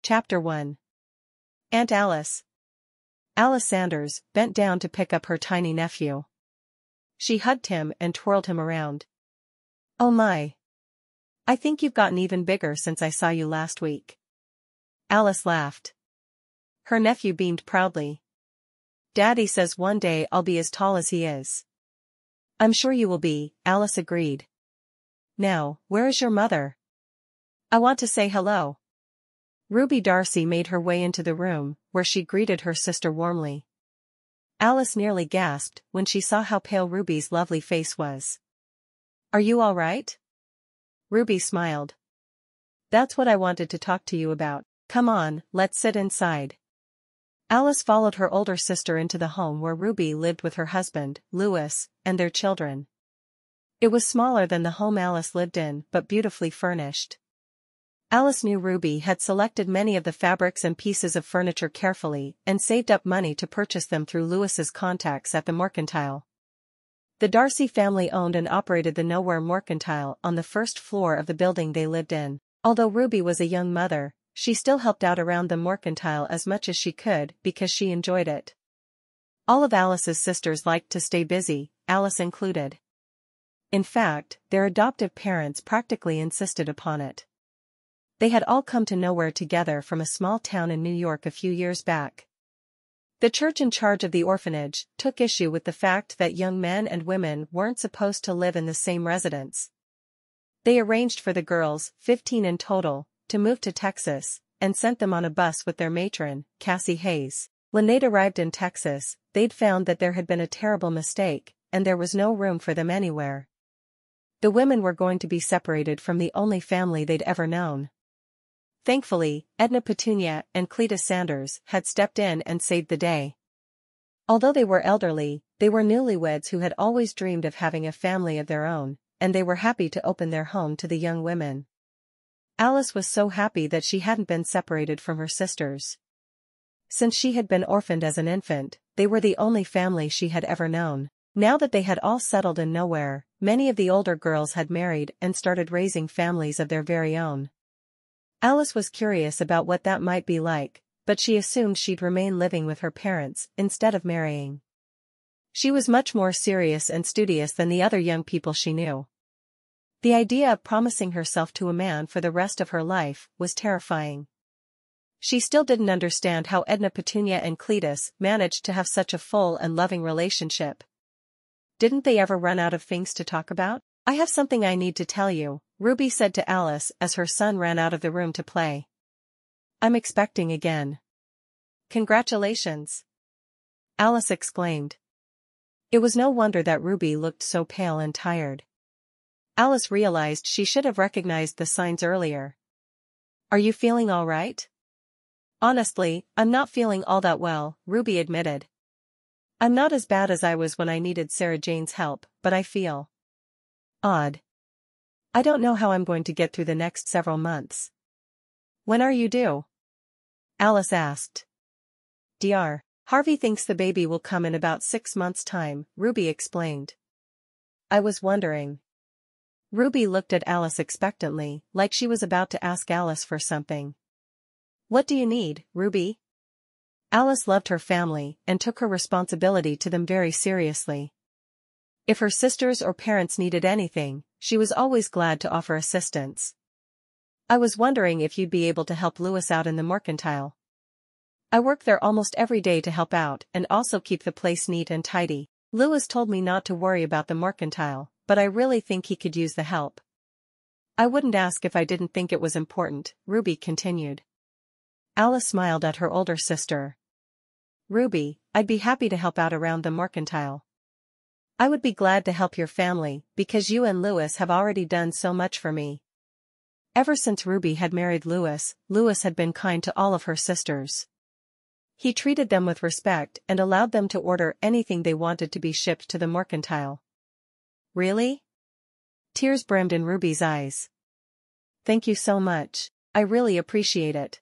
Chapter 1. Aunt Alice. Alice Sanders bent down to pick up her tiny nephew. She hugged him and twirled him around. "Oh my. I think you've gotten even bigger since I saw you last week." Alice laughed. Her nephew beamed proudly. "Daddy says one day I'll be as tall as he is." "I'm sure you will be," Alice agreed. "Now, where is your mother? I want to say hello." Ruby Darcy made her way into the room, where she greeted her sister warmly. Alice nearly gasped when she saw how pale Ruby's lovely face was. "Are you all right?" Ruby smiled. "That's what I wanted to talk to you about. Come on, let's sit inside." Alice followed her older sister into the home where Ruby lived with her husband, Louis, and their children. It was smaller than the home Alice lived in, but beautifully furnished. Alice knew Ruby had selected many of the fabrics and pieces of furniture carefully and saved up money to purchase them through Louis's contacts at the Mercantile. The Darcy family owned and operated the Nowhere Mercantile on the first floor of the building they lived in. Although Ruby was a young mother, she still helped out around the Mercantile as much as she could because she enjoyed it. All of Alice's sisters liked to stay busy, Alice included. In fact, their adoptive parents practically insisted upon it. They had all come to Nowhere together from a small town in New York a few years back. The church in charge of the orphanage took issue with the fact that young men and women weren't supposed to live in the same residence. They arranged for the girls, 15 in total, to move to Texas, and sent them on a bus with their matron, Cassie Hayes. When they'd arrived in Texas, they'd found that there had been a terrible mistake, and there was no room for them anywhere. The women were going to be separated from the only family they'd ever known. Thankfully, Edna Petunia and Cletus Sanders had stepped in and saved the day. Although they were elderly, they were newlyweds who had always dreamed of having a family of their own, and they were happy to open their home to the young women. Alice was so happy that she hadn't been separated from her sisters. Since she had been orphaned as an infant, they were the only family she had ever known. Now that they had all settled in Nowhere, many of the older girls had married and started raising families of their very own. Alice was curious about what that might be like, but she assumed she'd remain living with her parents instead of marrying. She was much more serious and studious than the other young people she knew. The idea of promising herself to a man for the rest of her life was terrifying. She still didn't understand how Edna Petunia and Cletus managed to have such a full and loving relationship. Didn't they ever run out of things to talk about? "I have something I need to tell you," Ruby said to Alice as her son ran out of the room to play. "I'm expecting again." "Congratulations!" Alice exclaimed. It was no wonder that Ruby looked so pale and tired. Alice realized she should have recognized the signs earlier. "Are you feeling all right?" "Honestly, I'm not feeling all that well," Ruby admitted. "I'm not as bad as I was when I needed Sarah Jane's help, but I feel odd. I don't know how I'm going to get through the next several months." "When are you due?" Alice asked. "Dr. Harvey thinks the baby will come in about 6 months' time," Ruby explained. "I was wondering." Ruby looked at Alice expectantly, like she was about to ask Alice for something. "What do you need, Ruby?" Alice loved her family and took her responsibility to them very seriously. If her sisters or parents needed anything, she was always glad to offer assistance. "I was wondering if you'd be able to help Louis out in the Mercantile. I work there almost every day to help out and also keep the place neat and tidy. Louis told me not to worry about the Mercantile, but I really think he could use the help." "I wouldn't ask if I didn't think it was important," Ruby continued. Alice smiled at her older sister. "Ruby, I'd be happy to help out around the Mercantile. I would be glad to help your family because you and Louis have already done so much for me." Ever since Ruby had married Louis, Louis had been kind to all of her sisters. He treated them with respect and allowed them to order anything they wanted to be shipped to the Mercantile. "Really?" Tears brimmed in Ruby's eyes. "Thank you so much. I really appreciate it."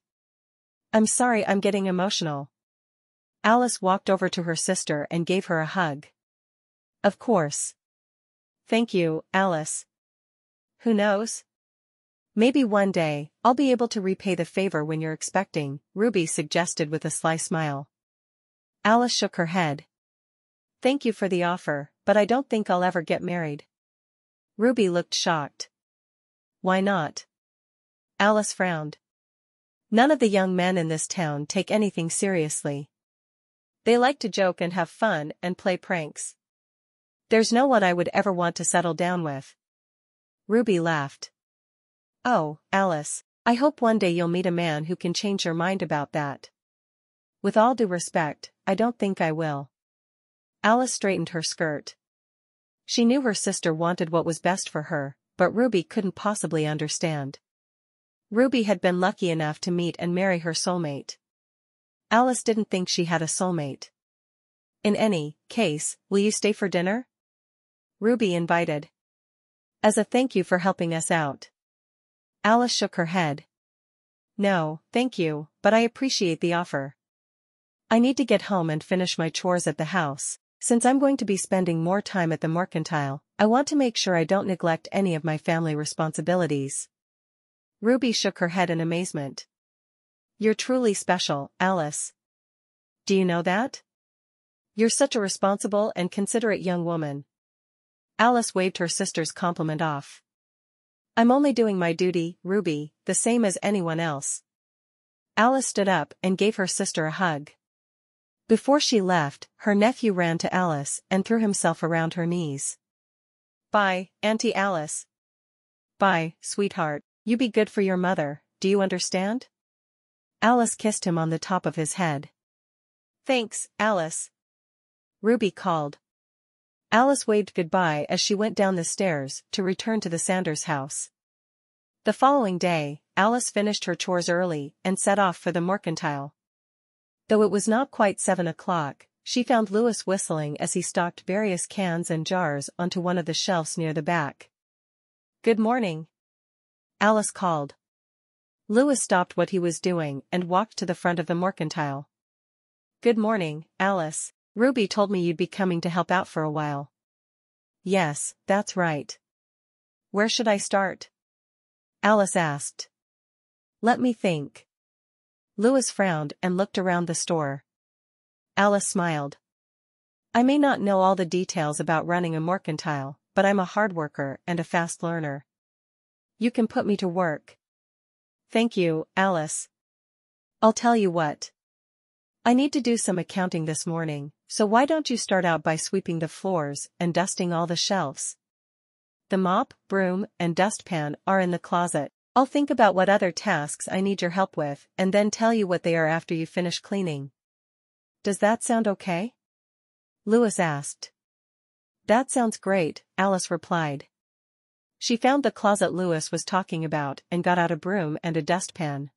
"I'm sorry I'm getting emotional." Alice walked over to her sister and gave her a hug. "Of course. Thank you, Alice. Who knows? Maybe one day, I'll be able to repay the favor when you're expecting, Ruby suggested with a sly smile. Alice shook her head. Thank you for the offer, but I don't think I'll ever get married. Ruby looked shocked. Why not? Alice frowned. None of the young men in this town take anything seriously. They like to joke and have fun and play pranks. There's no one I would ever want to settle down with. Ruby laughed. Oh, Alice, I hope one day you'll meet a man who can change your mind about that. With all due respect, I don't think I will. Alice straightened her skirt. She knew her sister wanted what was best for her, but Ruby couldn't possibly understand. Ruby had been lucky enough to meet and marry her soulmate. Alice didn't think she had a soulmate. In any case, will you stay for dinner? Ruby invited. As a thank you for helping us out. Alice shook her head. No, thank you, but I appreciate the offer. I need to get home and finish my chores at the house. Since I'm going to be spending more time at the mercantile, I want to make sure I don't neglect any of my family responsibilities. Ruby shook her head in amazement. You're truly special, Alice. Do you know that? You're such a responsible and considerate young woman. Alice waved her sister's compliment off. I'm only doing my duty, Ruby, the same as anyone else. Alice stood up and gave her sister a hug. Before she left, her nephew ran to Alice and threw himself around her knees. Bye, Auntie Alice. Bye, sweetheart, you be good for your mother, do you understand? Alice kissed him on the top of his head. Thanks, Alice. Ruby called. Alice waved goodbye as she went down the stairs to return to the Sanders house. The following day, Alice finished her chores early and set off for the mercantile. Though it was not quite 7 o'clock, she found Louis whistling as he stocked various cans and jars onto one of the shelves near the back. Good morning. Alice called. Louis stopped what he was doing and walked to the front of the mercantile. Good morning, Alice. Ruby told me you'd be coming to help out for a while. Yes, that's right. Where should I start? Alice asked. Let me think. Louis frowned and looked around the store. Alice smiled. I may not know all the details about running a mercantile, but I'm a hard worker and a fast learner. You can put me to work. Thank you, Alice. I'll tell you what. I need to do some accounting this morning, so why don't you start out by sweeping the floors and dusting all the shelves? The mop, broom, and dustpan are in the closet. I'll think about what other tasks I need your help with and then tell you what they are after you finish cleaning. Does that sound okay? Louis asked. That sounds great, Alice replied. She found the closet Louis was talking about and got out a broom and a dustpan.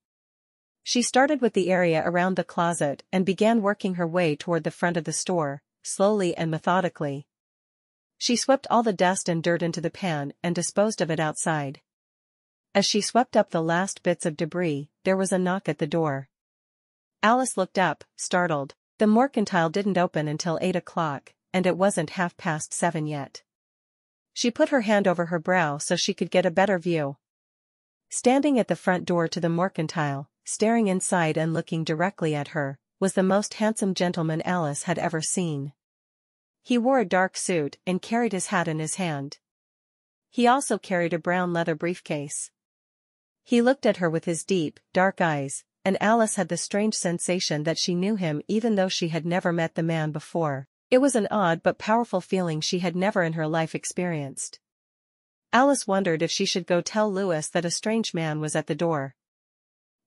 She started with the area around the closet and began working her way toward the front of the store, slowly and methodically. She swept all the dust and dirt into the pan and disposed of it outside. As she swept up the last bits of debris, there was a knock at the door. Alice looked up, startled. The mercantile didn't open until 8 o'clock, and it wasn't 7:30 yet. She put her hand over her brow so she could get a better view. Standing at the front door to the mercantile, staring inside and looking directly at her, was the most handsome gentleman Alice had ever seen. He wore a dark suit and carried his hat in his hand. He also carried a brown leather briefcase. He looked at her with his deep, dark eyes, and Alice had the strange sensation that she knew him even though she had never met the man before. It was an odd but powerful feeling she had never in her life experienced. Alice wondered if she should go tell Louis that a strange man was at the door.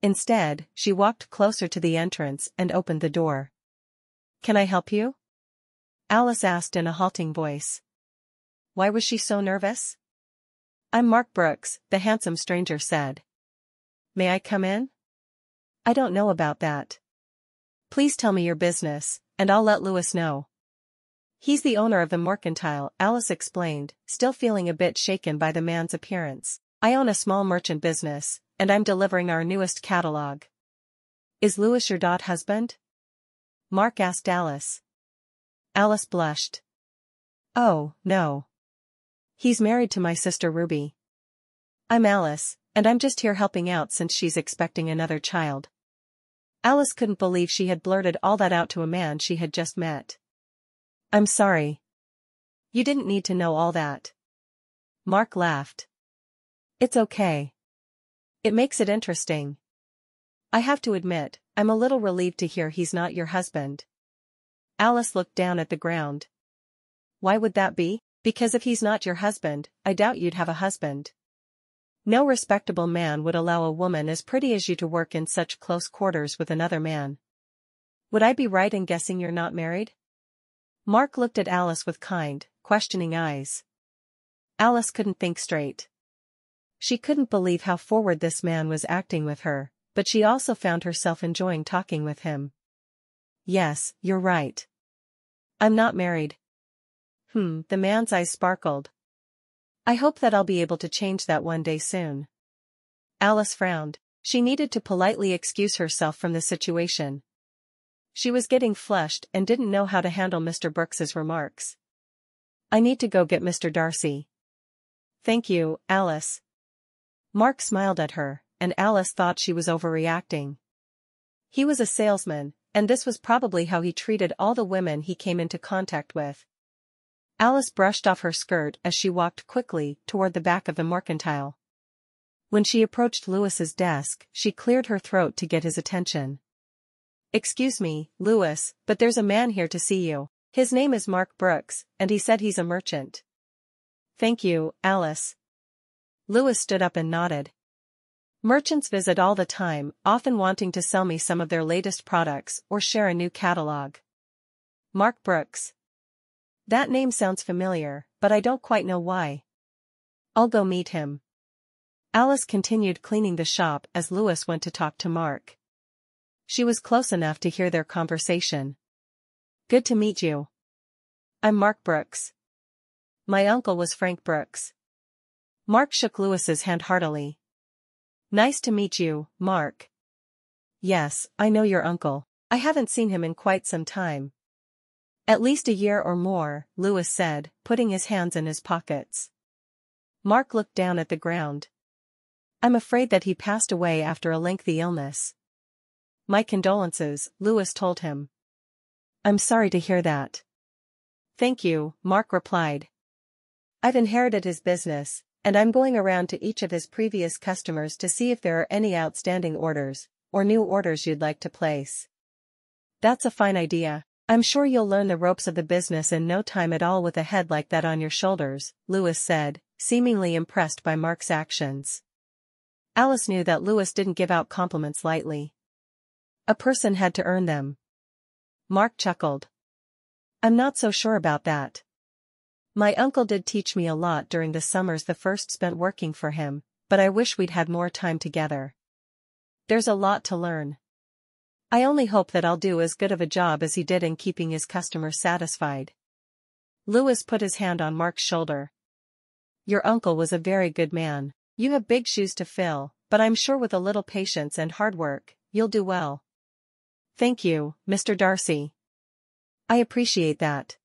Instead, she walked closer to the entrance and opened the door. Can I help you? Alice asked in a halting voice. Why was she so nervous? I'm Mark Brooks, the handsome stranger said. May I come in? I don't know about that. Please tell me your business, and I'll let Louis know. He's the owner of the mercantile, Alice explained, still feeling a bit shaken by the man's appearance. I own a small merchant business, and I'm delivering our newest catalog. Is Louis your husband? Mark asked Alice. Alice blushed. Oh, no. He's married to my sister Ruby. I'm Alice, And I'm just here helping out since she's expecting another child. Alice couldn't believe she had blurted all that out to a man she had just met. I'm sorry. You didn't need to know all that. Mark laughed. It's okay. It makes it interesting. I have to admit, I'm a little relieved to hear he's not your husband. Alice looked down at the ground. Why would that be? Because if he's not your husband, I doubt you'd have a husband. No respectable man would allow a woman as pretty as you to work in such close quarters with another man. Would I be right in guessing you're not married? Mark looked at Alice with kind, questioning eyes. Alice couldn't think straight. She couldn't believe how forward this man was acting with her, but she also found herself enjoying talking with him. Yes, you're right. I'm not married. The man's eyes sparkled. I hope that I'll be able to change that one day soon. Alice frowned. She needed to politely excuse herself from the situation. She was getting flushed and didn't know how to handle Mr. Brooks's remarks. I need to go get Mr. Darcy. Thank you, Alice. Mark smiled at her, and Alice thought she was overreacting. He was a salesman, and this was probably how he treated all the women he came into contact with. Alice brushed off her skirt as she walked quickly toward the back of the mercantile. When she approached Lewis's desk, she cleared her throat to get his attention. Excuse me, Lewis, but there's a man here to see you. His name is Mark Brooks, and he said he's a merchant. Thank you, Alice. Lewis stood up and nodded. Merchants visit all the time, often wanting to sell me some of their latest products or share a new catalog. Mark Brooks. That name sounds familiar, but I don't quite know why. I'll go meet him. Alice continued cleaning the shop as Lewis went to talk to Mark. She was close enough to hear their conversation. Good to meet you. I'm Mark Brooks. My uncle was Frank Brooks. Mark shook Lewis's hand heartily. Nice to meet you, Mark. Yes, I know your uncle. I haven't seen him in quite some time. At least a year or more, Lewis said, putting his hands in his pockets. Mark looked down at the ground. I'm afraid that he passed away after a lengthy illness. My condolences, Lewis told him. I'm sorry to hear that. Thank you, Mark replied. I've inherited his business, and I'm going around to each of his previous customers to see if there are any outstanding orders, or new orders you'd like to place. That's a fine idea. I'm sure you'll learn the ropes of the business in no time at all with a head like that on your shoulders, Lewis said, seemingly impressed by Mark's actions. Alice knew that Lewis didn't give out compliments lightly. A person had to earn them. Mark chuckled. I'm not so sure about that. My uncle did teach me a lot during the summers the first spent working for him, but I wish we'd had more time together. There's a lot to learn. I only hope that I'll do as good of a job as he did in keeping his customers satisfied. Lewis put his hand on Mark's shoulder. Your uncle was a very good man. You have big shoes to fill, but I'm sure with a little patience and hard work, you'll do well. Thank you, Mr. Darcy. I appreciate that.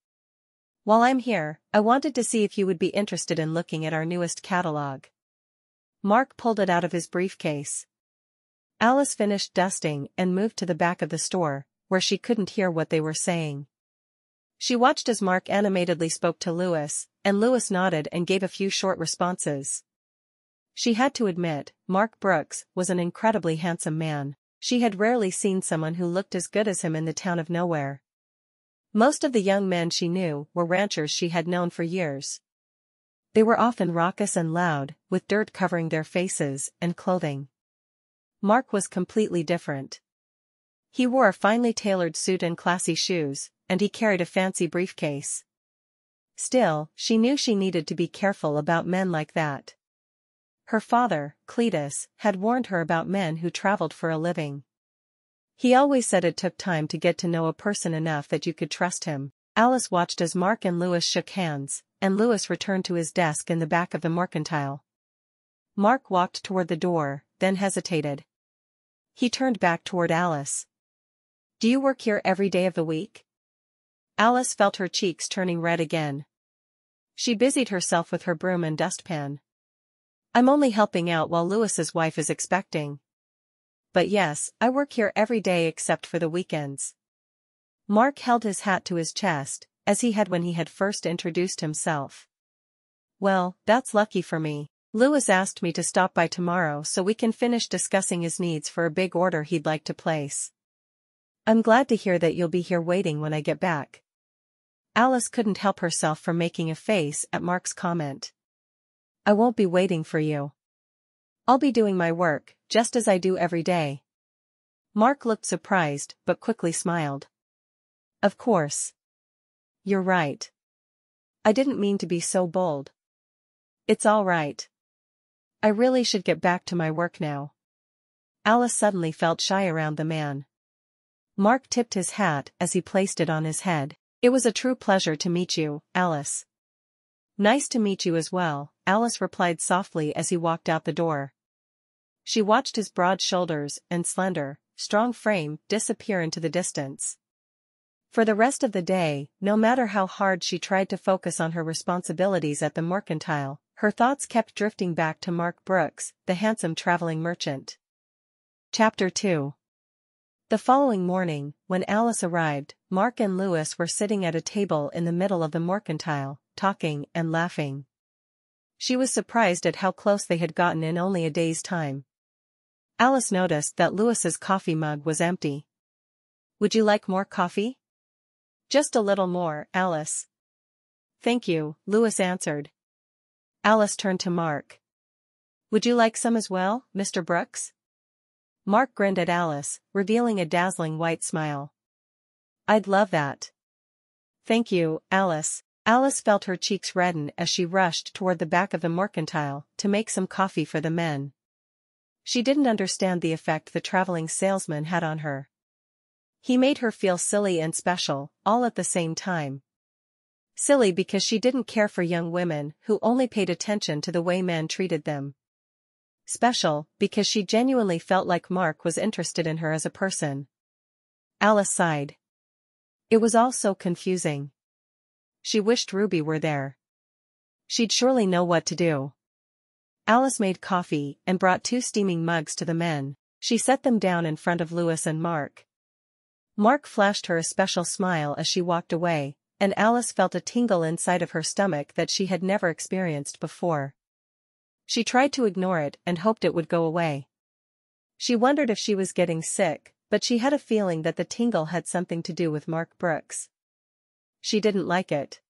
While I'm here, I wanted to see if you would be interested in looking at our newest catalog. Mark pulled it out of his briefcase. Alice finished dusting and moved to the back of the store, where she couldn't hear what they were saying. She watched as Mark animatedly spoke to Lewis, and Lewis nodded and gave a few short responses. She had to admit, Mark Brooks was an incredibly handsome man. She had rarely seen someone who looked as good as him in the town of nowhere. Most of the young men she knew were ranchers she had known for years. They were often raucous and loud, with dirt covering their faces and clothing. Mark was completely different. He wore a finely tailored suit and classy shoes, and he carried a fancy briefcase. Still, she knew she needed to be careful about men like that. Her father, Cletus, had warned her about men who traveled for a living. He always said it took time to get to know a person enough that you could trust him. Alice watched as Mark and Lewis shook hands, and Lewis returned to his desk in the back of the mercantile. Mark walked toward the door, then hesitated. He turned back toward Alice. Do you work here every day of the week? Alice felt her cheeks turning red again. She busied herself with her broom and dustpan. I'm only helping out while Lewis's wife is expecting. But yes, I work here every day except for the weekends. Mark held his hat to his chest, as he had when he had first introduced himself. Well, that's lucky for me. Lewis asked me to stop by tomorrow so we can finish discussing his needs for a big order he'd like to place. I'm glad to hear that you'll be here waiting when I get back. Alice couldn't help herself from making a face at Mark's comment. I won't be waiting for you. I'll be doing my work, just as I do every day. Mark looked surprised but quickly smiled. Of course. You're right. I didn't mean to be so bold. It's all right. I really should get back to my work now. Alice suddenly felt shy around the man. Mark tipped his hat as he placed it on his head. It was a true pleasure to meet you, Alice. Nice to meet you as well, Alice replied softly as he walked out the door. She watched his broad shoulders and slender, strong frame disappear into the distance. For the rest of the day, no matter how hard she tried to focus on her responsibilities at the mercantile, her thoughts kept drifting back to Mark Brooks, the handsome traveling merchant. Chapter 2. The following morning, when Alice arrived, Mark and Lewis were sitting at a table in the middle of the mercantile, talking and laughing. She was surprised at how close they had gotten in only a day's time. Alice noticed that Lewis's coffee mug was empty. Would you like more coffee? Just a little more, Alice. Thank you, Lewis answered. Alice turned to Mark. Would you like some as well, Mr. Brooks? Mark grinned at Alice, revealing a dazzling white smile. I'd love that. Thank you, Alice. Alice felt her cheeks redden as she rushed toward the back of the mercantile to make some coffee for the men. She didn't understand the effect the traveling salesman had on her. He made her feel silly and special, all at the same time. Silly because she didn't care for young women who only paid attention to the way men treated them. Special, because she genuinely felt like Mark was interested in her as a person. Alice sighed. It was all so confusing. She wished Ruby were there. She'd surely know what to do. Alice made coffee and brought 2 steaming mugs to the men. She set them down in front of Lewis and Mark. Mark flashed her a special smile as she walked away, and Alice felt a tingle inside of her stomach that she had never experienced before. She tried to ignore it and hoped it would go away. She wondered if she was getting sick, but she had a feeling that the tingle had something to do with Mark Brooks. She didn't like it.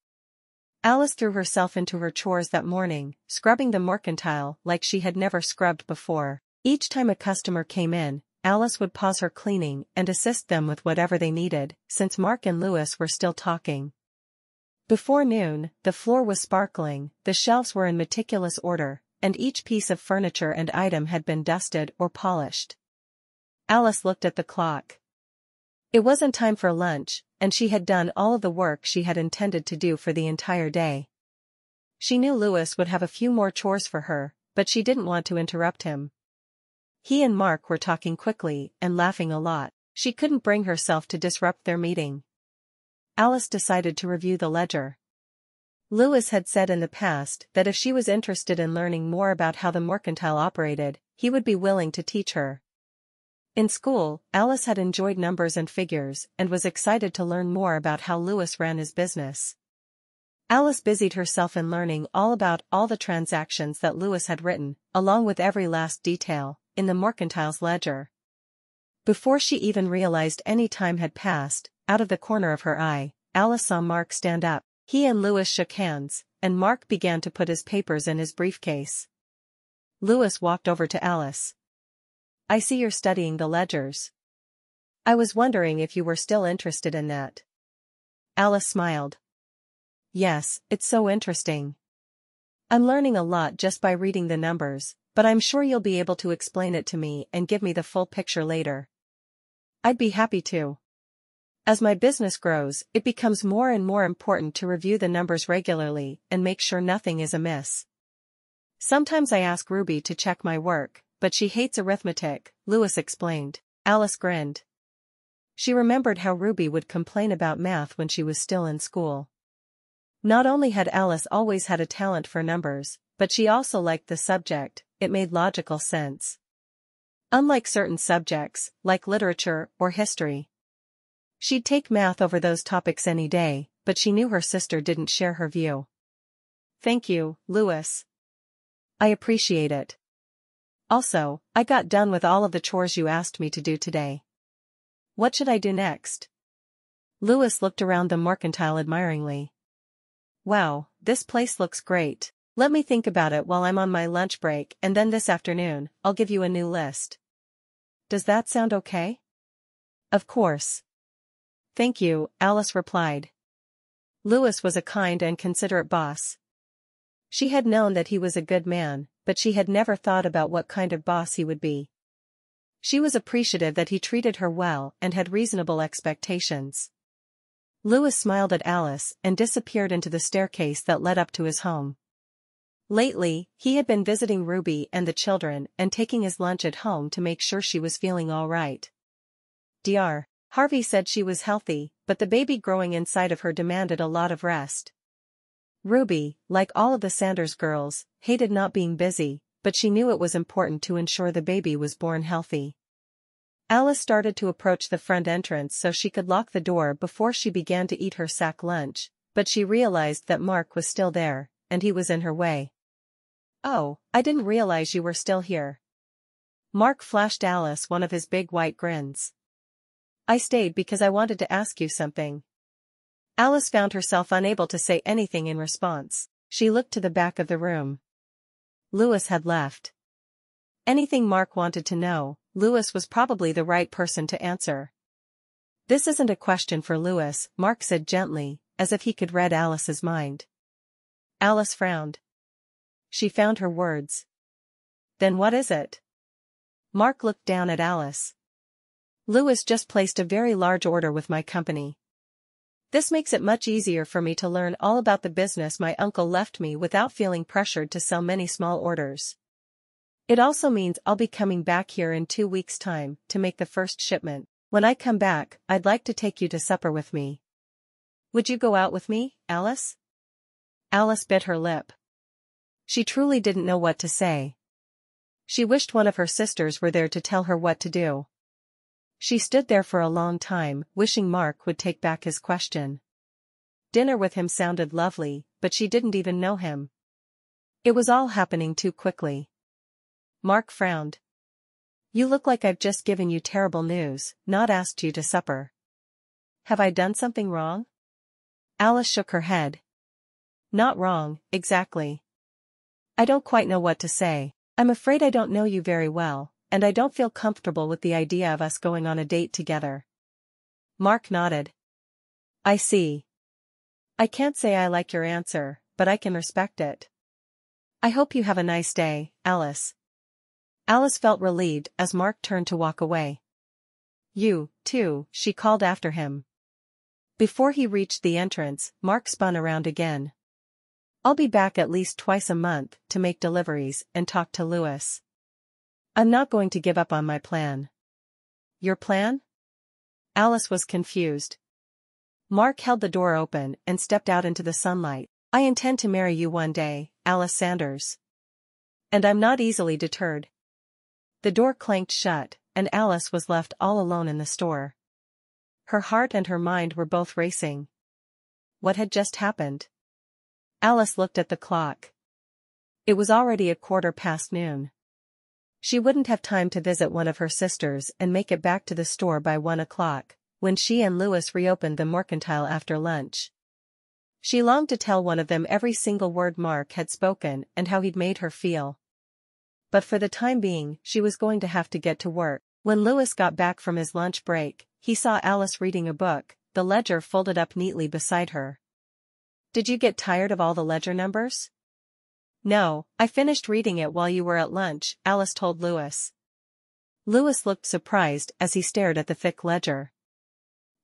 Alice threw herself into her chores that morning, scrubbing the mercantile like she had never scrubbed before. Each time a customer came in, Alice would pause her cleaning and assist them with whatever they needed, since Mark and Lewis were still talking. Before noon, the floor was sparkling, the shelves were in meticulous order, and each piece of furniture and item had been dusted or polished. Alice looked at the clock. It wasn't time for lunch, and she had done all of the work she had intended to do for the entire day. She knew Lewis would have a few more chores for her, but she didn't want to interrupt him. He and Mark were talking quickly and laughing a lot. She couldn't bring herself to disrupt their meeting. Alice decided to review the ledger. Lewis had said in the past that if she was interested in learning more about how the mercantile operated, he would be willing to teach her. In school, Alice had enjoyed numbers and figures and was excited to learn more about how Lewis ran his business. Alice busied herself in learning all about all the transactions that Lewis had written, along with every last detail, in the mercantile's ledger. Before she even realized any time had passed, out of the corner of her eye, Alice saw Mark stand up. He and Lewis shook hands, and Mark began to put his papers in his briefcase. Lewis walked over to Alice. I see you're studying the ledgers. I was wondering if you were still interested in that. Alice smiled. Yes, it's so interesting. I'm learning a lot just by reading the numbers, but I'm sure you'll be able to explain it to me and give me the full picture later. I'd be happy to. As my business grows, it becomes more and more important to review the numbers regularly and make sure nothing is amiss. Sometimes I ask Ruby to check my work, but she hates arithmetic, Lewis explained. Alice grinned. She remembered how Ruby would complain about math when she was still in school. Not only had Alice always had a talent for numbers, but she also liked the subject, it made logical sense. Unlike certain subjects, like literature or history. She'd take math over those topics any day, but she knew her sister didn't share her view. Thank you, Lewis. I appreciate it. Also, I got done with all of the chores you asked me to do today. What should I do next? Lewis looked around the mercantile admiringly. Wow, this place looks great. Let me think about it while I'm on my lunch break, and then this afternoon, I'll give you a new list. Does that sound okay? Of course. Thank you, Alice replied. Lewis was a kind and considerate boss. She had known that he was a good man, but she had never thought about what kind of boss he would be. She was appreciative that he treated her well and had reasonable expectations. Lewis smiled at Alice and disappeared into the staircase that led up to his home. Lately, he had been visiting Ruby and the children and taking his lunch at home to make sure she was feeling all right. Dr. Harvey said she was healthy, but the baby growing inside of her demanded a lot of rest. Ruby, like all of the Sanders girls, hated not being busy, but she knew it was important to ensure the baby was born healthy. Alice started to approach the front entrance so she could lock the door before she began to eat her sack lunch, but she realized that Mark was still there, and he was in her way. Oh, I didn't realize you were still here. Mark flashed Alice one of his big white grins. I stayed because I wanted to ask you something. Alice found herself unable to say anything in response. She looked to the back of the room. Lewis had left. Anything Mark wanted to know, Lewis was probably the right person to answer. This isn't a question for Lewis, Mark said gently, as if he could read Alice's mind. Alice frowned. She found her words. Then what is it? Mark looked down at Alice. Lewis just placed a very large order with my company. This makes it much easier for me to learn all about the business my uncle left me without feeling pressured to sell many small orders. It also means I'll be coming back here in 2 weeks' time to make the first shipment. When I come back, I'd like to take you to supper with me. Would you go out with me, Alice? Alice bit her lip. She truly didn't know what to say. She wished one of her sisters were there to tell her what to do. She stood there for a long time, wishing Mark would take back his question. Dinner with him sounded lovely, but she didn't even know him. It was all happening too quickly. Mark frowned. You look like I've just given you terrible news, not asked you to supper. Have I done something wrong? Alice shook her head. Not wrong, exactly. I don't quite know what to say. I'm afraid I don't know you very well, and I don't feel comfortable with the idea of us going on a date together. Mark nodded. I see. I can't say I like your answer, but I can respect it. I hope you have a nice day, Alice. Alice felt relieved as Mark turned to walk away. You, too, she called after him. Before he reached the entrance, Mark spun around again. I'll be back at least twice a month to make deliveries and talk to Lewis. I'm not going to give up on my plan. Your plan? Alice was confused. Mark held the door open and stepped out into the sunlight. I intend to marry you one day, Alice Sanders. And I'm not easily deterred. The door clanked shut, and Alice was left all alone in the store. Her heart and her mind were both racing. What had just happened? Alice looked at the clock. It was already 1:15 noon. She wouldn't have time to visit one of her sisters and make it back to the store by 1 o'clock, when she and Lewis reopened the mercantile after lunch. She longed to tell one of them every single word Mark had spoken and how he'd made her feel. But for the time being, she was going to have to get to work. When Lewis got back from his lunch break, he saw Alice reading a book, the ledger folded up neatly beside her. Did you get tired of all the ledger numbers? No, I finished reading it while you were at lunch, Alice told Lewis. Lewis looked surprised as he stared at the thick ledger.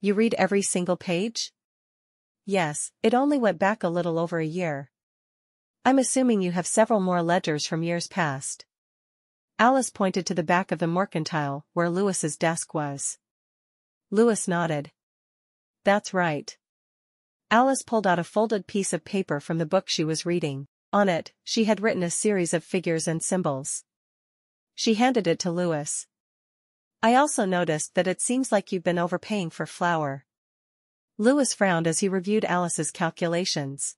You read every single page? Yes, it only went back a little over a year. I'm assuming you have several more ledgers from years past. Alice pointed to the back of the mercantile, where Lewis's desk was. Lewis nodded. That's right. Alice pulled out a folded piece of paper from the book she was reading. On it, she had written a series of figures and symbols. She handed it to Louis. I also noticed that it seems like you've been overpaying for flour. Louis frowned as he reviewed Alice's calculations.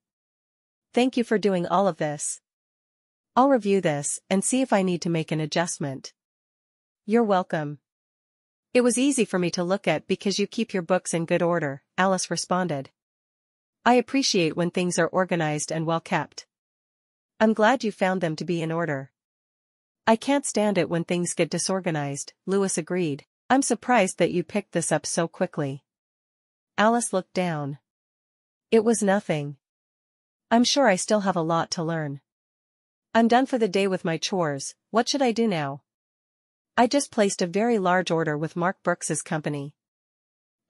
Thank you for doing all of this. I'll review this and see if I need to make an adjustment. You're welcome. It was easy for me to look at because you keep your books in good order, Alice responded. I appreciate when things are organized and well kept. I'm glad you found them to be in order. I can't stand it when things get disorganized, Louis agreed. I'm surprised that you picked this up so quickly. Alice looked down. It was nothing. I'm sure I still have a lot to learn. I'm done for the day with my chores. What should I do now? I just placed a very large order with Mark Brooks's company.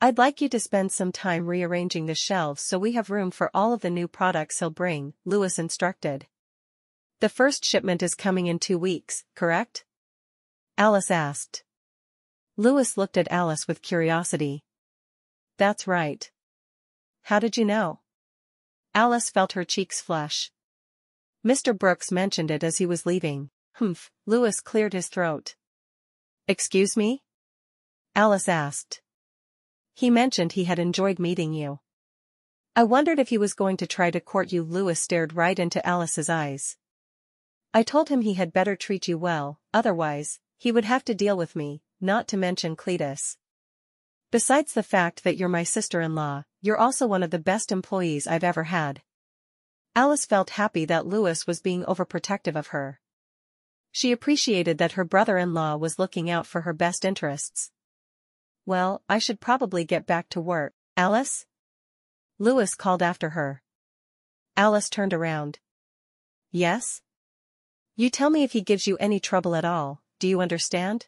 I'd like you to spend some time rearranging the shelves so we have room for all of the new products he'll bring, Louis instructed. The first shipment is coming in 2 weeks, correct? Alice asked. Louis looked at Alice with curiosity. That's right. How did you know? Alice felt her cheeks flush. Mr. Brooks mentioned it as he was leaving. Humph, Louis cleared his throat. Excuse me? Alice asked. He mentioned he had enjoyed meeting you. I wondered if he was going to try to court you. Louis stared right into Alice's eyes. I told him he had better treat you well, otherwise, he would have to deal with me, not to mention Cletus. Besides the fact that you're my sister-in-law, you're also one of the best employees I've ever had. Alice felt happy that Louis was being overprotective of her. She appreciated that her brother-in-law was looking out for her best interests. Well, I should probably get back to work. Alice? Louis called after her. Alice turned around. Yes? You tell me if he gives you any trouble at all, do you understand?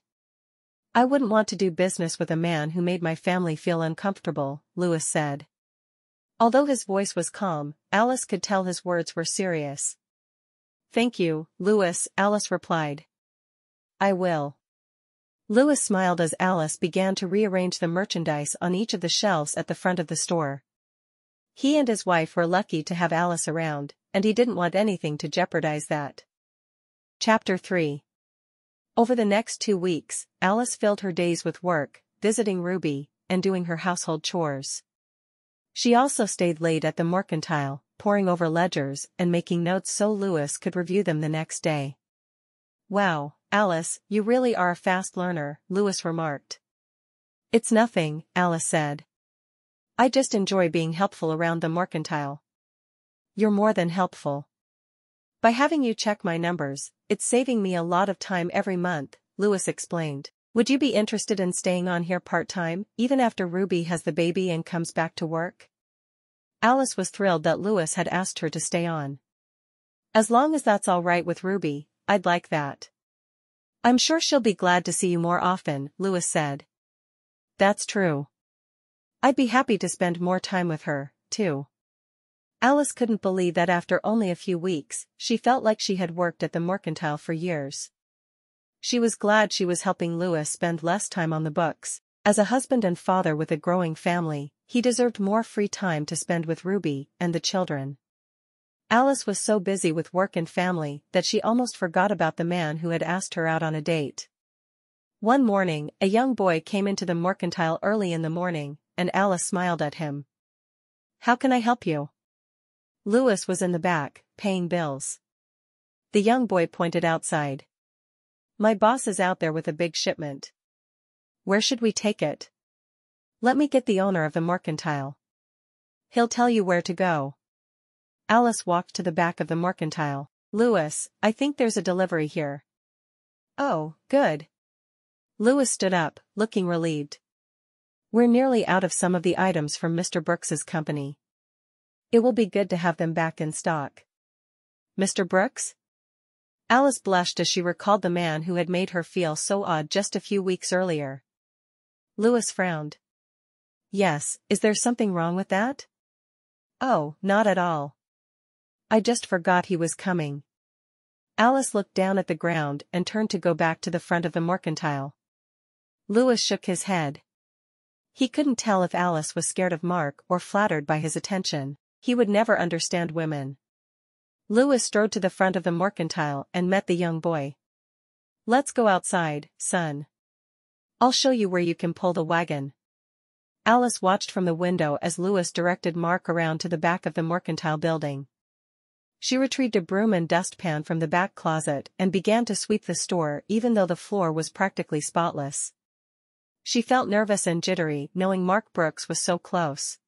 I wouldn't want to do business with a man who made my family feel uncomfortable, Louis said. Although his voice was calm, Alice could tell his words were serious. Thank you, Louis, Alice replied. I will. Louis smiled as Alice began to rearrange the merchandise on each of the shelves at the front of the store. He and his wife were lucky to have Alice around, and he didn't want anything to jeopardize that. Chapter 3. Over the next 2 weeks, Alice filled her days with work, visiting Ruby, and doing her household chores. She also stayed late at the mercantile, poring over ledgers and making notes so Louis could review them the next day. Wow, Alice, you really are a fast learner, Louis remarked. It's nothing, Alice said. I just enjoy being helpful around the mercantile. You're more than helpful. By having you check my numbers, it's saving me a lot of time every month, Louis explained. Would you be interested in staying on here part-time, even after Ruby has the baby and comes back to work? Alice was thrilled that Louis had asked her to stay on. As long as that's all right with Ruby, I'd like that. I'm sure she'll be glad to see you more often, Louis said. That's true. I'd be happy to spend more time with her, too. Alice couldn't believe that after only a few weeks, she felt like she had worked at the mercantile for years. She was glad she was helping Louis spend less time on the books. As a husband and father with a growing family, he deserved more free time to spend with Ruby and the children. Alice was so busy with work and family that she almost forgot about the man who had asked her out on a date. One morning, a young boy came into the mercantile early in the morning, and Alice smiled at him. How can I help you? Louis was in the back, paying bills. The young boy pointed outside. My boss is out there with a big shipment. Where should we take it? Let me get the owner of the mercantile. He'll tell you where to go. Alice walked to the back of the mercantile. Louis, I think there's a delivery here. Oh, good. Louis stood up, looking relieved. We're nearly out of some of the items from Mr. Brooks's company. It will be good to have them back in stock. Mr. Brooks? Alice blushed as she recalled the man who had made her feel so odd just a few weeks earlier. Louis frowned. Yes, is there something wrong with that? Oh, not at all. I just forgot he was coming. Alice looked down at the ground and turned to go back to the front of the mercantile. Louis shook his head. He couldn't tell if Alice was scared of Mark or flattered by his attention. He would never understand women. Louis strode to the front of the mercantile and met the young boy. "Let's go outside, son. I'll show you where you can pull the wagon." Alice watched from the window as Louis directed Mark around to the back of the mercantile building. She retrieved a broom and dustpan from the back closet and began to sweep the store even though the floor was practically spotless. She felt nervous and jittery knowing Mark Brooks was so close.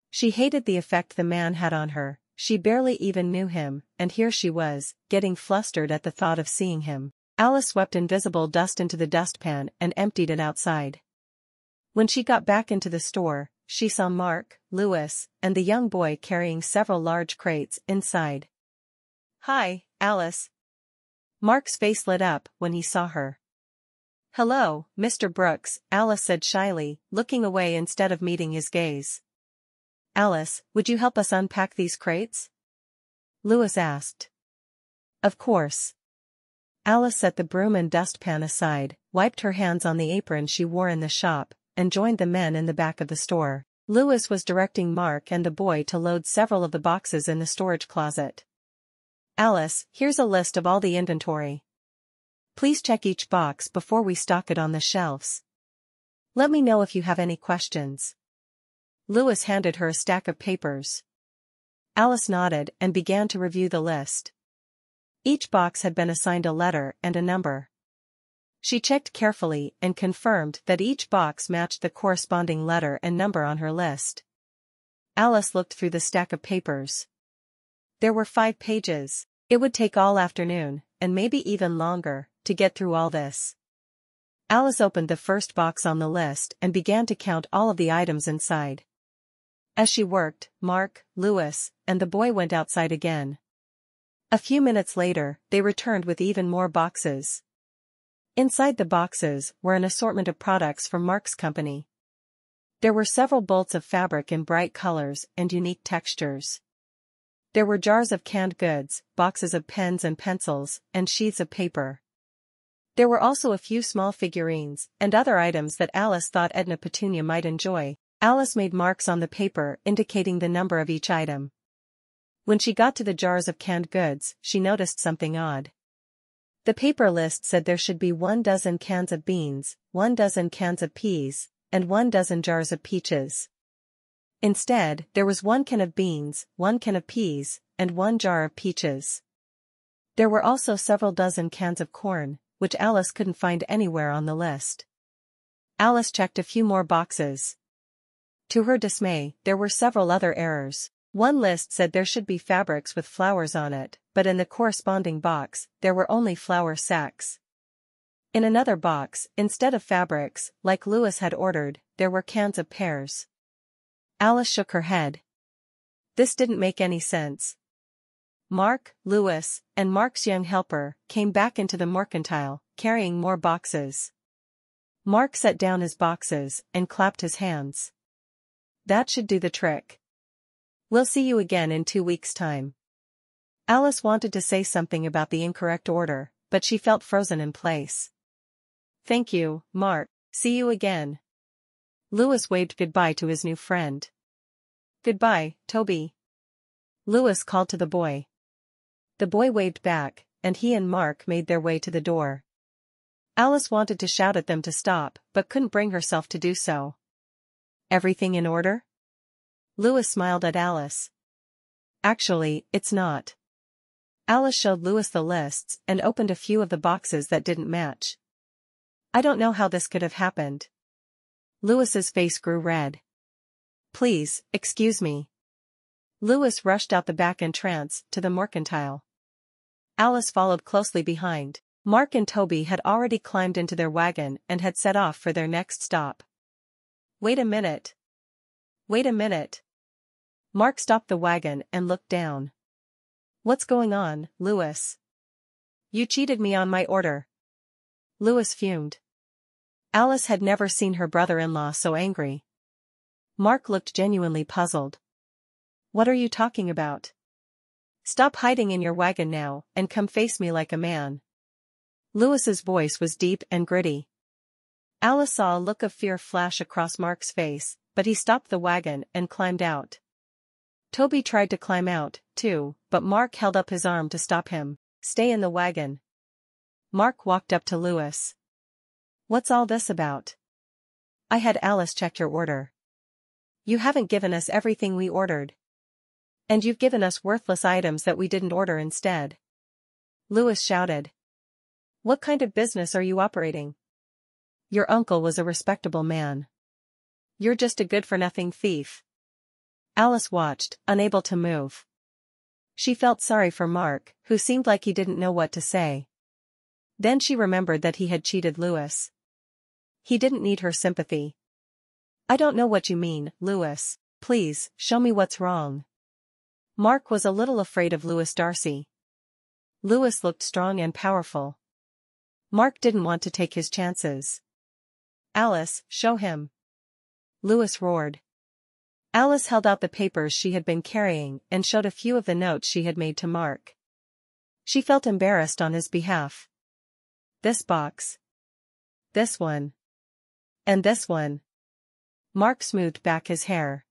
She hated the effect the man had on her, she barely even knew him, and here she was, getting flustered at the thought of seeing him. Alice swept invisible dust into the dustpan and emptied it outside. When she got back into the store, she saw Mark, Louis, and the young boy carrying several large crates inside. "Hi, Alice." Mark's face lit up when he saw her. "Hello, Mr. Brooks," Alice said shyly, looking away instead of meeting his gaze. "Alice, would you help us unpack these crates?" Louis asked. "Of course." Alice set the broom and dustpan aside, wiped her hands on the apron she wore in the shop, and joined the men in the back of the store. Louis was directing Mark and the boy to load several of the boxes in the storage closet. "Alice, here's a list of all the inventory. Please check each box before we stock it on the shelves. Let me know if you have any questions." Louis handed her a stack of papers. Alice nodded and began to review the list. Each box had been assigned a letter and a number. She checked carefully and confirmed that each box matched the corresponding letter and number on her list. Alice looked through the stack of papers. There were 5 pages. It would take all afternoon, and maybe even longer, to get through all this. Alice opened the first box on the list and began to count all of the items inside. As she worked, Mark, Louis, and the boy went outside again. A few minutes later, they returned with even more boxes. Inside the boxes were an assortment of products from Mark's company. There were several bolts of fabric in bright colors and unique textures. There were jars of canned goods, boxes of pens and pencils, and sheets of paper. There were also a few small figurines and other items that Alice thought Edna Petunia might enjoy. Alice made marks on the paper indicating the number of each item. When she got to the jars of canned goods, she noticed something odd. The paper list said there should be 12 cans of beans, 12 cans of peas, and 12 jars of peaches. Instead, there was 1 can of beans, 1 can of peas, and 1 jar of peaches. There were also several dozen cans of corn, which Alice couldn't find anywhere on the list. Alice checked a few more boxes. To her dismay, there were several other errors. One list said there should be fabrics with flowers on it, but in the corresponding box, there were only flour sacks. In another box, instead of fabrics, like Louis had ordered, there were cans of pears. Alice shook her head. This didn't make any sense. Mark, Louis, and Mark's young helper came back into the mercantile, carrying more boxes. Mark set down his boxes and clapped his hands. "That should do the trick. We'll see you again in 2 weeks' time." Alice wanted to say something about the incorrect order, but she felt frozen in place. "Thank you, Mark. See you again." Louis waved goodbye to his new friend. "Goodbye, Toby." Louis called to the boy. The boy waved back, and he and Mark made their way to the door. Alice wanted to shout at them to stop, but couldn't bring herself to do so. "Everything in order?" Louis smiled at Alice. "Actually, it's not." Alice showed Louis the lists and opened a few of the boxes that didn't match. "I don't know how this could have happened." Louis's face grew red. "Please, excuse me." Louis rushed out the back entrance to the mercantile. Alice followed closely behind. Mark and Toby had already climbed into their wagon and had set off for their next stop. "Wait a minute. Wait a minute." Mark stopped the wagon and looked down. "What's going on, Louis? You cheated me on my order." Louis fumed. Alice had never seen her brother-in-law so angry. Mark looked genuinely puzzled. "What are you talking about? Stop hiding in your wagon now, and come face me like a man." Louis's voice was deep and gritty. Alice saw a look of fear flash across Mark's face, but he stopped the wagon and climbed out. Toby tried to climb out, too, but Mark held up his arm to stop him. "Stay in the wagon." Mark walked up to Louis. "What's all this about?" "I had Alice check your order. You haven't given us everything we ordered. And you've given us worthless items that we didn't order instead." Louis shouted. "What kind of business are you operating? Your uncle was a respectable man. You're just a good-for-nothing thief." Alice watched, unable to move. She felt sorry for Mark, who seemed like he didn't know what to say. Then she remembered that he had cheated Louis. He didn't need her sympathy. "I don't know what you mean, Louis. Please, show me what's wrong." Mark was a little afraid of Louis Darcy. Louis looked strong and powerful. Mark didn't want to take his chances. "Alice, show him." Louis roared. Alice held out the papers she had been carrying and showed a few of the notes she had made to Mark. She felt embarrassed on his behalf. "This box. This one. And this one." Mark smoothed back his hair.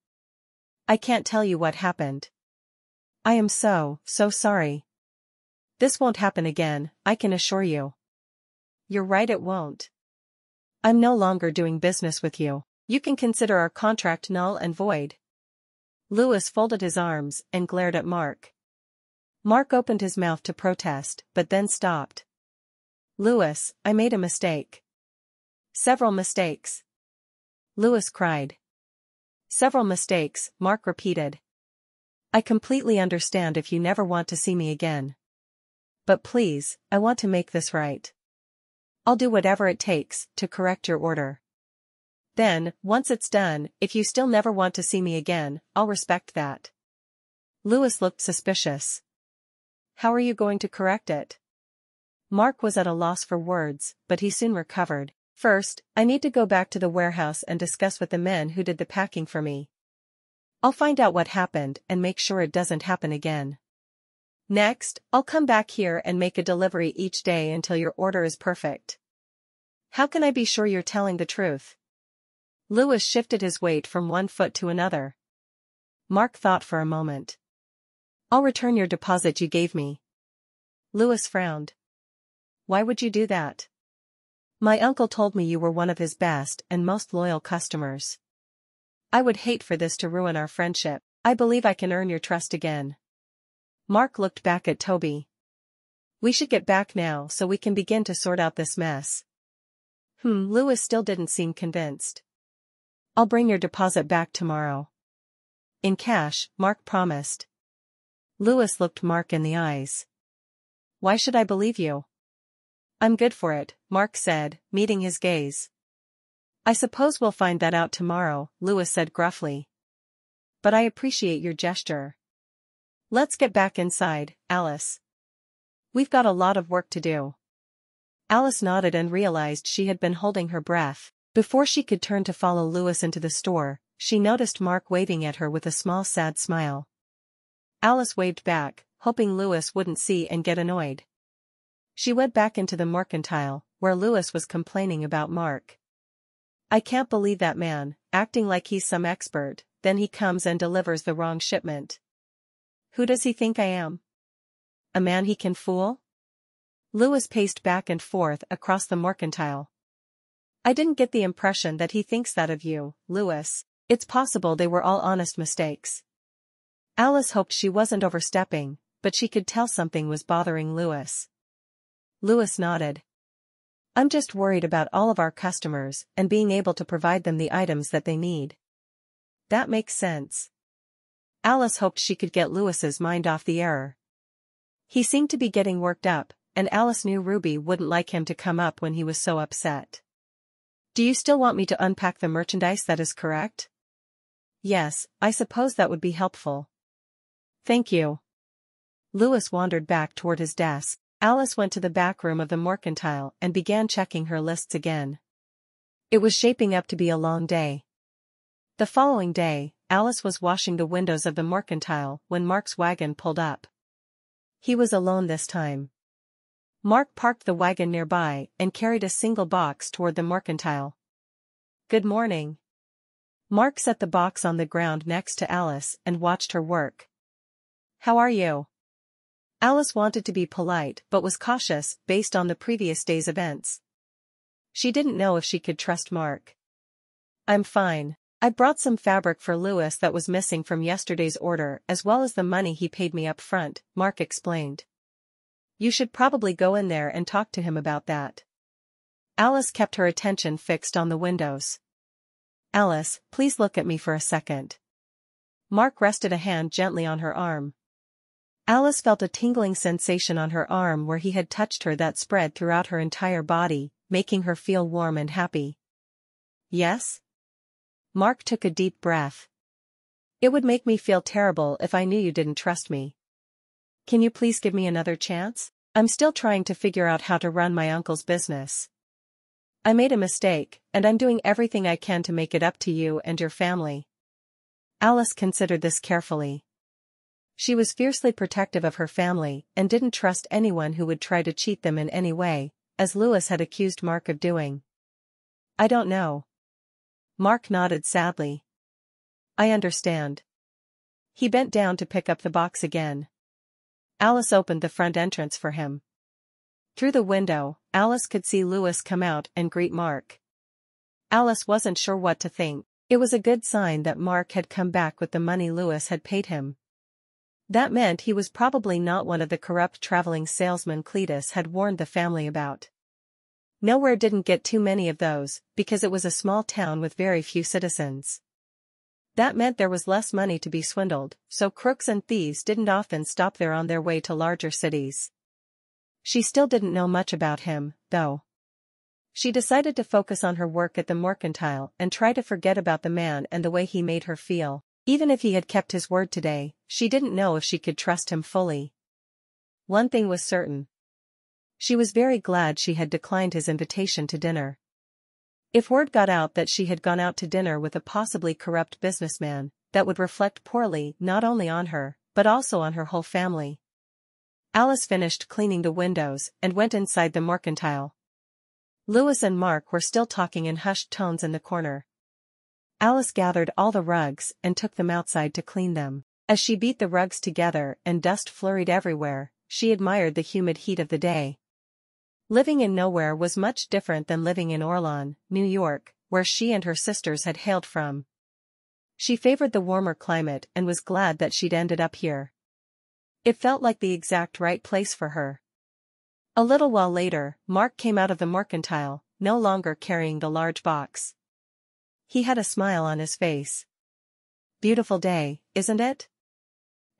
"I can't tell you what happened. I am so sorry. This won't happen again, I can assure you." "You're right, it won't. I'm no longer doing business with you. You can consider our contract null and void." Louis folded his arms and glared at Mark. Mark opened his mouth to protest, but then stopped. "Louis, I made a mistake." "Several mistakes?" Louis cried. "Several mistakes," Mark repeated. "I completely understand if you never want to see me again. But please, I want to make this right. I'll do whatever it takes to correct your order. Then, once it's done, if you still never want to see me again, I'll respect that." Louis looked suspicious. "How are you going to correct it?" Mark was at a loss for words, but he soon recovered. "First, I need to go back to the warehouse and discuss with the men who did the packing for me. I'll find out what happened and make sure it doesn't happen again. Next, I'll come back here and make a delivery each day until your order is perfect." "How can I be sure you're telling the truth?" Louis shifted his weight from one foot to another. Mark thought for a moment. "I'll return your deposit you gave me." Louis frowned. "Why would you do that?" "My uncle told me you were one of his best and most loyal customers. I would hate for this to ruin our friendship. I believe I can earn your trust again." Mark looked back at Toby. "We should get back now so we can begin to sort out this mess." Louis still didn't seem convinced. "I'll bring your deposit back tomorrow." "In cash," Mark promised. Louis looked Mark in the eyes. "Why should I believe you?" "I'm good for it," Mark said, meeting his gaze. "I suppose we'll find that out tomorrow," Louis said gruffly. "But I appreciate your gesture. Let's get back inside, Alice. We've got a lot of work to do." Alice nodded and realized she had been holding her breath. Before she could turn to follow Louis into the store, she noticed Mark waving at her with a small sad smile. Alice waved back, hoping Louis wouldn't see and get annoyed. She went back into the mercantile, where Louis was complaining about Mark. "I can't believe that man, acting like he's some expert, then he comes and delivers the wrong shipment. Who does he think I am? A man he can fool?" Louis paced back and forth across the mercantile. "I didn't get the impression that he thinks that of you, Louis. It's possible they were all honest mistakes." Alice hoped she wasn't overstepping, but she could tell something was bothering Louis. Louis nodded. "I'm just worried about all of our customers and being able to provide them the items that they need." "That makes sense." Alice hoped she could get Louis's mind off the error. He seemed to be getting worked up, and Alice knew Ruby wouldn't like him to come up when he was so upset. "Do you still want me to unpack the merchandise that is correct?" "Yes, I suppose that would be helpful." "Thank you." Louis wandered back toward his desk. Alice went to the back room of the mercantile and began checking her lists again. It was shaping up to be a long day. The following day, Alice was washing the windows of the mercantile when Mark's wagon pulled up. He was alone this time. Mark parked the wagon nearby and carried a single box toward the mercantile. "Good morning." Mark set the box on the ground next to Alice and watched her work. "How are you?" Alice wanted to be polite but was cautious based on the previous day's events. She didn't know if she could trust Mark. "I'm fine. I brought some fabric for Louis that was missing from yesterday's order as well as the money he paid me up front," Mark explained. "You should probably go in there and talk to him about that." Alice kept her attention fixed on the windows. "Alice, please look at me for a second." Mark rested a hand gently on her arm. Alice felt a tingling sensation on her arm where he had touched her that spread throughout her entire body, making her feel warm and happy. "Yes?" Mark took a deep breath. "It would make me feel terrible if I knew you didn't trust me. Can you please give me another chance? I'm still trying to figure out how to run my uncle's business. I made a mistake, and I'm doing everything I can to make it up to you and your family." Alice considered this carefully. She was fiercely protective of her family and didn't trust anyone who would try to cheat them in any way, as Louis had accused Mark of doing. "I don't know." Mark nodded sadly. "I understand." He bent down to pick up the box again. Alice opened the front entrance for him. Through the window, Alice could see Louis come out and greet Mark. Alice wasn't sure what to think. It was a good sign that Mark had come back with the money Louis had paid him. That meant he was probably not one of the corrupt traveling salesmen Cletus had warned the family about. Nowhere didn't get too many of those, because it was a small town with very few citizens. That meant there was less money to be swindled, so crooks and thieves didn't often stop there on their way to larger cities. She still didn't know much about him, though. She decided to focus on her work at the mercantile and try to forget about the man and the way he made her feel. Even if he had kept his word today, she didn't know if she could trust him fully. One thing was certain. She was very glad she had declined his invitation to dinner. If word got out that she had gone out to dinner with a possibly corrupt businessman, that would reflect poorly not only on her, but also on her whole family. Alice finished cleaning the windows and went inside the mercantile. Louis and Mark were still talking in hushed tones in the corner. Alice gathered all the rugs and took them outside to clean them. As she beat the rugs together and dust flurried everywhere, she admired the humid heat of the day. Living in nowhere was much different than living in Orlan, New York, where she and her sisters had hailed from. She favored the warmer climate and was glad that she'd ended up here. It felt like the exact right place for her. A little while later, Mark came out of the mercantile, no longer carrying the large box. He had a smile on his face. "Beautiful day, isn't it?"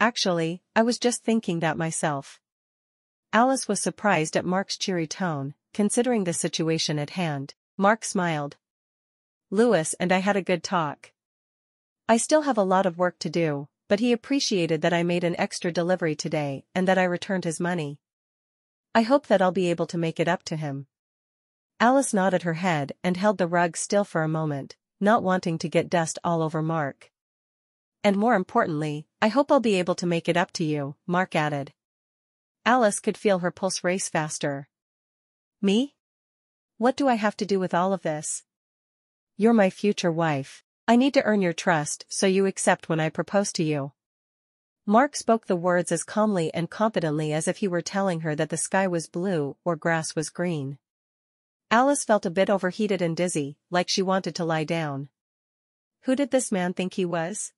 "Actually, I was just thinking that myself." Alice was surprised at Mark's cheery tone, considering the situation at hand. Mark smiled. "Louis and I had a good talk. I still have a lot of work to do, but he appreciated that I made an extra delivery today and that I returned his money. I hope that I'll be able to make it up to him." Alice nodded her head and held the rug still for a moment, not wanting to get dust all over Mark. "And more importantly, I hope I'll be able to make it up to you," Mark added. Alice could feel her pulse race faster. "Me? What do I have to do with all of this?" "You're my future wife. I need to earn your trust so you accept when I propose to you." Mark spoke the words as calmly and confidently as if he were telling her that the sky was blue or grass was green. Alice felt a bit overheated and dizzy, like she wanted to lie down. Who did this man think he was?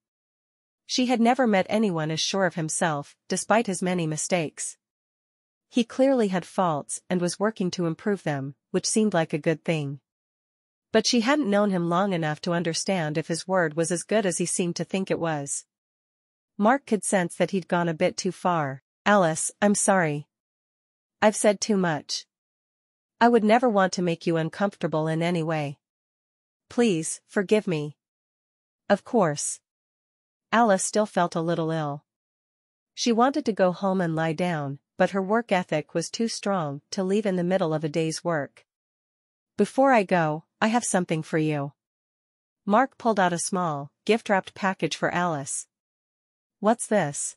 She had never met anyone as sure of himself, despite his many mistakes. He clearly had faults and was working to improve them, which seemed like a good thing. But she hadn't known him long enough to understand if his word was as good as he seemed to think it was. Mark could sense that he'd gone a bit too far. "Alice, I'm sorry. I've said too much. I would never want to make you uncomfortable in any way. Please, forgive me." "Of course." Alice still felt a little ill. She wanted to go home and lie down, but her work ethic was too strong to leave in the middle of a day's work. "Before I go, I have something for you." Mark pulled out a small, gift-wrapped package for Alice. "What's this?"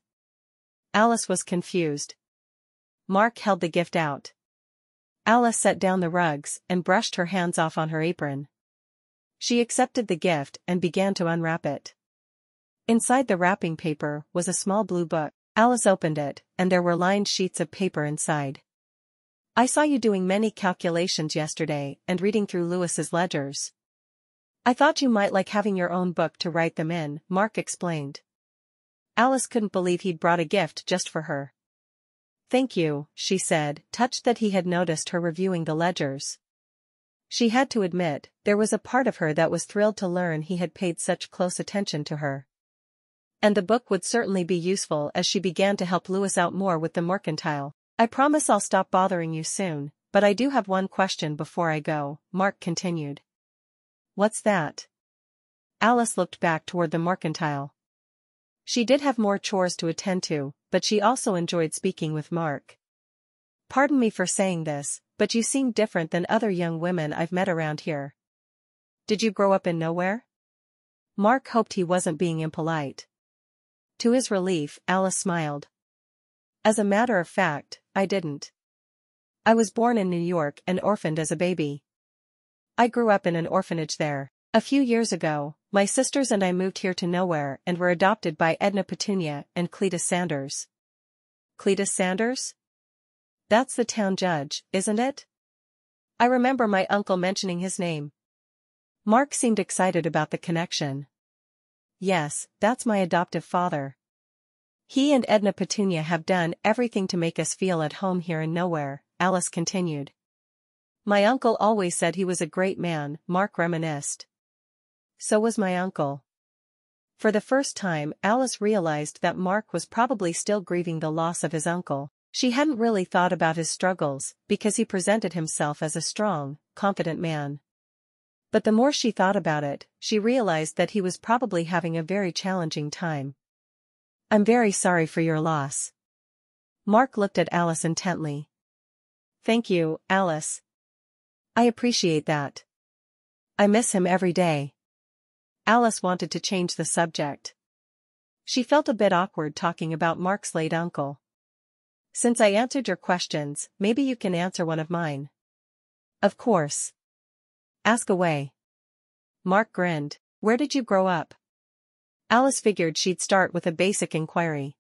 Alice was confused. Mark held the gift out. Alice set down the rugs and brushed her hands off on her apron. She accepted the gift and began to unwrap it. Inside the wrapping paper was a small blue book. Alice opened it, and there were lined sheets of paper inside. I saw you doing many calculations yesterday and reading through Lewis's ledgers. I thought you might like having your own book to write them in, Mark explained. Alice couldn't believe he'd brought a gift just for her. Thank you, she said, touched that he had noticed her reviewing the ledgers. She had to admit, there was a part of her that was thrilled to learn he had paid such close attention to her. And the book would certainly be useful as she began to help Lewis out more with the mercantile. I promise I'll stop bothering you soon, but I do have one question before I go, Mark continued. What's that? Alice looked back toward the mercantile. She did have more chores to attend to, but she also enjoyed speaking with Mark. Pardon me for saying this, but you seem different than other young women I've met around here. Did you grow up in nowhere? Mark hoped he wasn't being impolite. To his relief, Alice smiled. As a matter of fact, I didn't. I was born in New York and orphaned as a baby. I grew up in an orphanage there. A few years ago, my sisters and I moved here to nowhere and were adopted by Edna Petunia and Cletus Sanders. Cletus Sanders? That's the town judge, isn't it? I remember my uncle mentioning his name. Mark seemed excited about the connection. Yes, that's my adoptive father. He and Edna Petunia have done everything to make us feel at home here in nowhere, Alice continued. My uncle always said he was a great man, Mark reminisced. So was my uncle. For the first time, Alice realized that Mark was probably still grieving the loss of his uncle. She hadn't really thought about his struggles, because he presented himself as a strong, confident man. But the more she thought about it, she realized that he was probably having a very challenging time. I'm very sorry for your loss. Mark looked at Alice intently. Thank you, Alice. I appreciate that. I miss him every day. Alice wanted to change the subject. She felt a bit awkward talking about Mark's late uncle. Since I answered your questions, maybe you can answer one of mine. Of course. Ask away. Mark grinned. Where did you grow up? Alice figured she'd start with a basic inquiry.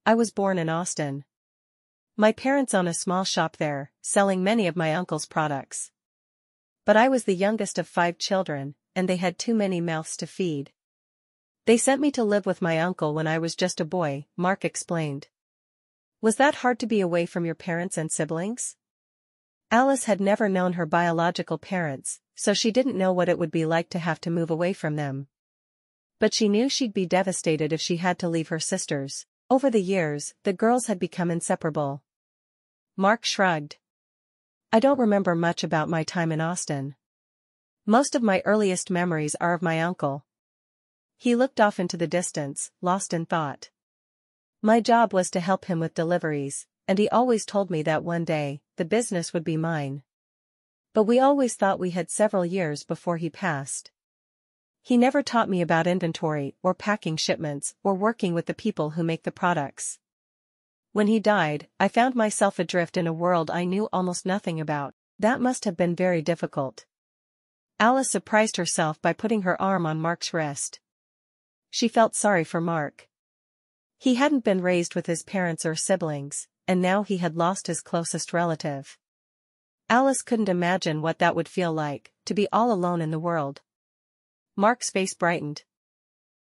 I was born in Austin. My parents own a small shop there, selling many of my uncle's products. But I was the youngest of 5 children, and they had too many mouths to feed. They sent me to live with my uncle when I was just a boy, Mark explained. Was that hard to be away from your parents and siblings? Alice had never known her biological parents, so she didn't know what it would be like to have to move away from them. But she knew she'd be devastated if she had to leave her sisters. Over the years, the girls had become inseparable. Mark shrugged. I don't remember much about my time in Austin. Most of my earliest memories are of my uncle. He looked off into the distance, lost in thought. My job was to help him with deliveries, and he always told me that one day, the business would be mine. But we always thought we had several years before he passed. He never taught me about inventory, or packing shipments, or working with the people who make the products. When he died, I found myself adrift in a world I knew almost nothing about. That must have been very difficult. Alice surprised herself by putting her arm on Mark's wrist. She felt sorry for Mark. He hadn't been raised with his parents or siblings, and now he had lost his closest relative. Alice couldn't imagine what that would feel like, to be all alone in the world. Mark's face brightened.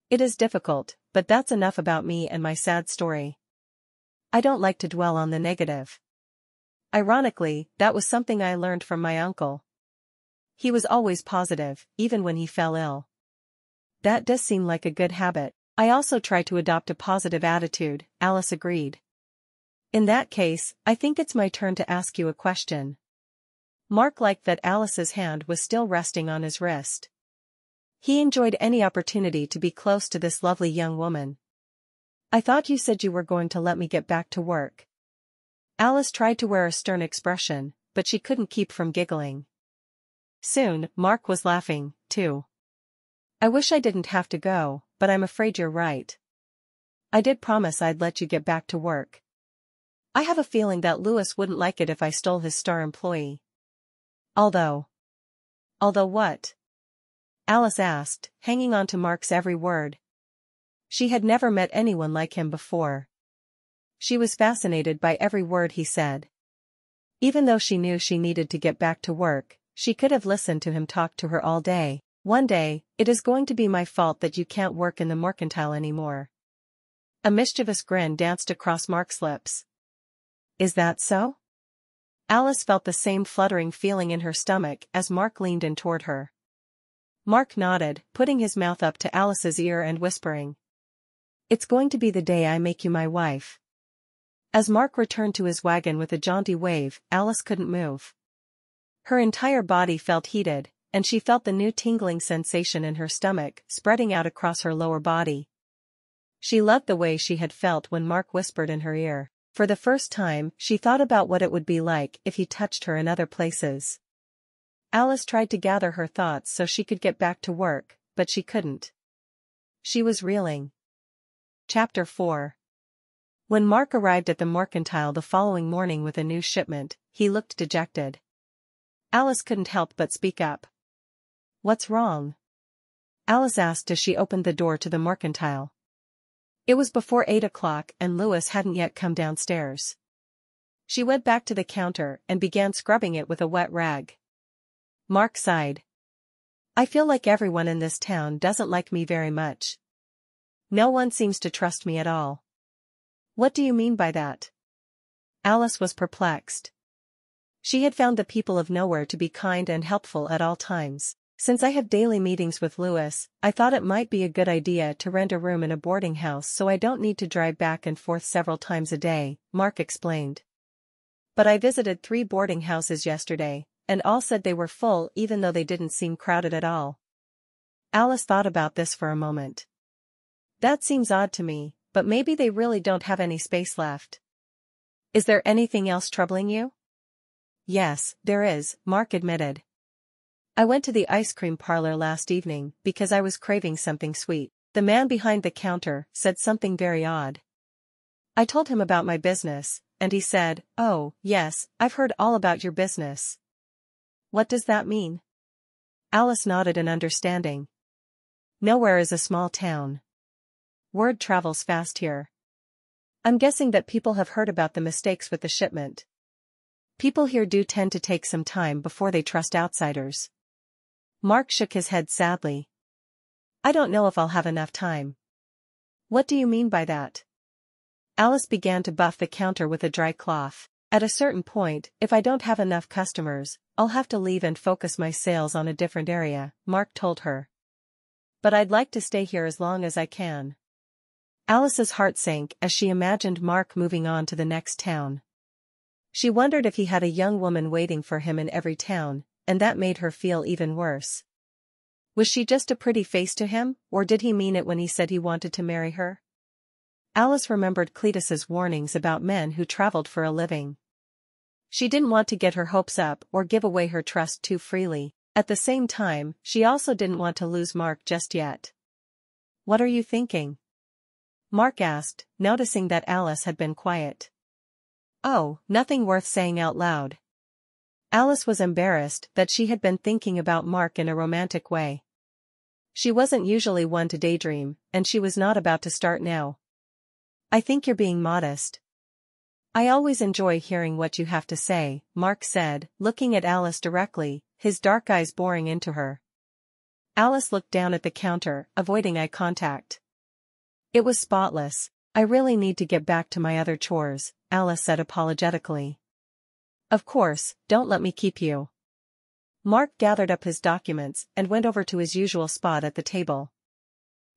It is difficult, but that's enough about me and my sad story. I don't like to dwell on the negative. Ironically, that was something I learned from my uncle. He was always positive, even when he fell ill. That does seem like a good habit. I also try to adopt a positive attitude, Alice agreed. In that case, I think it's my turn to ask you a question. Mark liked that Alice's hand was still resting on his wrist. He enjoyed any opportunity to be close to this lovely young woman. I thought you said you were going to let me get back to work. Alice tried to wear a stern expression, but she couldn't keep from giggling. Soon, Mark was laughing, too. I wish I didn't have to go, but I'm afraid you're right. I did promise I'd let you get back to work. I have a feeling that Lewis wouldn't like it if I stole his star employee. Although what? Alice asked, hanging on to Mark's every word. She had never met anyone like him before. She was fascinated by every word he said. Even though she knew she needed to get back to work, she could have listened to him talk to her all day. One day, it is going to be my fault that you can't work in the mercantile anymore. A mischievous grin danced across Mark's lips. Is that so? Alice felt the same fluttering feeling in her stomach as Mark leaned in toward her. Mark nodded, putting his mouth up to Alice's ear and whispering. It's going to be the day I make you my wife. As Mark returned to his wagon with a jaunty wave, Alice couldn't move. Her entire body felt heated, and she felt the new tingling sensation in her stomach spreading out across her lower body. She loved the way she had felt when Mark whispered in her ear. For the first time, she thought about what it would be like if he touched her in other places. Alice tried to gather her thoughts so she could get back to work, but she couldn't. She was reeling. Chapter 4. When Mark arrived at the mercantile the following morning with a new shipment, he looked dejected. Alice couldn't help but speak up. What's wrong? Alice asked as she opened the door to the mercantile. It was before 8 o'clock and Louis hadn't yet come downstairs. She went back to the counter and began scrubbing it with a wet rag. Mark sighed. I feel like everyone in this town doesn't like me very much. No one seems to trust me at all. What do you mean by that? Alice was perplexed. She had found the people of nowhere to be kind and helpful at all times. Since I have daily meetings with Louis, I thought it might be a good idea to rent a room in a boarding house so I don't need to drive back and forth several times a day, Mark explained. But I visited 3 boarding houses yesterday, and all said they were full even though they didn't seem crowded at all. Alice thought about this for a moment. That seems odd to me, but maybe they really don't have any space left. Is there anything else troubling you? Yes, there is, Mark admitted. I went to the ice cream parlor last evening because I was craving something sweet. The man behind the counter said something very odd. I told him about my business, and he said, "Oh, yes, I've heard all about your business." What does that mean? Alice nodded in understanding. Nowhere is a small town. Word travels fast here. I'm guessing that people have heard about the mistakes with the shipment. People here do tend to take some time before they trust outsiders. Mark shook his head sadly. I don't know if I'll have enough time. What do you mean by that? Alice began to buff the counter with a dry cloth. At a certain point, if I don't have enough customers, I'll have to leave and focus my sales on a different area, Mark told her. But I'd like to stay here as long as I can. Alice's heart sank as she imagined Mark moving on to the next town. She wondered if he had a young woman waiting for him in every town, and that made her feel even worse. Was she just a pretty face to him, or did he mean it when he said he wanted to marry her? Alice remembered Cletus's warnings about men who traveled for a living. She didn't want to get her hopes up or give away her trust too freely. At the same time, she also didn't want to lose Mark just yet. What are you thinking? Mark asked, noticing that Alice had been quiet. Oh, nothing worth saying out loud. Alice was embarrassed that she had been thinking about Mark in a romantic way. She wasn't usually one to daydream, and she was not about to start now. I think you're being modest. I always enjoy hearing what you have to say, Mark said, looking at Alice directly, his dark eyes boring into her. Alice looked down at the counter, avoiding eye contact. It was spotless. I really need to get back to my other chores, Alice said apologetically. Of course, don't let me keep you. Mark gathered up his documents and went over to his usual spot at the table.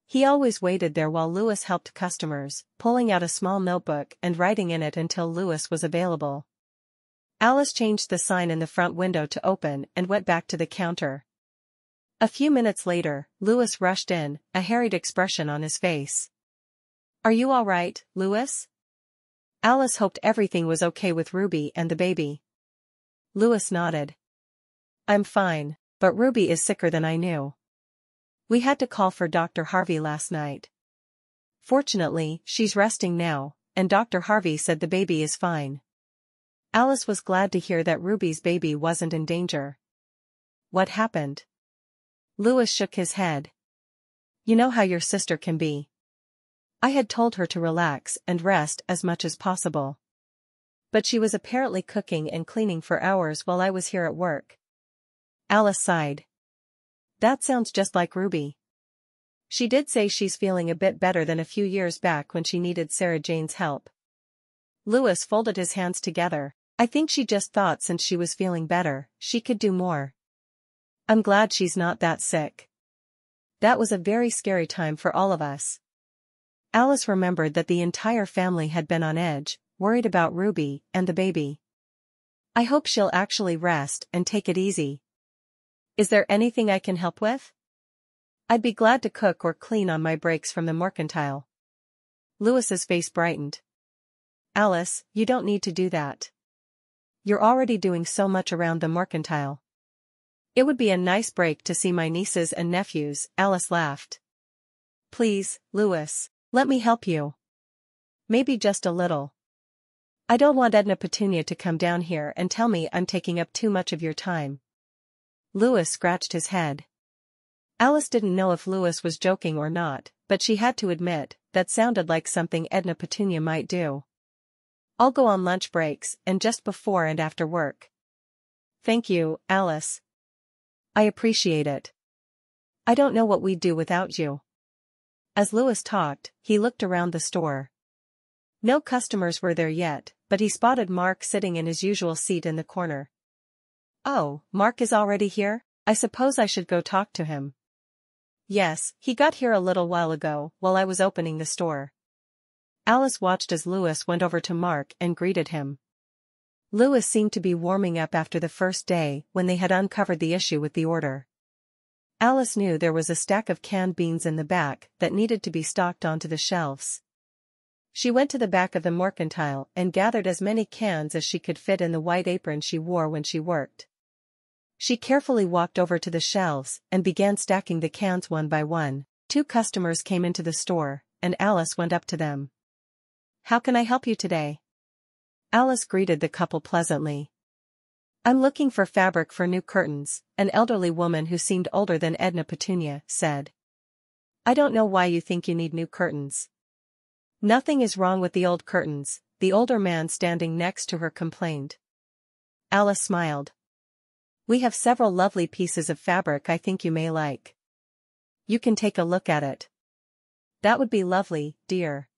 He always waited there while Louis helped customers, pulling out a small notebook and writing in it until Louis was available. Alice changed the sign in the front window to open and went back to the counter. A few minutes later, Louis rushed in, a harried expression on his face. Are you all right, Louis? Alice hoped everything was okay with Ruby and the baby. Louis nodded. I'm fine, but Ruby is sicker than I knew. We had to call for Dr. Harvey last night. Fortunately, she's resting now, and Dr. Harvey said the baby is fine. Alice was glad to hear that Ruby's baby wasn't in danger. What happened? Louis shook his head. You know how your sister can be. I had told her to relax and rest as much as possible. But she was apparently cooking and cleaning for hours while I was here at work. Alice sighed. That sounds just like Ruby. She did say she's feeling a bit better than a few years back when she needed Sarah Jane's help. Louis folded his hands together. I think she just thought since she was feeling better, she could do more. I'm glad she's not that sick. That was a very scary time for all of us. Alice remembered that the entire family had been on edge, worried about Ruby and the baby. I hope she'll actually rest and take it easy. Is there anything I can help with? I'd be glad to cook or clean on my breaks from the mercantile. Louis's face brightened. Alice, you don't need to do that. You're already doing so much around the mercantile. It would be a nice break to see my nieces and nephews, Alice laughed. Please, Louis, let me help you. Maybe just a little. I don't want Edna Petunia to come down here and tell me I'm taking up too much of your time. Louis scratched his head. Alice didn't know if Louis was joking or not, but she had to admit, that sounded like something Edna Petunia might do. I'll go on lunch breaks and just before and after work. Thank you, Alice. I appreciate it. I don't know what we'd do without you. As Louis talked, he looked around the store. No customers were there yet, but he spotted Mark sitting in his usual seat in the corner. Oh, Mark is already here? I suppose I should go talk to him. Yes, he got here a little while ago, while I was opening the store. Alice watched as Louis went over to Mark and greeted him. Louis seemed to be warming up after the first day when they had uncovered the issue with the order. Alice knew there was a stack of canned beans in the back that needed to be stocked onto the shelves. She went to the back of the mercantile and gathered as many cans as she could fit in the white apron she wore when she worked. She carefully walked over to the shelves and began stacking the cans one by one. 2 customers came into the store, and Alice went up to them. How can I help you today? Alice greeted the couple pleasantly. I'm looking for fabric for new curtains, an elderly woman who seemed older than Edna Petunia said. I don't know why you think you need new curtains. Nothing is wrong with the old curtains, the older man standing next to her complained. Alice smiled. We have several lovely pieces of fabric I think you may like. You can take a look at it. That would be lovely, dear.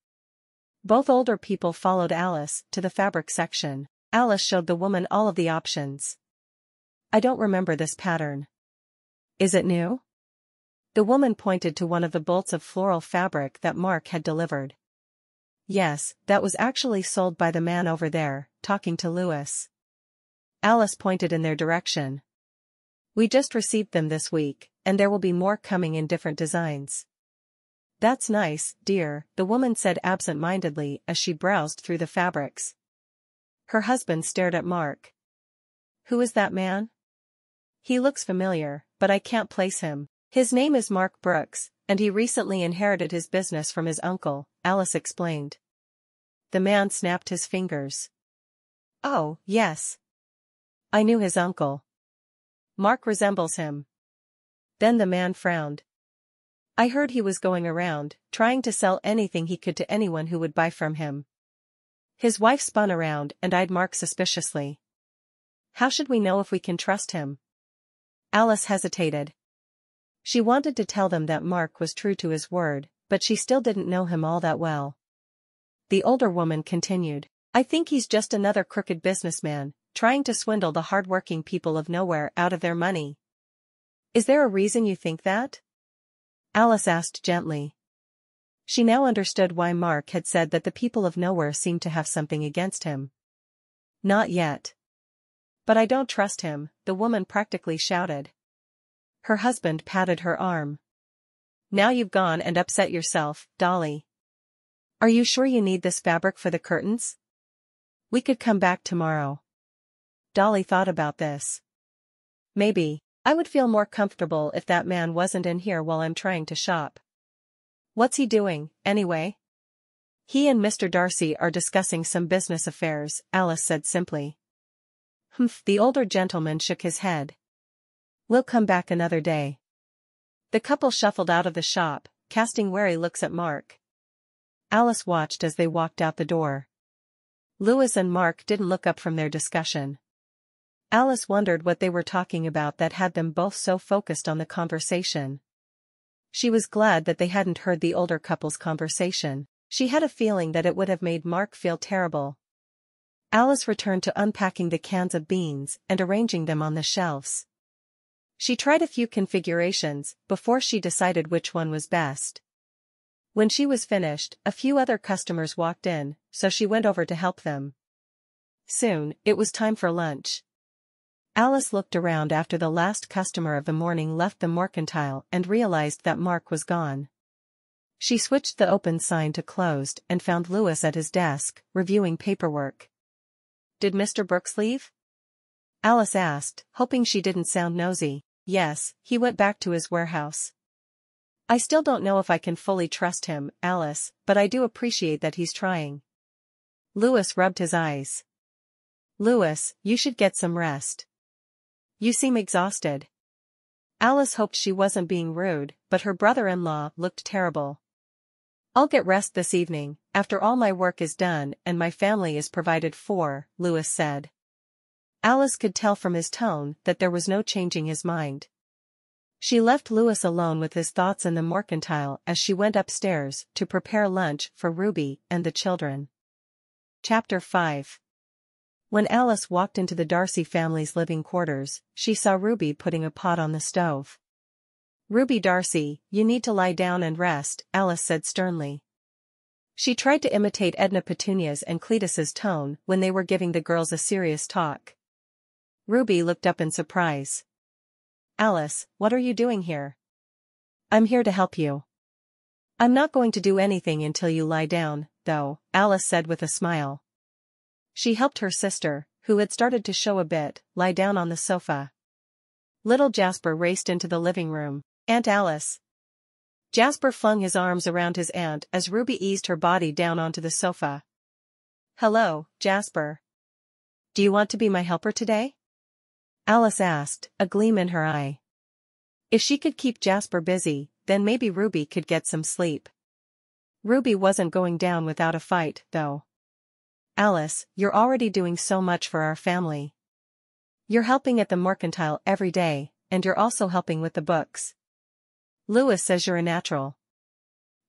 Both older people followed Alice to the fabric section. Alice showed the woman all of the options. I don't remember this pattern. Is it new? The woman pointed to one of the bolts of floral fabric that Mark had delivered. Yes, that was actually sold by the man over there, talking to Louis. Alice pointed in their direction. We just received them this week, and there will be more coming in different designs. That's nice, dear, the woman said absent-mindedly as she browsed through the fabrics. Her husband stared at Mark. Who is that man? He looks familiar, but I can't place him. His name is Mark Brooks, and he recently inherited his business from his uncle, Alice explained. The man snapped his fingers. Oh, yes. I knew his uncle. Mark resembles him. Then the man frowned. I heard he was going around, trying to sell anything he could to anyone who would buy from him. His wife spun around and eyed Mark suspiciously. How should we know if we can trust him? Alice hesitated. She wanted to tell them that Mark was true to his word, but she still didn't know him all that well. The older woman continued. I think he's just another crooked businessman, trying to swindle the hard-working people of nowhere out of their money. Is there a reason you think that? Alice asked gently. She now understood why Mark had said that the people of nowhere seemed to have something against him. Not yet. But I don't trust him, the woman practically shouted. Her husband patted her arm. Now you've gone and upset yourself, Dolly. Are you sure you need this fabric for the curtains? We could come back tomorrow. Dolly thought about this. Maybe. I would feel more comfortable if that man wasn't in here while I'm trying to shop. What's he doing, anyway? He and Mr. Darcy are discussing some business affairs, Alice said simply. Humph, the older gentleman shook his head. We'll come back another day. The couple shuffled out of the shop, casting wary looks at Mark. Alice watched as they walked out the door. Louis and Mark didn't look up from their discussion. Alice wondered what they were talking about that had them both so focused on the conversation. She was glad that they hadn't heard the older couple's conversation. She had a feeling that it would have made Mark feel terrible. Alice returned to unpacking the cans of beans and arranging them on the shelves. She tried a few configurations before she decided which one was best. When she was finished, a few other customers walked in, so she went over to help them. Soon, it was time for lunch. Alice looked around after the last customer of the morning left the mercantile and realized that Mark was gone. She switched the open sign to closed and found Louis at his desk, reviewing paperwork. "Did Mr. Brooks leave?" Alice asked, hoping she didn't sound nosy. "Yes, he went back to his warehouse." "I still don't know if I can fully trust him, Alice, but I do appreciate that he's trying." Louis rubbed his eyes. "Louis, you should get some rest. You seem exhausted." Alice hoped she wasn't being rude, but her brother-in-law looked terrible. "I'll get rest this evening, after all my work is done and my family is provided for," Louis said. Alice could tell from his tone that there was no changing his mind. She left Louis alone with his thoughts in the mercantile as she went upstairs to prepare lunch for Ruby and the children. Chapter 5. When Alice walked into the Darcy family's living quarters, she saw Ruby putting a pot on the stove. "Ruby Darcy, you need to lie down and rest," Alice said sternly. She tried to imitate Edna Petunia's and Cletus's tone when they were giving the girls a serious talk. Ruby looked up in surprise. "Alice, what are you doing here?" "I'm here to help you." "I'm not going to do anything until you lie down, though," Alice said with a smile. She helped her sister, who had started to show a bit, lie down on the sofa. Little Jasper raced into the living room. "Aunt Alice." Jasper flung his arms around his aunt as Ruby eased her body down onto the sofa. "Hello, Jasper. Do you want to be my helper today?" Alice asked, a gleam in her eye. If she could keep Jasper busy, then maybe Ruby could get some sleep. Ruby wasn't going down without a fight, though. "Alice, you're already doing so much for our family. You're helping at the mercantile every day, and you're also helping with the books. Louis says you're a natural.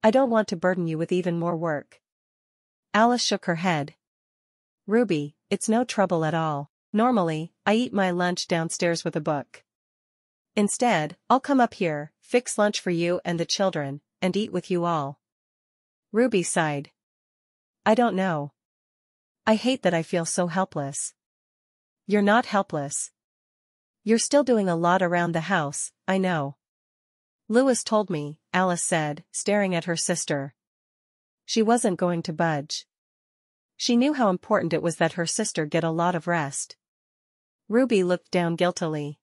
I don't want to burden you with even more work." Alice shook her head. "Ruby, it's no trouble at all. Normally, I eat my lunch downstairs with a book. Instead, I'll come up here, fix lunch for you and the children, and eat with you all." Ruby sighed. "I don't know. I hate that I feel so helpless." "You're not helpless. You're still doing a lot around the house, I know." "Louis told me," Alice said, staring at her sister. She wasn't going to budge. She knew how important it was that her sister get a lot of rest. Ruby looked down guiltily.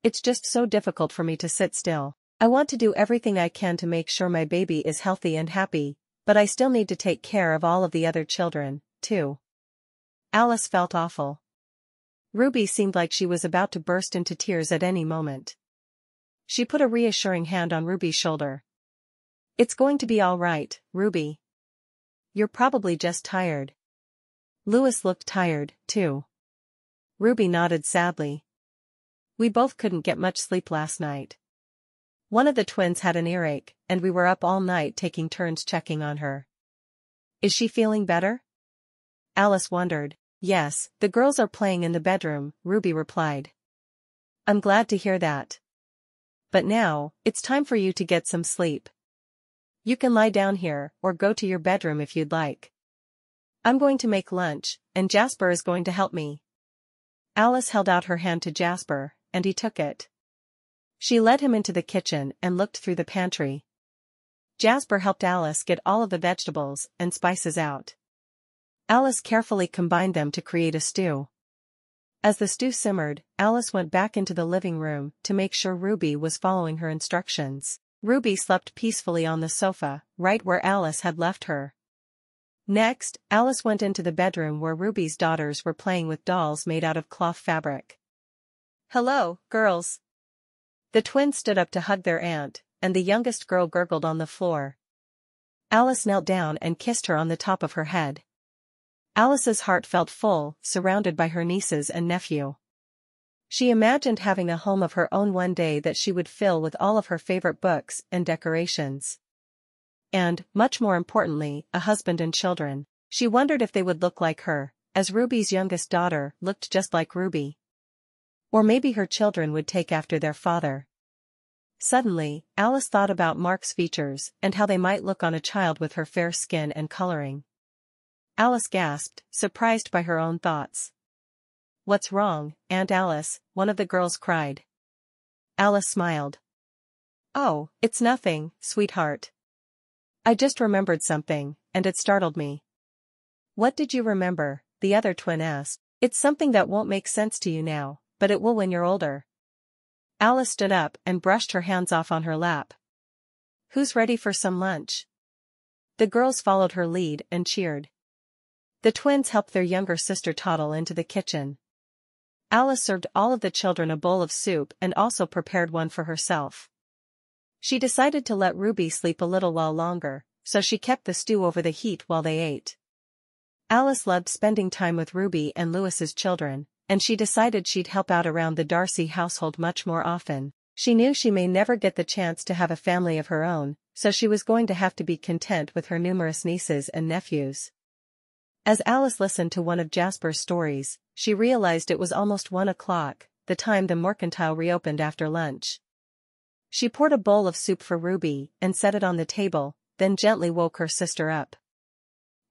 "It's just so difficult for me to sit still. I want to do everything I can to make sure my baby is healthy and happy, but I still need to take care of all of the other children, too." Alice felt awful. Ruby seemed like she was about to burst into tears at any moment. She put a reassuring hand on Ruby's shoulder. "It's going to be all right, Ruby. You're probably just tired." Louis looked tired, too. Ruby nodded sadly. "We both couldn't get much sleep last night. One of the twins had an earache, and we were up all night taking turns checking on her." "Is she feeling better?" Alice wondered. "Yes, the girls are playing in the bedroom," Ruby replied. "I'm glad to hear that. But now, it's time for you to get some sleep. You can lie down here, or go to your bedroom if you'd like. I'm going to make lunch, and Jasper is going to help me." Alice held out her hand to Jasper, and he took it. She led him into the kitchen and looked through the pantry. Jasper helped Alice get all of the vegetables and spices out. Alice carefully combined them to create a stew. As the stew simmered, Alice went back into the living room to make sure Ruby was following her instructions. Ruby slept peacefully on the sofa, right where Alice had left her. Next, Alice went into the bedroom where Ruby's daughters were playing with dolls made out of cloth fabric. "Hello, girls." The twins stood up to hug their aunt, and the youngest girl gurgled on the floor. Alice knelt down and kissed her on the top of her head. Alice's heart felt full, surrounded by her nieces and nephew. She imagined having a home of her own one day that she would fill with all of her favorite books and decorations. And, much more importantly, a husband and children. She wondered if they would look like her, as Ruby's youngest daughter looked just like Ruby. Or maybe her children would take after their father. Suddenly, Alice thought about Mark's features and how they might look on a child with her fair skin and coloring. Alice gasped, surprised by her own thoughts. "What's wrong, Aunt Alice?" one of the girls cried. Alice smiled. "Oh, it's nothing, sweetheart. I just remembered something, and it startled me." "What did you remember?" the other twin asked. "It's something that won't make sense to you now, but it will when you're older." Alice stood up and brushed her hands off on her lap. "Who's ready for some lunch?" The girls followed her lead and cheered. The twins helped their younger sister toddle into the kitchen. Alice served all of the children a bowl of soup and also prepared one for herself. She decided to let Ruby sleep a little while longer, so she kept the stew over the heat while they ate. Alice loved spending time with Ruby and Lewis's children, and she decided she'd help out around the Darcy household much more often. She knew she may never get the chance to have a family of her own, so she was going to have to be content with her numerous nieces and nephews. As Alice listened to one of Jasper's stories, she realized it was almost 1 o'clock, the time the mercantile reopened after lunch. She poured a bowl of soup for Ruby and set it on the table, then gently woke her sister up.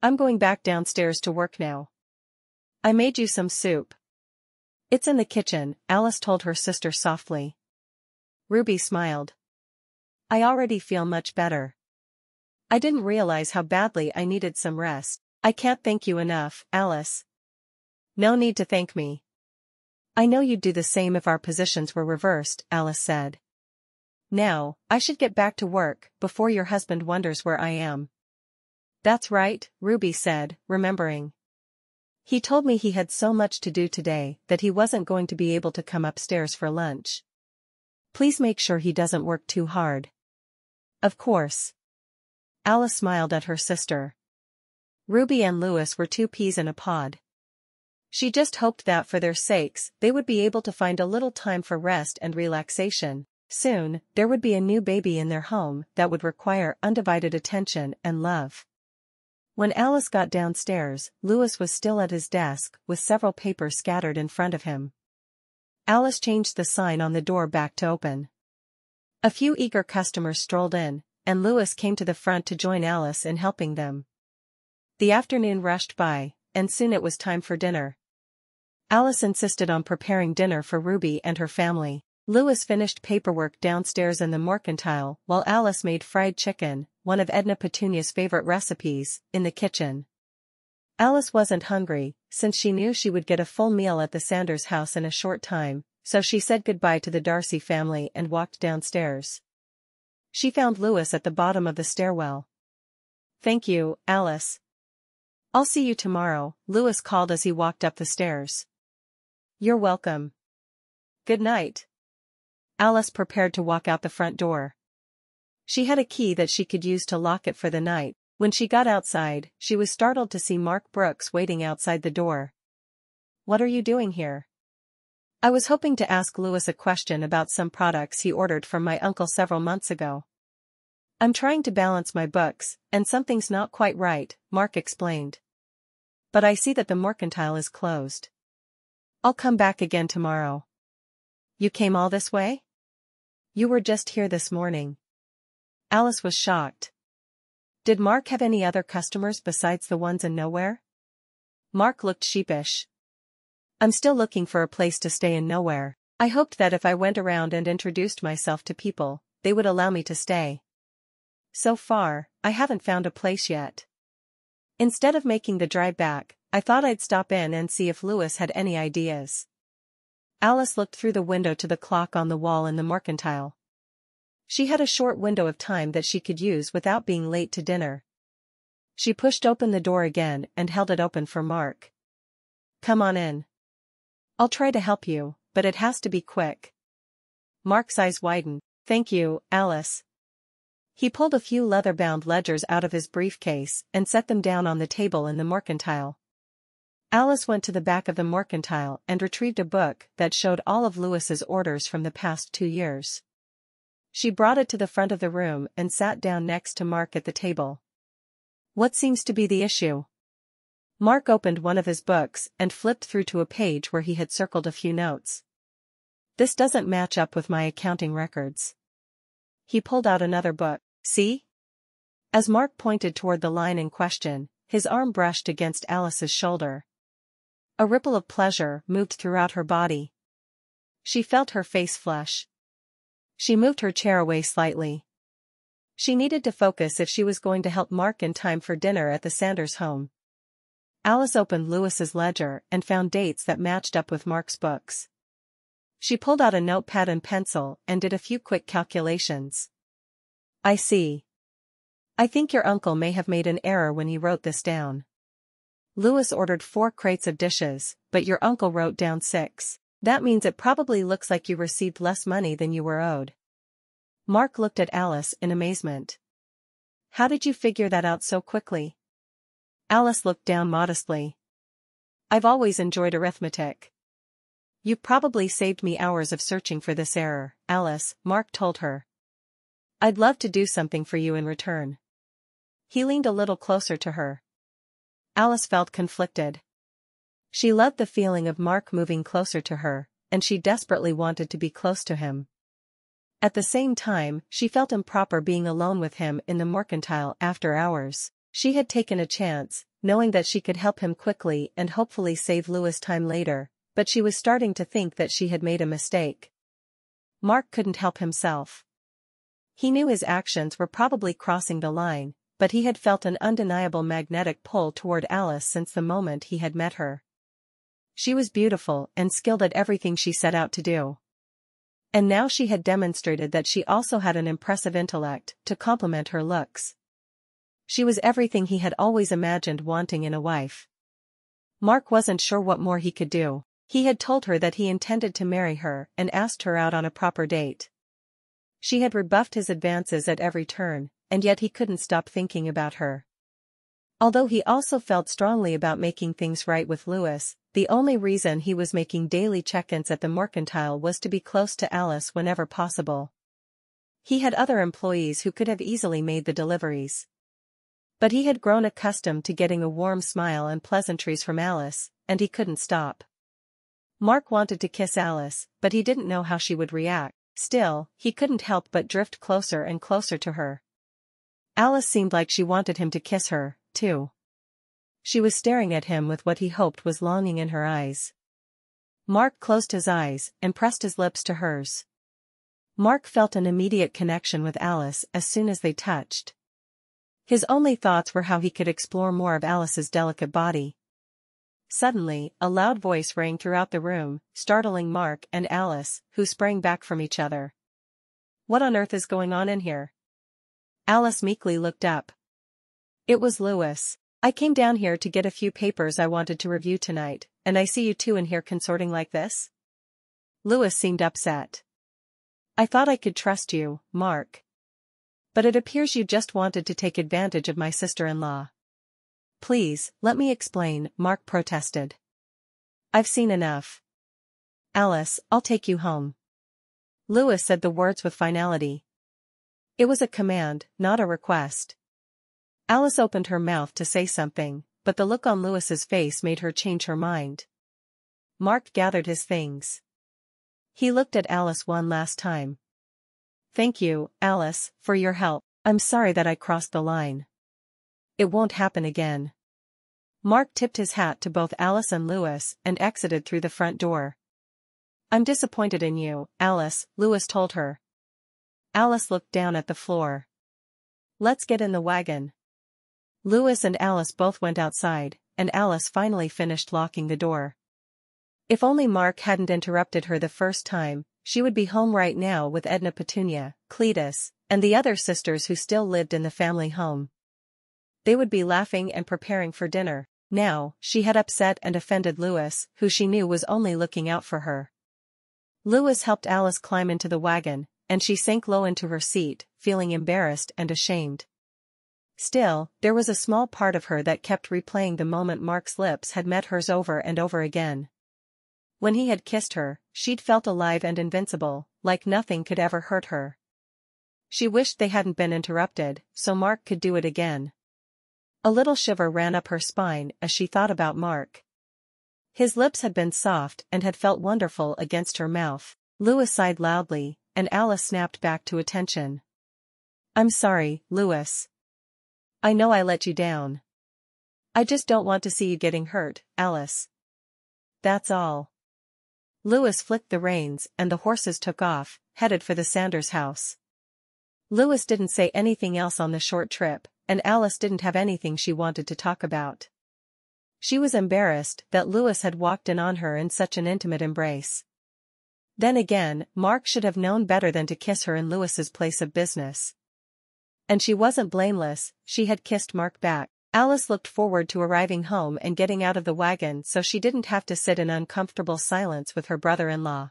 "I'm going back downstairs to work now. I made you some soup." "It's in the kitchen," Alice told her sister softly. Ruby smiled. "I already feel much better. I didn't realize how badly I needed some rest." "I can't thank you enough, Alice." "No need to thank me. I know you'd do the same if our positions were reversed," Alice said. "Now, I should get back to work before your husband wonders where I am." "That's right," Ruby said, remembering. "He told me he had so much to do today that he wasn't going to be able to come upstairs for lunch. Please make sure he doesn't work too hard." "Of course." Alice smiled at her sister. Ruby and Lewis were 2 peas in a pod. She just hoped that for their sakes they would be able to find a little time for rest and relaxation. Soon, there would be a new baby in their home that would require undivided attention and love. When Alice got downstairs, Lewis was still at his desk with several papers scattered in front of him. Alice changed the sign on the door back to open. A few eager customers strolled in, and Lewis came to the front to join Alice in helping them. The afternoon rushed by, and soon it was time for dinner. Alice insisted on preparing dinner for Ruby and her family. Lewis finished paperwork downstairs in the mercantile while Alice made fried chicken, one of Edna Petunia's favorite recipes, in the kitchen. Alice wasn't hungry, since she knew she would get a full meal at the Sanders house in a short time, so she said goodbye to the Darcy family and walked downstairs. She found Lewis at the bottom of the stairwell. "Thank you, Alice. I'll see you tomorrow," Lewis called as he walked up the stairs. "You're welcome. Good night." Alice prepared to walk out the front door. She had a key that she could use to lock it for the night. When she got outside, she was startled to see Mark Brooks waiting outside the door. "What are you doing here?" "I was hoping to ask Lewis a question about some products he ordered from my uncle several months ago. I'm trying to balance my books, and something's not quite right," Mark explained. "But I see that the mercantile is closed. I'll come back again tomorrow." "You came all this way? You were just here this morning." Alice was shocked. Did Mark have any other customers besides the ones in Nowhere? Mark looked sheepish. "I'm still looking for a place to stay in Nowhere. I hoped that if I went around and introduced myself to people, they would allow me to stay. So far, I haven't found a place yet. Instead of making the drive back, I thought I'd stop in and see if Lewis had any ideas." Alice looked through the window to the clock on the wall in the mercantile. She had a short window of time that she could use without being late to dinner. She pushed open the door again and held it open for Mark. "Come on in. I'll try to help you, but it has to be quick." Mark's eyes widened. "Thank you, Alice. He pulled a few leather-bound ledgers out of his briefcase and set them down on the table in the mercantile. Alice went to the back of the mercantile and retrieved a book that showed all of Lewis's orders from the past 2 years. She brought it to the front of the room and sat down next to Mark at the table. "What seems to be the issue?" Mark opened one of his books and flipped through to a page where he had circled a few notes. "This doesn't match up with my accounting records." He pulled out another book. "See?" As Mark pointed toward the line in question, his arm brushed against Alice's shoulder. A ripple of pleasure moved throughout her body. She felt her face flush. She moved her chair away slightly. She needed to focus if she was going to help Mark in time for dinner at the Sanders home. Alice opened Lewis's ledger and found dates that matched up with Mark's books. She pulled out a notepad and pencil and did a few quick calculations. "I see. I think your uncle may have made an error when he wrote this down. Lewis ordered 4 crates of dishes, but your uncle wrote down 6. That means it probably looks like you received less money than you were owed." Mark looked at Alice in amazement. "How did you figure that out so quickly?" Alice looked down modestly. "I've always enjoyed arithmetic." "You probably saved me hours of searching for this error, Alice," Mark told her. "I'd love to do something for you in return." He leaned a little closer to her. Alice felt conflicted. She loved the feeling of Mark moving closer to her, and she desperately wanted to be close to him. At the same time, she felt improper being alone with him in the mercantile after hours. She had taken a chance, knowing that she could help him quickly and hopefully save Lewis time later, but she was starting to think that she had made a mistake. Mark couldn't help himself. He knew his actions were probably crossing the line, but he had felt an undeniable magnetic pull toward Alice since the moment he had met her. She was beautiful and skilled at everything she set out to do. And now she had demonstrated that she also had an impressive intellect to complement her looks. She was everything he had always imagined wanting in a wife. Mark wasn't sure what more he could do. He had told her that he intended to marry her and asked her out on a proper date. She had rebuffed his advances at every turn, and yet he couldn't stop thinking about her. Although he also felt strongly about making things right with Lewis, the only reason he was making daily check-ins at the mercantile was to be close to Alice whenever possible. He had other employees who could have easily made the deliveries. But he had grown accustomed to getting a warm smile and pleasantries from Alice, and he couldn't stop. Mark wanted to kiss Alice, but he didn't know how she would react. Still, he couldn't help but drift closer and closer to her. Alice seemed like she wanted him to kiss her, too. She was staring at him with what he hoped was longing in her eyes. Mark closed his eyes and pressed his lips to hers. Mark felt an immediate connection with Alice as soon as they touched. His only thoughts were how he could explore more of Alice's delicate body. Suddenly, a loud voice rang throughout the room, startling Mark and Alice, who sprang back from each other. "What on earth is going on in here?" Alice meekly looked up. It was Lewis. "I came down here to get a few papers I wanted to review tonight, and I see you two in here consorting like this?" Lewis seemed upset. "I thought I could trust you, Mark. But it appears you just wanted to take advantage of my sister-in-law." "Please, let me explain," Mark protested. "I've seen enough." "Alice, I'll take you home." Lewis said the words with finality. It was a command, not a request. Alice opened her mouth to say something, but the look on Lewis's face made her change her mind. Mark gathered his things. He looked at Alice one last time. "Thank you, Alice, for your help. I'm sorry that I crossed the line. It won't happen again." Mark tipped his hat to both Alice and Lewis and exited through the front door. "I'm disappointed in you, Alice," Lewis told her. Alice looked down at the floor. "Let's get in the wagon." Lewis and Alice both went outside, and Alice finally finished locking the door. If only Mark hadn't interrupted her the first time, she would be home right now with Edna, Petunia, Cletus, and the other sisters who still lived in the family home. They would be laughing and preparing for dinner. Now, she had upset and offended Lewis, who she knew was only looking out for her. Lewis helped Alice climb into the wagon, and she sank low into her seat, feeling embarrassed and ashamed. Still, there was a small part of her that kept replaying the moment Mark's lips had met hers over and over again. When he had kissed her, she'd felt alive and invincible, like nothing could ever hurt her. She wished they hadn't been interrupted, so Mark could do it again. A little shiver ran up her spine as she thought about Mark. His lips had been soft and had felt wonderful against her mouth. Louis sighed loudly, and Alice snapped back to attention. "I'm sorry, Louis. I know I let you down. I just don't want to see you getting hurt, Alice. That's all." Louis flicked the reins and the horses took off, headed for the Sanders house. Louis didn't say anything else on the short trip, and Alice didn't have anything she wanted to talk about. She was embarrassed that Louis had walked in on her in such an intimate embrace. Then again, Mark should have known better than to kiss her in Louis's place of business. And she wasn't blameless, she had kissed Mark back. Alice looked forward to arriving home and getting out of the wagon so she didn't have to sit in uncomfortable silence with her brother-in-law.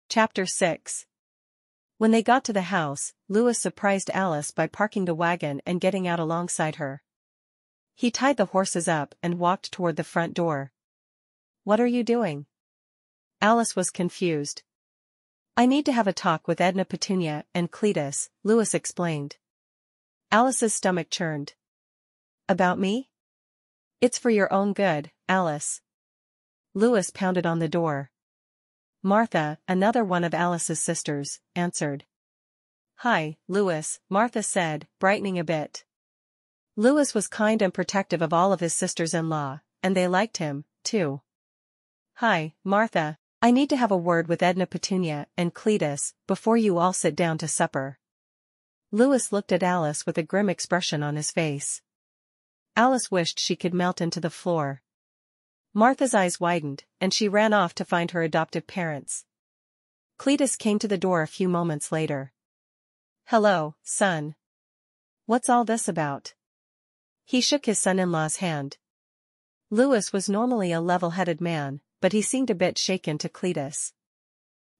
Chapter 6. When they got to the house, Louis surprised Alice by parking the wagon and getting out alongside her. He tied the horses up and walked toward the front door. "What are you doing?" Alice was confused. "I need to have a talk with Edna, Petunia, and Cletus," Louis explained. Alice's stomach churned. "About me?" "It's for your own good, Alice." Louis pounded on the door. Martha, another one of Alice's sisters, answered. "Hi, Louis," Martha said, brightening a bit. Louis was kind and protective of all of his sisters-in-law, and they liked him, too. "Hi, Martha, I need to have a word with Edna, Petunia, and Cletus before you all sit down to supper." Louis looked at Alice with a grim expression on his face. Alice wished she could melt into the floor. Martha's eyes widened, and she ran off to find her adoptive parents. Cletus came to the door a few moments later. "Hello, son. What's all this about?" He shook his son-in-law's hand. Louis was normally a level-headed man, but he seemed a bit shaken to Cletus.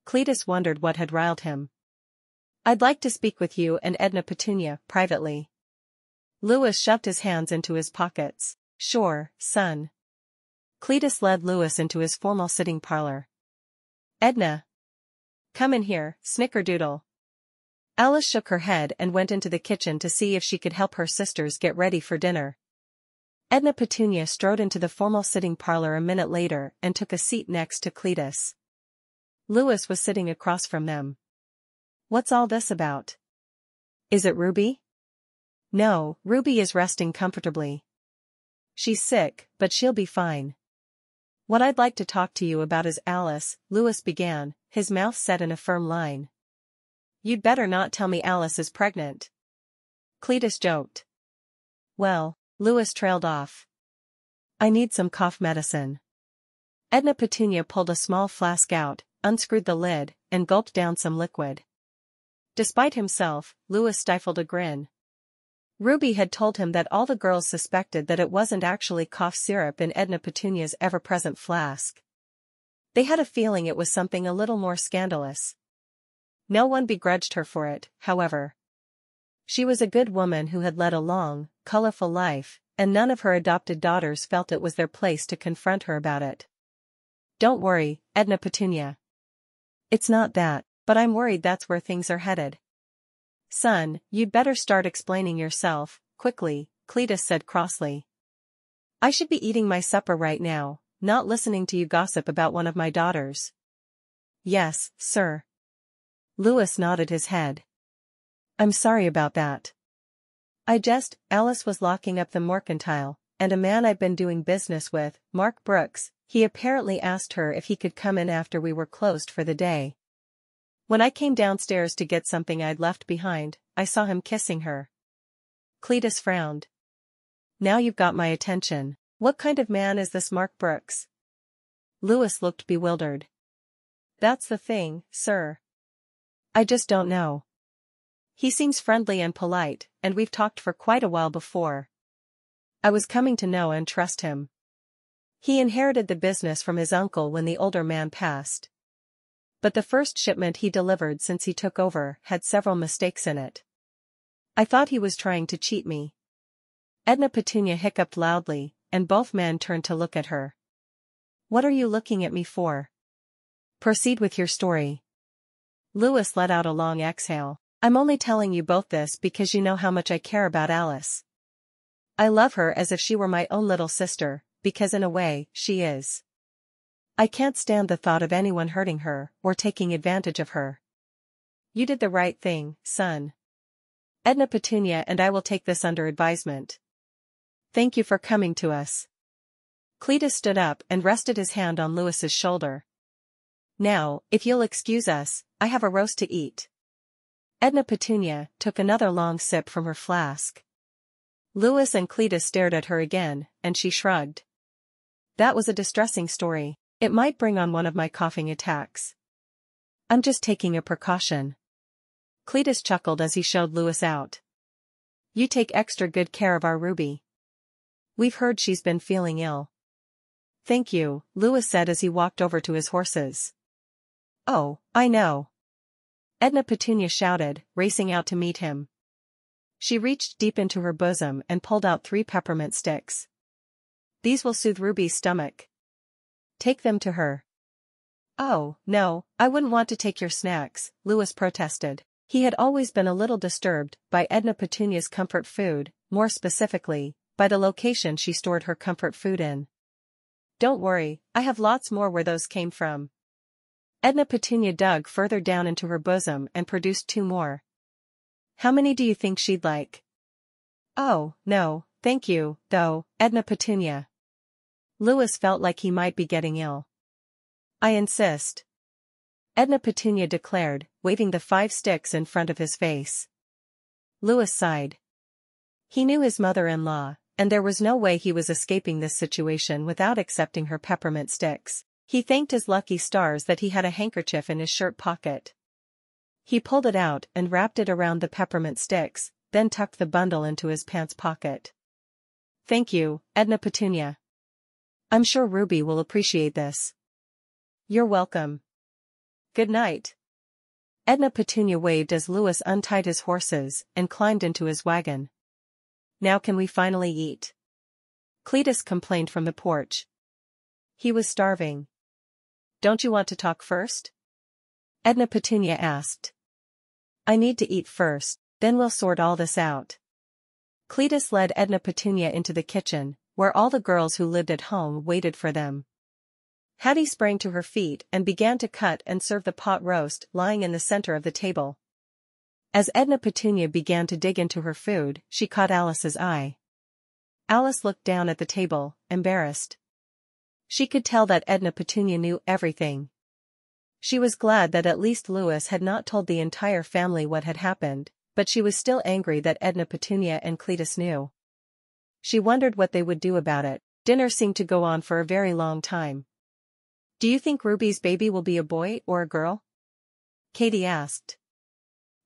Cletus wondered what had riled him. "I'd like to speak with you and Edna, Petunia, privately." Louis shoved his hands into his pockets. "Sure, son." Cletus led Louis into his formal sitting parlor. "Edna, come in here, snickerdoodle." Alice shook her head and went into the kitchen to see if she could help her sisters get ready for dinner. Edna Petunia strode into the formal sitting parlor a minute later and took a seat next to Cletus. Louis was sitting across from them. "What's all this about?" "Is it Ruby?" "No, Ruby is resting comfortably. She's sick, but she'll be fine." "What I'd like to talk to you about is Alice," Louis began, his mouth set in a firm line. "You'd better not tell me Alice is pregnant," Cletus joked. "Well," Louis trailed off. "I need some cough medicine." Edna Petunia pulled a small flask out, unscrewed the lid, and gulped down some liquid. Despite himself, Louis stifled a grin. Ruby had told him that all the girls suspected that it wasn't actually cough syrup in Edna Petunia's ever-present flask. They had a feeling it was something a little more scandalous. No one begrudged her for it, however. She was a good woman who had led a long, colorful life, and none of her adopted daughters felt it was their place to confront her about it. "Don't worry, Edna Petunia. It's not that, but I'm worried that's where things are headed." "Son, you'd better start explaining yourself, quickly," Cletus said crossly. "I should be eating my supper right now, not listening to you gossip about one of my daughters." "Yes, sir." Louis nodded his head. "I'm sorry about that. Alice was locking up the mercantile, and a man I've been doing business with, Mark Brooks, he apparently asked her if he could come in after we were closed for the day. When I came downstairs to get something I'd left behind, I saw him kissing her." Cletus frowned. "Now you've got my attention. What kind of man is this Mark Brooks?" Louis looked bewildered. "That's the thing, sir. I just don't know. He seems friendly and polite, and we've talked for quite a while before. I was coming to know and trust him. He inherited the business from his uncle when the older man passed." But the first shipment he delivered since he took over had several mistakes in it. I thought he was trying to cheat me. Edna Petunia hiccuped loudly, and both men turned to look at her. What are you looking at me for? Proceed with your story. Louis let out a long exhale. I'm only telling you both this because you know how much I care about Alice. I love her as if she were my own little sister, because in a way, she is. I can't stand the thought of anyone hurting her, or taking advantage of her. You did the right thing, son. Edna Petunia and I will take this under advisement. Thank you for coming to us. Cletus stood up and rested his hand on Louis's shoulder. Now, if you'll excuse us, I have a roast to eat. Edna Petunia took another long sip from her flask. Louis and Cletus stared at her again, and she shrugged. That was a distressing story. It might bring on one of my coughing attacks. I'm just taking a precaution. Cletus chuckled as he showed Louis out. You take extra good care of our Ruby. We've heard she's been feeling ill. Thank you, Louis said as he walked over to his horses. Oh, I know. Edna Petunia shouted, racing out to meet him. She reached deep into her bosom and pulled out 3 peppermint sticks. These will soothe Ruby's stomach. Take them to her. Oh, no, I wouldn't want to take your snacks, Louis protested. He had always been a little disturbed by Edna Petunia's comfort food, more specifically, by the location she stored her comfort food in. Don't worry, I have lots more where those came from. Edna Petunia dug further down into her bosom and produced 2 more. How many do you think she'd like? Oh, no, thank you, though, Edna Petunia. Louis felt like he might be getting ill. I insist. Edna Petunia declared, waving the 5 sticks in front of his face. Louis sighed. He knew his mother-in-law, and there was no way he was escaping this situation without accepting her peppermint sticks. He thanked his lucky stars that he had a handkerchief in his shirt pocket. He pulled it out and wrapped it around the peppermint sticks, then tucked the bundle into his pants pocket. Thank you, Edna Petunia. I'm sure Ruby will appreciate this. You're welcome. Good night. Edna Petunia waved as Louis untied his horses and climbed into his wagon. Now can we finally eat? Cletus complained from the porch. He was starving. Don't you want to talk first? Edna Petunia asked. I need to eat first, then we'll sort all this out. Cletus led Edna Petunia into the kitchen, where all the girls who lived at home waited for them. Hattie sprang to her feet and began to cut and serve the pot roast lying in the center of the table. As Edna Petunia began to dig into her food, she caught Alice's eye. Alice looked down at the table, embarrassed. She could tell that Edna Petunia knew everything. She was glad that at least Louis had not told the entire family what had happened, but she was still angry that Edna Petunia and Cletus knew. She wondered what they would do about it. Dinner seemed to go on for a very long time. Do you think Ruby's baby will be a boy or a girl? Katie asked.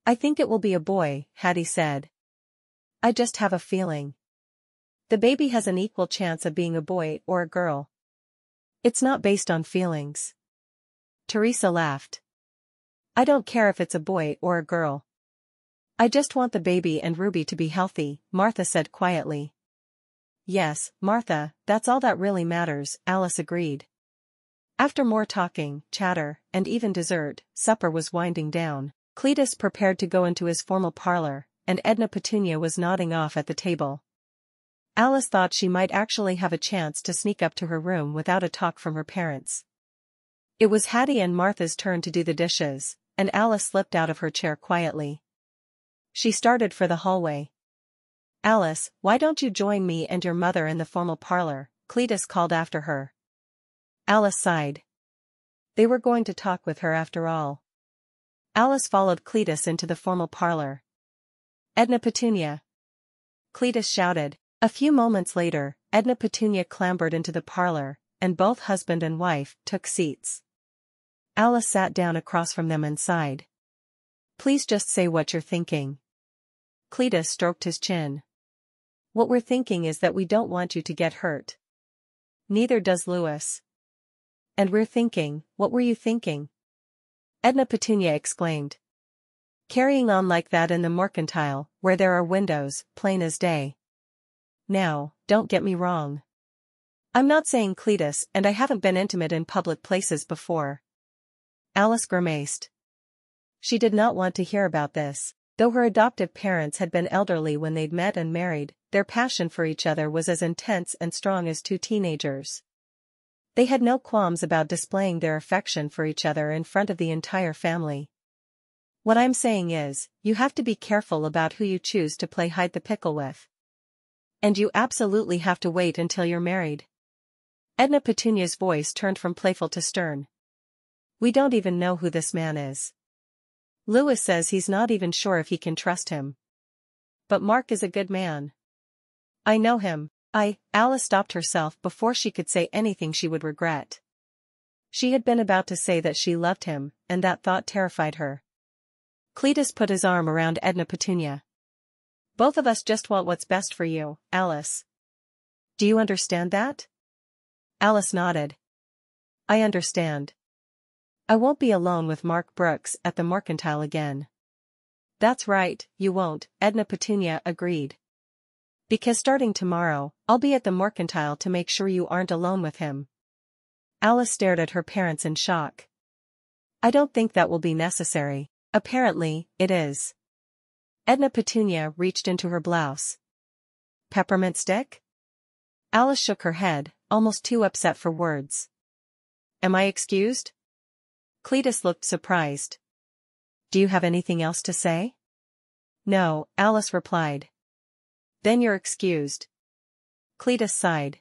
I think it will be a boy, Hattie said. I just have a feeling. The baby has an equal chance of being a boy or a girl. It's not based on feelings. Teresa laughed. I don't care if it's a boy or a girl. I just want the baby and Ruby to be healthy, Martha said quietly. Yes, Martha, that's all that really matters, Alice agreed. After more talking, chatter, and even dessert, supper was winding down. Cletus prepared to go into his formal parlor, and Edna Petunia was nodding off at the table. Alice thought she might actually have a chance to sneak up to her room without a talk from her parents. It was Hattie and Martha's turn to do the dishes, and Alice slipped out of her chair quietly. She started for the hallway. Alice, why don't you join me and your mother in the formal parlor? Cletus called after her. Alice sighed. They were going to talk with her after all. Alice followed Cletus into the formal parlor. Edna Petunia. Cletus shouted. A few moments later, Edna Petunia clambered into the parlor, and both husband and wife took seats. Alice sat down across from them and sighed. Please just say what you're thinking. Cletus stroked his chin. What we're thinking is that we don't want you to get hurt. Neither does Louis. And we're thinking, what were you thinking? Edna Petunia exclaimed. Carrying on like that in the mercantile, where there are windows, plain as day. Now, don't get me wrong. I'm not saying Cletus, and I haven't been intimate in public places before. Alice grimaced. She did not want to hear about this. Though her adoptive parents had been elderly when they'd met and married, their passion for each other was as intense and strong as two teenagers. They had no qualms about displaying their affection for each other in front of the entire family. What I'm saying is, you have to be careful about who you choose to play hide the pickle with. And you absolutely have to wait until you're married. Edna Petunia's voice turned from playful to stern. We don't even know who this man is. Louis says he's not even sure if he can trust him. But Mark is a good man. I know him. Alice stopped herself before she could say anything she would regret. She had been about to say that she loved him, and that thought terrified her. Cletus put his arm around Edna Petunia. Both of us just want what's best for you, Alice. Do you understand that? Alice nodded. I understand. I won't be alone with Mark Brooks at the mercantile again. That's right, you won't, Edna Petunia agreed. Because starting tomorrow, I'll be at the mercantile to make sure you aren't alone with him. Alice stared at her parents in shock. I don't think that will be necessary. Apparently, it is. Edna Petunia reached into her blouse. Peppermint stick? Alice shook her head, almost too upset for words. Am I excused? Cletus looked surprised. Do you have anything else to say? No, Alice replied. Then you're excused. Cletus sighed.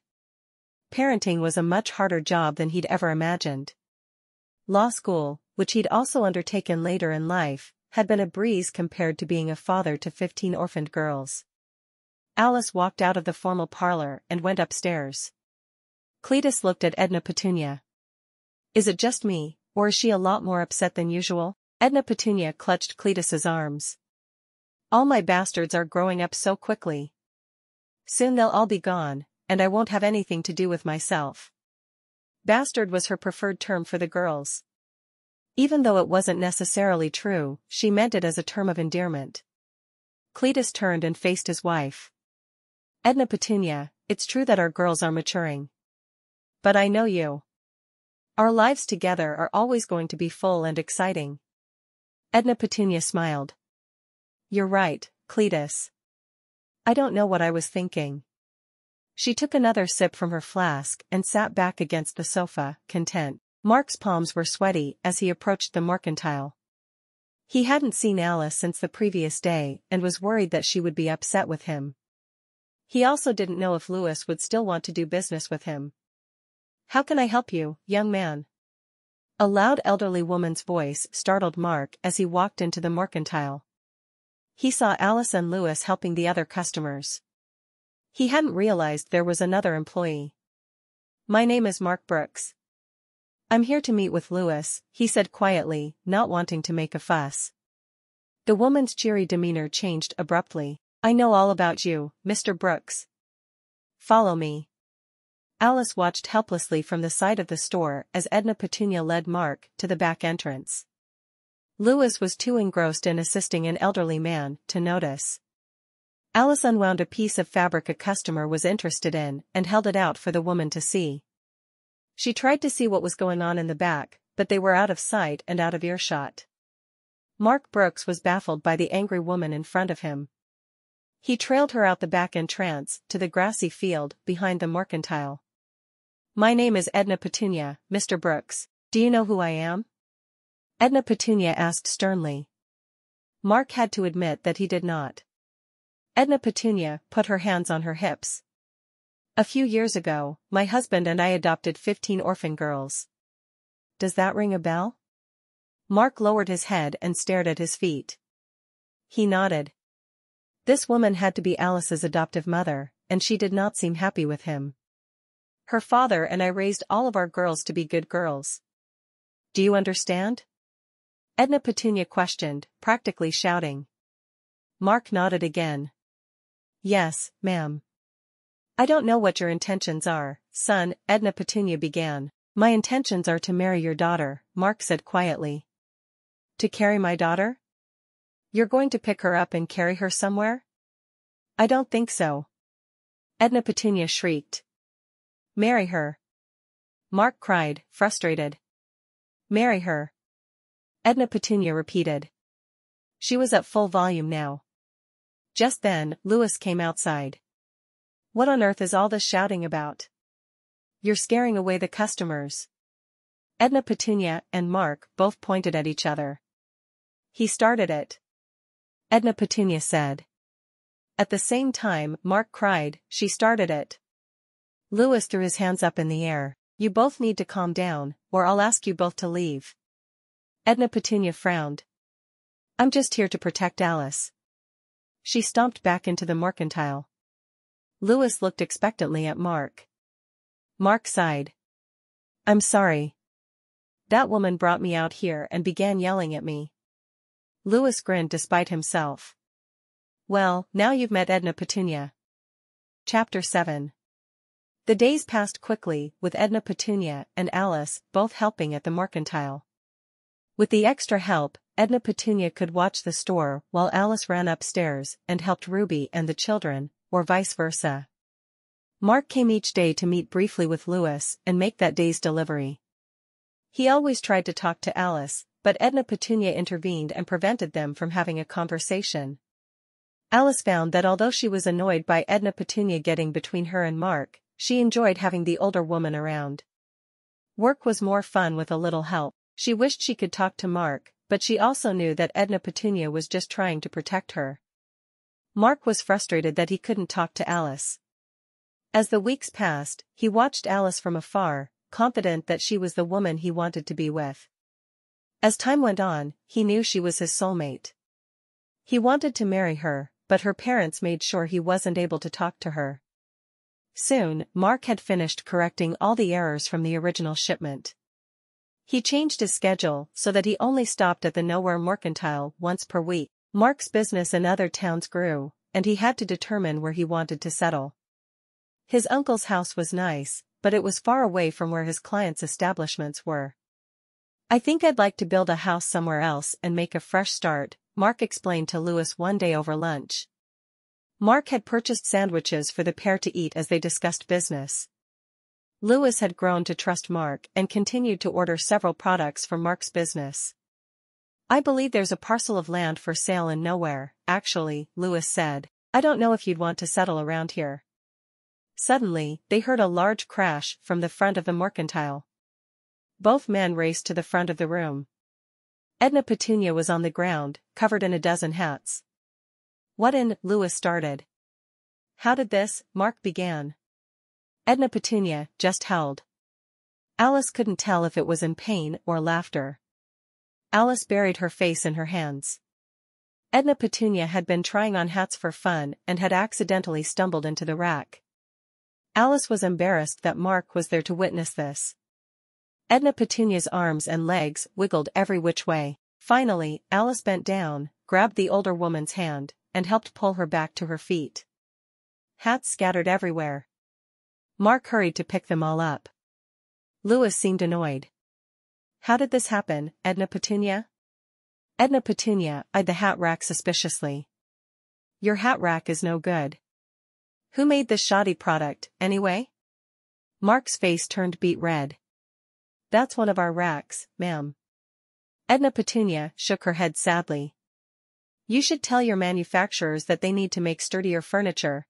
Parenting was a much harder job than he'd ever imagined. Law school, which he'd also undertaken later in life, had been a breeze compared to being a father to 15 orphaned girls. Alice walked out of the formal parlor and went upstairs. Cletus looked at Edna Petunia. Is it just me, or is she a lot more upset than usual? Edna Petunia clutched Cletus's arms. All my bastards are growing up so quickly. Soon they'll all be gone, and I won't have anything to do with myself. Bastard was her preferred term for the girls. Even though it wasn't necessarily true, she meant it as a term of endearment. Cletus turned and faced his wife. Edna Petunia, it's true that our girls are maturing. But I know you. Our lives together are always going to be full and exciting. Edna Petunia smiled. You're right, Cletus. I don't know what I was thinking. She took another sip from her flask and sat back against the sofa, content. Mark's palms were sweaty as he approached the mercantile. He hadn't seen Alice since the previous day and was worried that she would be upset with him. He also didn't know if Louis would still want to do business with him. How can I help you, young man? A loud elderly woman's voice startled Mark as he walked into the mercantile. He saw Alice and Louis helping the other customers. He hadn't realized there was another employee. My name is Mark Brooks. I'm here to meet with Louis, he said quietly, not wanting to make a fuss. The woman's cheery demeanor changed abruptly. I know all about you, Mr. Brooks. Follow me. Alice watched helplessly from the side of the store as Edna Petunia led Mark to the back entrance. Louis was too engrossed in assisting an elderly man to notice. Alice unwound a piece of fabric a customer was interested in and held it out for the woman to see. She tried to see what was going on in the back, but they were out of sight and out of earshot. Mark Brooks was baffled by the angry woman in front of him. He trailed her out the back entrance to the grassy field behind the mercantile. My name is Edna Petunia, Mr. Brooks. Do you know who I am? Edna Petunia asked sternly. Mark had to admit that he did not. Edna Petunia put her hands on her hips. A few years ago, my husband and I adopted 15 orphan girls. Does that ring a bell? Mark lowered his head and stared at his feet. He nodded. This woman had to be Alice's adoptive mother, and she did not seem happy with him. Her father and I raised all of our girls to be good girls. Do you understand? Edna Petunia questioned, practically shouting. Mark nodded again. Yes, ma'am. I don't know what your intentions are, son, Edna Petunia began. My intentions are to marry your daughter, Mark said quietly. To carry my daughter? You're going to pick her up and carry her somewhere? I don't think so. Edna Petunia shrieked. Marry her. Mark cried, frustrated. Marry her. Edna Petunia repeated. She was at full volume now. Just then, Louis came outside. What on earth is all this shouting about? You're scaring away the customers. Edna Petunia and Mark both pointed at each other. He started it. Edna Petunia said. At the same time, Mark cried, she started it. Louis threw his hands up in the air. You both need to calm down, or I'll ask you both to leave. Edna Petunia frowned. I'm just here to protect Alice. She stomped back into the mercantile. Louis looked expectantly at Mark. Mark sighed. I'm sorry. That woman brought me out here and began yelling at me. Louis grinned despite himself. Well, now you've met Edna Petunia. Chapter 7. The days passed quickly, with Edna Petunia and Alice both helping at the mercantile. With the extra help, Edna Petunia could watch the store while Alice ran upstairs and helped Ruby and the children, or vice versa. Mark came each day to meet briefly with Louis and make that day's delivery. He always tried to talk to Alice, but Edna Petunia intervened and prevented them from having a conversation. Alice found that although she was annoyed by Edna Petunia getting between her and Mark, she enjoyed having the older woman around. Work was more fun with a little help. She wished she could talk to Mark, but she also knew that Edna Petunia was just trying to protect her. Mark was frustrated that he couldn't talk to Alice. As the weeks passed, he watched Alice from afar, confident that she was the woman he wanted to be with. As time went on, he knew she was his soulmate. He wanted to marry her, but her parents made sure he wasn't able to talk to her. Soon, Mark had finished correcting all the errors from the original shipment. He changed his schedule so that he only stopped at the Nowhere Mercantile once per week. Mark's business in other towns grew, and he had to determine where he wanted to settle. His uncle's house was nice, but it was far away from where his clients' establishments were. I think I'd like to build a house somewhere else and make a fresh start, Mark explained to Louis one day over lunch. Mark had purchased sandwiches for the pair to eat as they discussed business. Louis had grown to trust Mark and continued to order several products for Mark's business. I believe there's a parcel of land for sale in Nowhere, actually, Louis said. I don't know if you'd want to settle around here. Suddenly, they heard a large crash from the front of the mercantile. Both men raced to the front of the room. Edna Petunia was on the ground, covered in a dozen hats. What in? Louis started. How did this? Mark began. Edna Petunia just howled. Alice couldn't tell if it was in pain or laughter. Alice buried her face in her hands. Edna Petunia had been trying on hats for fun and had accidentally stumbled into the rack. Alice was embarrassed that Mark was there to witness this. Edna Petunia's arms and legs wiggled every which way. Finally, Alice bent down, grabbed the older woman's hand, and helped pull her back to her feet. Hats scattered everywhere. Mark hurried to pick them all up. Louis seemed annoyed. How did this happen, Edna Petunia? Edna Petunia eyed the hat rack suspiciously. Your hat rack is no good. Who made this shoddy product, anyway? Mark's face turned beet red. That's one of our racks, ma'am. Edna Petunia shook her head sadly. You should tell your manufacturers that they need to make sturdier furniture.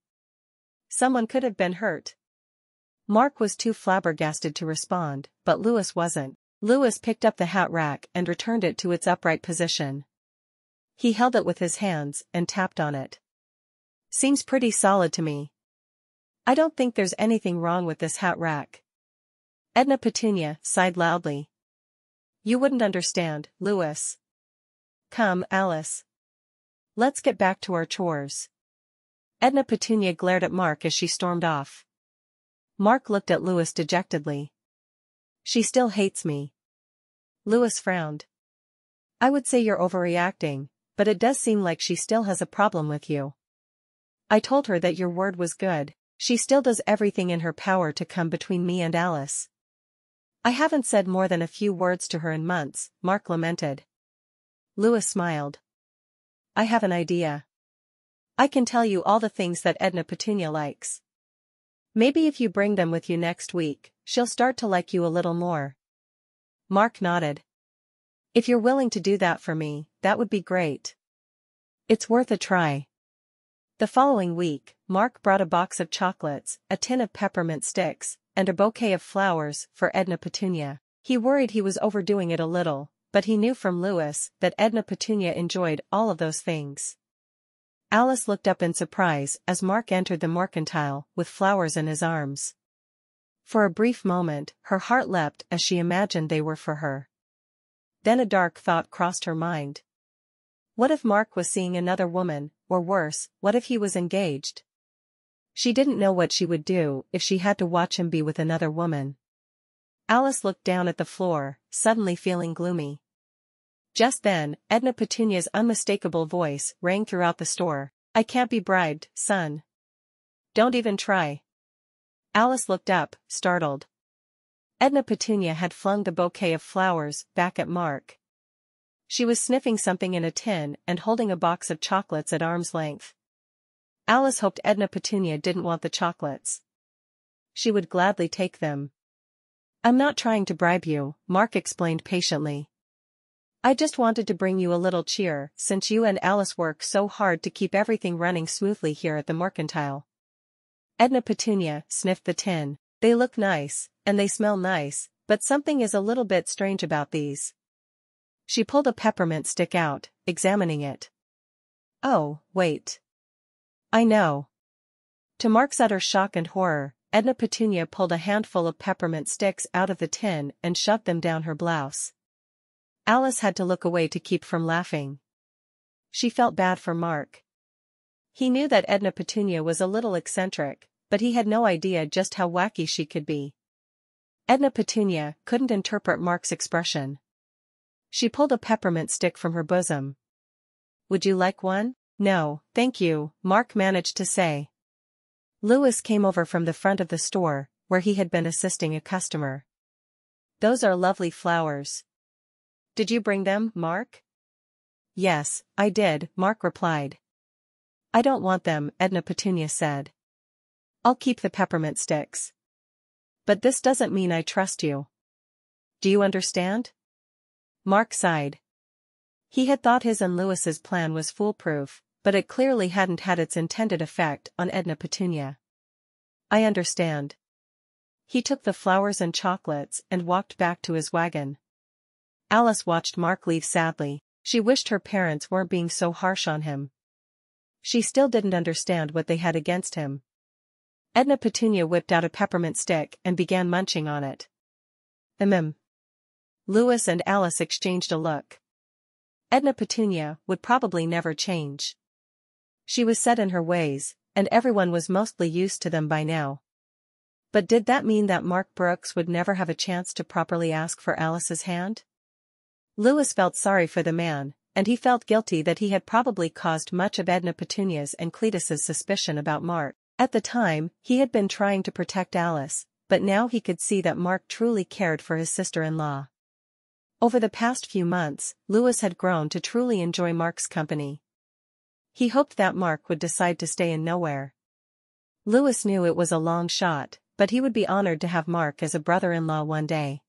Someone could have been hurt. Mark was too flabbergasted to respond, but Louis wasn't. Louis picked up the hat rack and returned it to its upright position. He held it with his hands and tapped on it. Seems pretty solid to me. I don't think there's anything wrong with this hat rack. Edna Petunia sighed loudly. You wouldn't understand, Louis. Come, Alice. Let's get back to our chores. Edna Petunia glared at Mark as she stormed off. Mark looked at Louis dejectedly. She still hates me. Louis frowned. I would say you're overreacting, but it does seem like she still has a problem with you. I told her that your word was good. She still does everything in her power to come between me and Alice. I haven't said more than a few words to her in months, Mark lamented. Louis smiled. I have an idea. I can tell you all the things that Edna Petunia likes. Maybe if you bring them with you next week, she'll start to like you a little more. Mark nodded. If you're willing to do that for me, that would be great. It's worth a try. The following week, Mark brought a box of chocolates, a tin of peppermint sticks, and a bouquet of flowers for Edna Petunia. He worried he was overdoing it a little, but he knew from Louis that Edna Petunia enjoyed all of those things. Alice looked up in surprise as Mark entered the mercantile with flowers in his arms. For a brief moment, her heart leapt as she imagined they were for her. Then a dark thought crossed her mind. What if Mark was seeing another woman, or worse, what if he was engaged? She didn't know what she would do if she had to watch him be with another woman. Alice looked down at the floor, suddenly feeling gloomy. Just then, Edna Petunia's unmistakable voice rang throughout the store. I can't be bribed, son. Don't even try. Alice looked up, startled. Edna Petunia had flung the bouquet of flowers back at Mark. She was sniffing something in a tin and holding a box of chocolates at arm's length. Alice hoped Edna Petunia didn't want the chocolates. She would gladly take them. I'm not trying to bribe you, Mark explained patiently. I just wanted to bring you a little cheer since you and Alice work so hard to keep everything running smoothly here at the mercantile. Edna Petunia sniffed the tin. They look nice, and they smell nice, but something is a little bit strange about these. She pulled a peppermint stick out, examining it. Oh, wait. I know. To Mark's utter shock and horror, Edna Petunia pulled a handful of peppermint sticks out of the tin and shoved them down her blouse. Alice had to look away to keep from laughing. She felt bad for Mark. He knew that Edna Petunia was a little eccentric, but he had no idea just how wacky she could be. Edna Petunia couldn't interpret Mark's expression. She pulled a peppermint stick from her bosom. Would you like one? No, thank you, Mark managed to say. Louis came over from the front of the store, where he had been assisting a customer. Those are lovely flowers. Did you bring them, Mark? Yes, I did, Mark replied. I don't want them, Edna Petunia said. I'll keep the peppermint sticks. But this doesn't mean I trust you. Do you understand? Mark sighed. He had thought his and Louis's plan was foolproof, but it clearly hadn't had its intended effect on Edna Petunia. I understand. He took the flowers and chocolates and walked back to his wagon. Alice watched Mark leave sadly. She wished her parents weren't being so harsh on him. She still didn't understand what they had against him. Edna Petunia whipped out a peppermint stick and began munching on it. Louis and Alice exchanged a look. Edna Petunia would probably never change. She was set in her ways, and everyone was mostly used to them by now. But did that mean that Mark Brooks would never have a chance to properly ask for Alice's hand? Louis felt sorry for the man, and he felt guilty that he had probably caused much of Edna Petunia's and Cletus's suspicion about Mark. At the time, he had been trying to protect Alice, but now he could see that Mark truly cared for his sister-in-law. Over the past few months, Louis had grown to truly enjoy Mark's company. He hoped that Mark would decide to stay in Nowhere. Louis knew it was a long shot, but he would be honored to have Mark as a brother-in-law one day.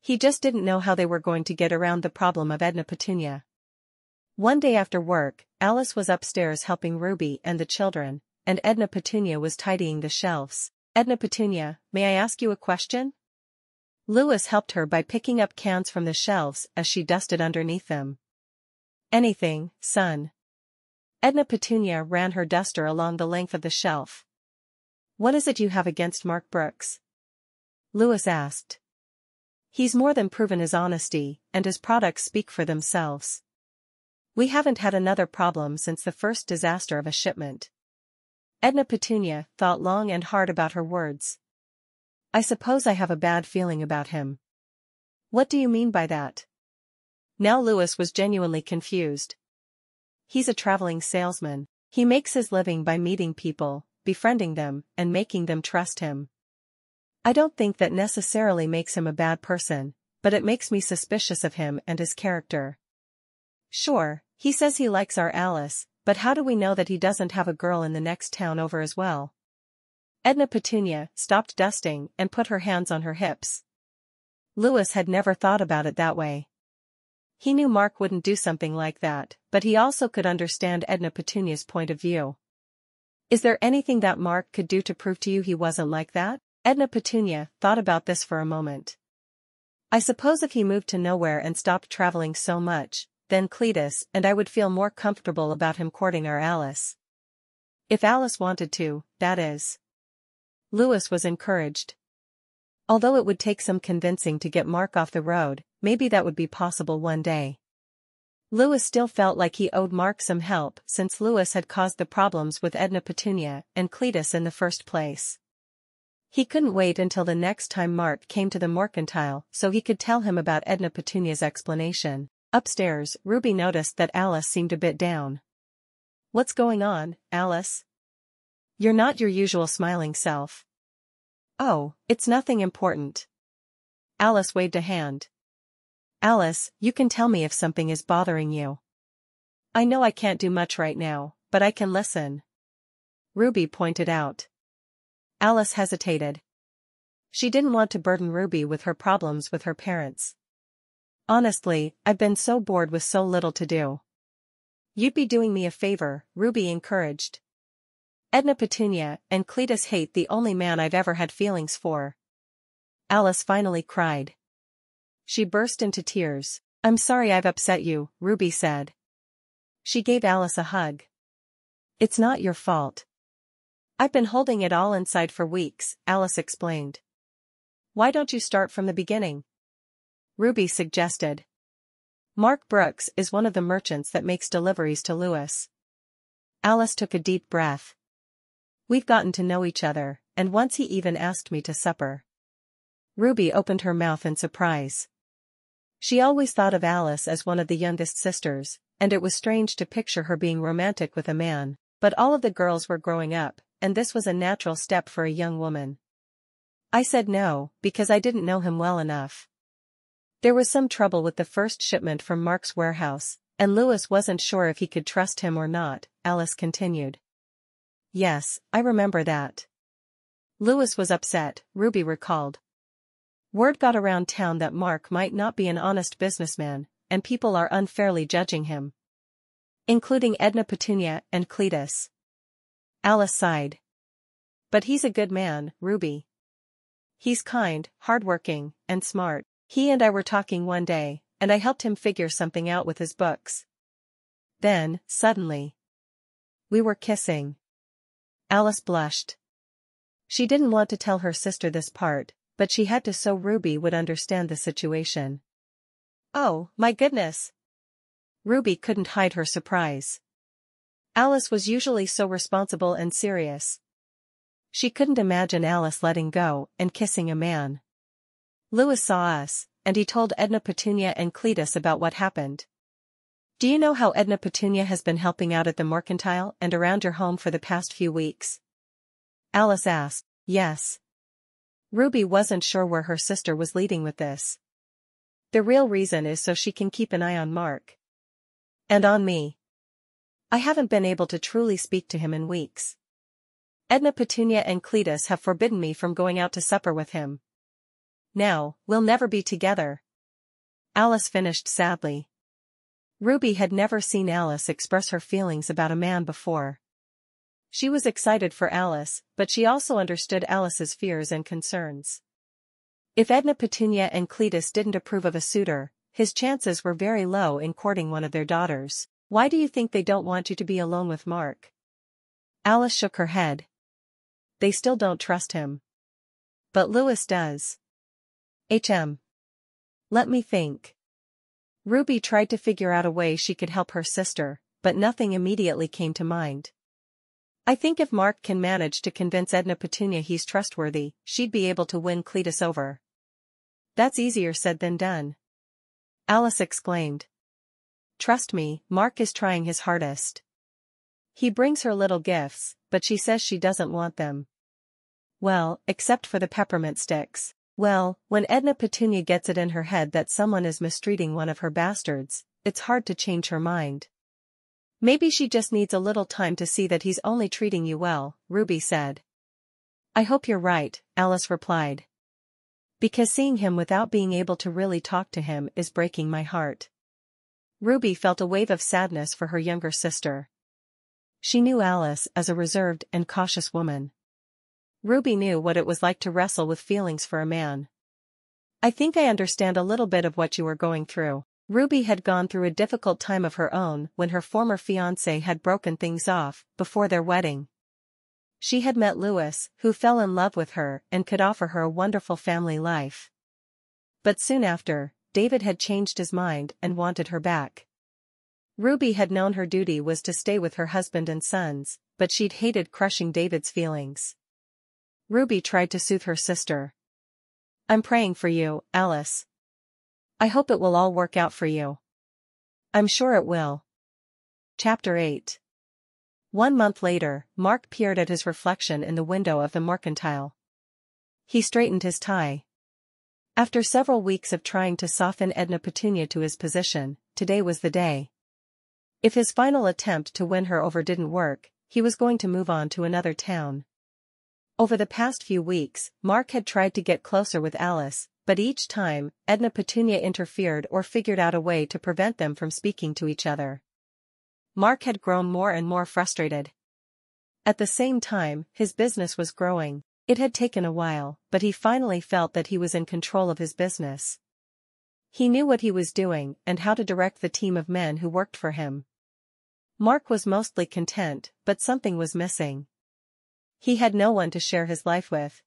He just didn't know how they were going to get around the problem of Edna Petunia. One day after work, Alice was upstairs helping Ruby and the children, and Edna Petunia was tidying the shelves. Edna Petunia, may I ask you a question? Louis helped her by picking up cans from the shelves as she dusted underneath them. Anything, son. Edna Petunia ran her duster along the length of the shelf. What is it you have against Mark Brooks? Louis asked. He's more than proven his honesty, and his products speak for themselves. We haven't had another problem since the first disaster of a shipment. Edna Petunia thought long and hard about her words. I suppose I have a bad feeling about him. What do you mean by that? Now Louis was genuinely confused. He's a traveling salesman. He makes his living by meeting people, befriending them, and making them trust him. I don't think that necessarily makes him a bad person, but it makes me suspicious of him and his character. Sure, he says he likes our Alice, but how do we know that he doesn't have a girl in the next town over as well? Edna Petunia stopped dusting and put her hands on her hips. Louis had never thought about it that way. He knew Mark wouldn't do something like that, but he also could understand Edna Petunia's point of view. Is there anything that Mark could do to prove to you he wasn't like that? Edna Petunia thought about this for a moment. I suppose if he moved to nowhere and stopped traveling so much, then Cletus and I would feel more comfortable about him courting our Alice. If Alice wanted to, that is. Louis was encouraged. Although it would take some convincing to get Mark off the road, maybe that would be possible one day. Louis still felt like he owed Mark some help since Louis had caused the problems with Edna Petunia and Cletus in the first place. He couldn't wait until the next time Mark came to the mercantile so he could tell him about Edna Petunia's explanation. Upstairs, Ruby noticed that Alice seemed a bit down. What's going on, Alice? You're not your usual smiling self. Oh, it's nothing important. Alice waved a hand. Alice, you can tell me if something is bothering you. I know I can't do much right now, but I can listen. Ruby pointed out. Alice hesitated. She didn't want to burden Ruby with her problems with her parents. Honestly, I've been so bored with so little to do. You'd be doing me a favor, Ruby encouraged. Edna Petunia and Cletus hate the only man I've ever had feelings for. Alice finally cried. She burst into tears. I'm sorry I've upset you, Ruby said. She gave Alice a hug. It's not your fault. I've been holding it all inside for weeks, Alice explained. Why don't you start from the beginning? Ruby suggested. Mark Brooks is one of the merchants that makes deliveries to Louis. Alice took a deep breath. We've gotten to know each other, and once he even asked me to supper. Ruby opened her mouth in surprise. She always thought of Alice as one of the youngest sisters, and it was strange to picture her being romantic with a man, but all of the girls were growing up, and this was a natural step for a young woman. I said no, because I didn't know him well enough. There was some trouble with the first shipment from Mark's warehouse, and Louis wasn't sure if he could trust him or not, Alice continued. Yes, I remember that. Louis was upset, Ruby recalled. Word got around town that Mark might not be an honest businessman, and people are unfairly judging him. Including Edna Petunia and Cletus. Alice sighed. But he's a good man, Ruby. He's kind, hardworking, and smart. He and I were talking one day, and I helped him figure something out with his books. Then, suddenly, we were kissing. Alice blushed. She didn't want to tell her sister this part, but she had to so Ruby would understand the situation. Oh, my goodness! Ruby couldn't hide her surprise. Alice was usually so responsible and serious. She couldn't imagine Alice letting go and kissing a man. Louis saw us, and he told Edna Petunia and Cletus about what happened. Do you know how Edna Petunia has been helping out at the mercantile and around your home for the past few weeks? Alice asked. Yes. Ruby wasn't sure where her sister was leading with this. The real reason is so she can keep an eye on Mark. And on me. I haven't been able to truly speak to him in weeks. Edna Petunia and Cletus have forbidden me from going out to supper with him. Now, we'll never be together. Alice finished sadly. Ruby had never seen Alice express her feelings about a man before. She was excited for Alice, but she also understood Alice's fears and concerns. If Edna Petunia and Cletus didn't approve of a suitor, his chances were very low in courting one of their daughters. Why do you think they don't want you to be alone with Mark? Alice shook her head. They still don't trust him. But Louis does. Let me think. Ruby tried to figure out a way she could help her sister, but nothing immediately came to mind. I think if Mark can manage to convince Edna Petunia he's trustworthy, she'd be able to win Cletus over. That's easier said than done. Alice exclaimed. Trust me, Mark is trying his hardest. He brings her little gifts, but she says she doesn't want them. Well, except for the peppermint sticks. Well, when Edna Petunia gets it in her head that someone is mistreating one of her bastards, it's hard to change her mind. Maybe she just needs a little time to see that he's only treating you well, Ruby said. I hope you're right, Alice replied. Because seeing him without being able to really talk to him is breaking my heart. Ruby felt a wave of sadness for her younger sister. She knew Alice as a reserved and cautious woman. Ruby knew what it was like to wrestle with feelings for a man. I think I understand a little bit of what you were going through. Ruby had gone through a difficult time of her own when her former fiancé had broken things off before their wedding. She had met Louis, who fell in love with her and could offer her a wonderful family life. But soon after, David had changed his mind and wanted her back. Ruby had known her duty was to stay with her husband and sons, but she'd hated crushing David's feelings. Ruby tried to soothe her sister. I'm praying for you, Alice. I hope it will all work out for you. I'm sure it will. Chapter 8. 1 month later, Mark peered at his reflection in the window of the mercantile. He straightened his tie. After several weeks of trying to soften Edna Petunia to his position, today was the day. If his final attempt to win her over didn't work, he was going to move on to another town. Over the past few weeks, Mark had tried to get closer with Alice, but each time, Edna Petunia interfered or figured out a way to prevent them from speaking to each other. Mark had grown more and more frustrated. At the same time, his business was growing. It had taken a while, but he finally felt that he was in control of his business. He knew what he was doing and how to direct the team of men who worked for him. Mark was mostly content, but something was missing. He had no one to share his life with.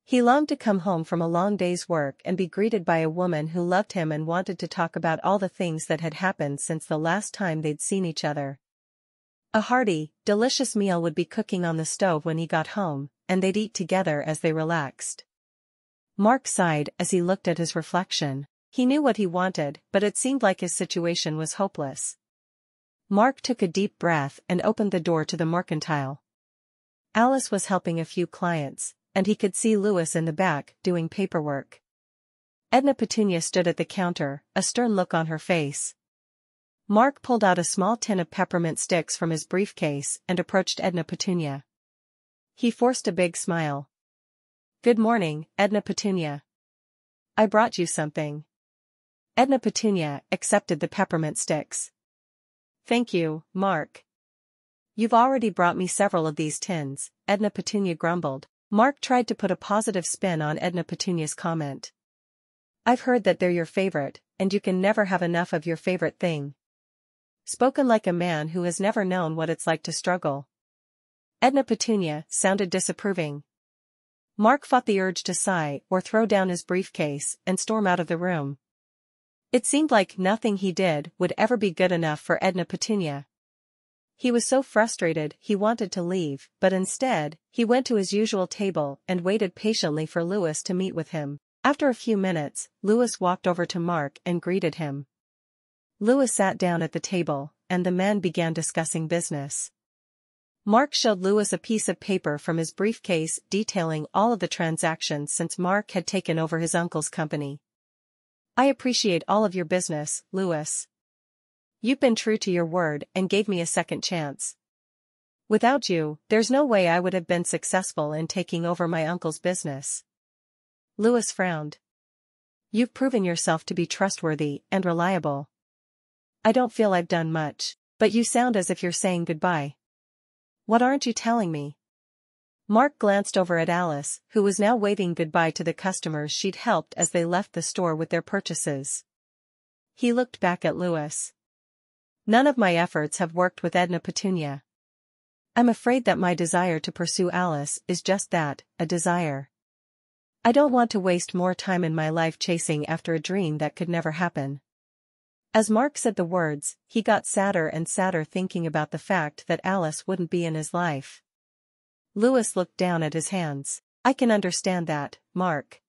He longed to come home from a long day's work and be greeted by a woman who loved him and wanted to talk about all the things that had happened since the last time they'd seen each other. A hearty, delicious meal would be cooking on the stove when he got home, and they'd eat together as they relaxed. Mark sighed as he looked at his reflection. He knew what he wanted, but it seemed like his situation was hopeless. Mark took a deep breath and opened the door to the mercantile. Alice was helping a few clients, and he could see Louis in the back, doing paperwork. Edna Petunia stood at the counter, a stern look on her face. Mark pulled out a small tin of peppermint sticks from his briefcase and approached Edna Petunia. He forced a big smile. Good morning, Edna Petunia. I brought you something. Edna Petunia accepted the peppermint sticks. Thank you, Mark. You've already brought me several of these tins, Edna Petunia grumbled. Mark tried to put a positive spin on Edna Petunia's comment. I've heard that they're your favorite, and you can never have enough of your favorite thing. Spoken like a man who has never known what it's like to struggle. Edna Petunia sounded disapproving. Mark fought the urge to sigh or throw down his briefcase and storm out of the room. It seemed like nothing he did would ever be good enough for Edna Petunia. He was so frustrated he wanted to leave, but instead, he went to his usual table and waited patiently for Louis to meet with him. After a few minutes, Louis walked over to Mark and greeted him. Louis sat down at the table, and the men began discussing business. Mark showed Louis a piece of paper from his briefcase detailing all of the transactions since Mark had taken over his uncle's company. I appreciate all of your business, Louis. You've been true to your word and gave me a second chance. Without you, there's no way I would have been successful in taking over my uncle's business. Louis frowned. You've proven yourself to be trustworthy and reliable. I don't feel I've done much, but you sound as if you're saying goodbye. What aren't you telling me? Mark glanced over at Alice, who was now waving goodbye to the customers she'd helped as they left the store with their purchases. He looked back at Louis. None of my efforts have worked with Edna Petunia. I'm afraid that my desire to pursue Alice is just that, a desire. I don't want to waste more time in my life chasing after a dream that could never happen. As Mark said the words, he got sadder and sadder thinking about the fact that Alice wouldn't be in his life. Louis looked down at his hands. I can understand that, Mark.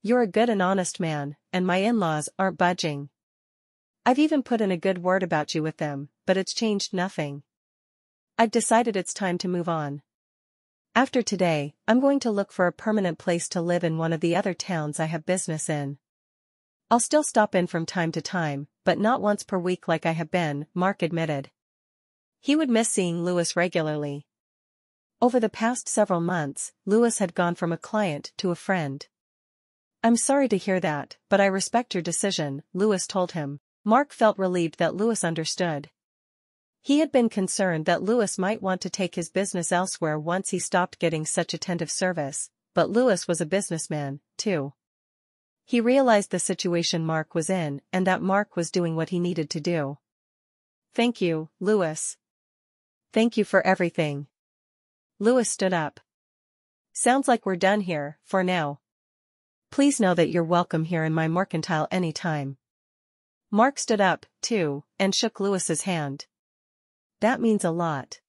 You're a good and honest man, and my in-laws aren't budging. I've even put in a good word about you with them, but it's changed nothing. I've decided it's time to move on. After today, I'm going to look for a permanent place to live in one of the other towns I have business in. I'll still stop in from time to time, but not once per week like I have been, Mark admitted. He would miss seeing Louis regularly. Over the past several months, Louis had gone from a client to a friend. I'm sorry to hear that, but I respect your decision, Louis told him. Mark felt relieved that Louis understood. He had been concerned that Louis might want to take his business elsewhere once he stopped getting such attentive service, but Louis was a businessman, too. He realized the situation Mark was in and that Mark was doing what he needed to do. Thank you, Louis. Thank you for everything. Louis stood up. Sounds like we're done here, for now. Please know that you're welcome here in my mercantile anytime. Mark stood up, too, and shook Louis's hand. That means a lot.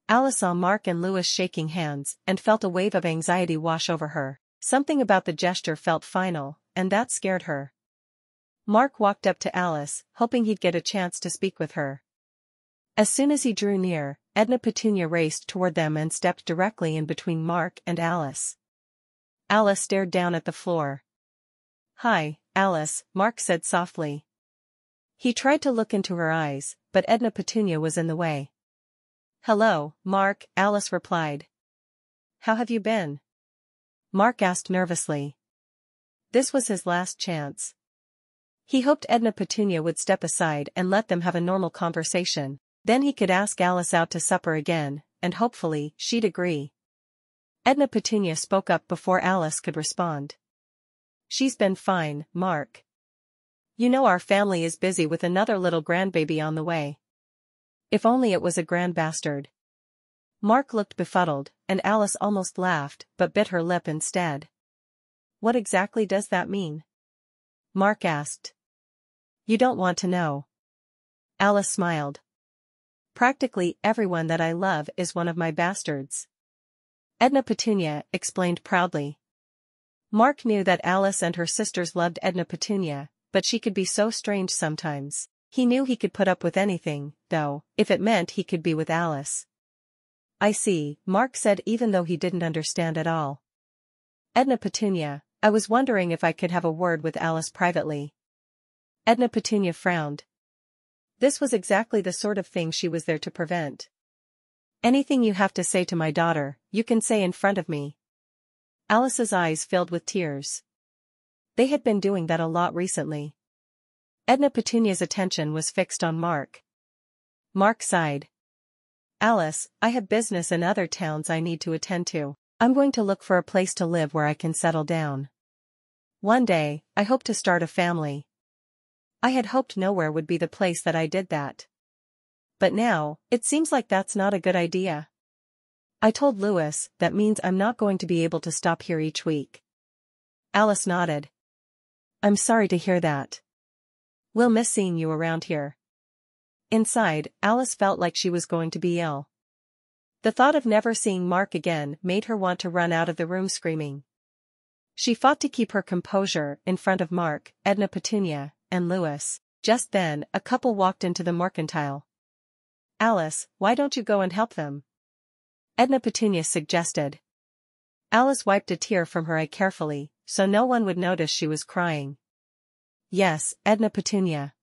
Alice saw Mark and Louis shaking hands and felt a wave of anxiety wash over her. Something about the gesture felt final, and that scared her. Mark walked up to Alice, hoping he'd get a chance to speak with her. As soon as he drew near, Edna Petunia raced toward them and stepped directly in between Mark and Alice. Alice stared down at the floor. Hi, Alice, Mark said softly. He tried to look into her eyes, but Edna Petunia was in the way. Hello, Mark, Alice replied. How have you been? Mark asked nervously. This was his last chance. He hoped Edna Petunia would step aside and let them have a normal conversation. Then he could ask Alice out to supper again, and hopefully, she'd agree. Edna Petunia spoke up before Alice could respond. She's been fine, Mark. You know our family is busy with another little grandbaby on the way. If only it was a grandbastard. Mark looked befuddled, and Alice almost laughed, but bit her lip instead. What exactly does that mean? Mark asked. You don't want to know. Alice smiled. Practically everyone that I love is one of my bastards. Edna Petunia explained proudly. Mark knew that Alice and her sisters loved Edna Petunia, but she could be so strange sometimes. He knew he could put up with anything, though, if it meant he could be with Alice. I see, Mark said even though he didn't understand at all. Edna Petunia, I was wondering if I could have a word with Alice privately. Edna Petunia frowned. This was exactly the sort of thing she was there to prevent. Anything you have to say to my daughter, you can say in front of me. Alice's eyes filled with tears. They had been doing that a lot recently. Edna Petunia's attention was fixed on Mark. Mark sighed. Alice, I have business in other towns I need to attend to. I'm going to look for a place to live where I can settle down. One day, I hope to start a family. I had hoped nowhere would be the place that I did that. But now, it seems like that's not a good idea. I told Louis that means I'm not going to be able to stop here each week. Alice nodded. I'm sorry to hear that. We'll miss seeing you around here. Inside, Alice felt like she was going to be ill. The thought of never seeing Mark again made her want to run out of the room screaming. She fought to keep her composure in front of Mark, Edna Petunia, and Louis. Just then, a couple walked into the mercantile. Alice, why don't you go and help them? Edna Petunia suggested. Alice wiped a tear from her eye carefully, so no one would notice she was crying. Yes, Edna Petunia.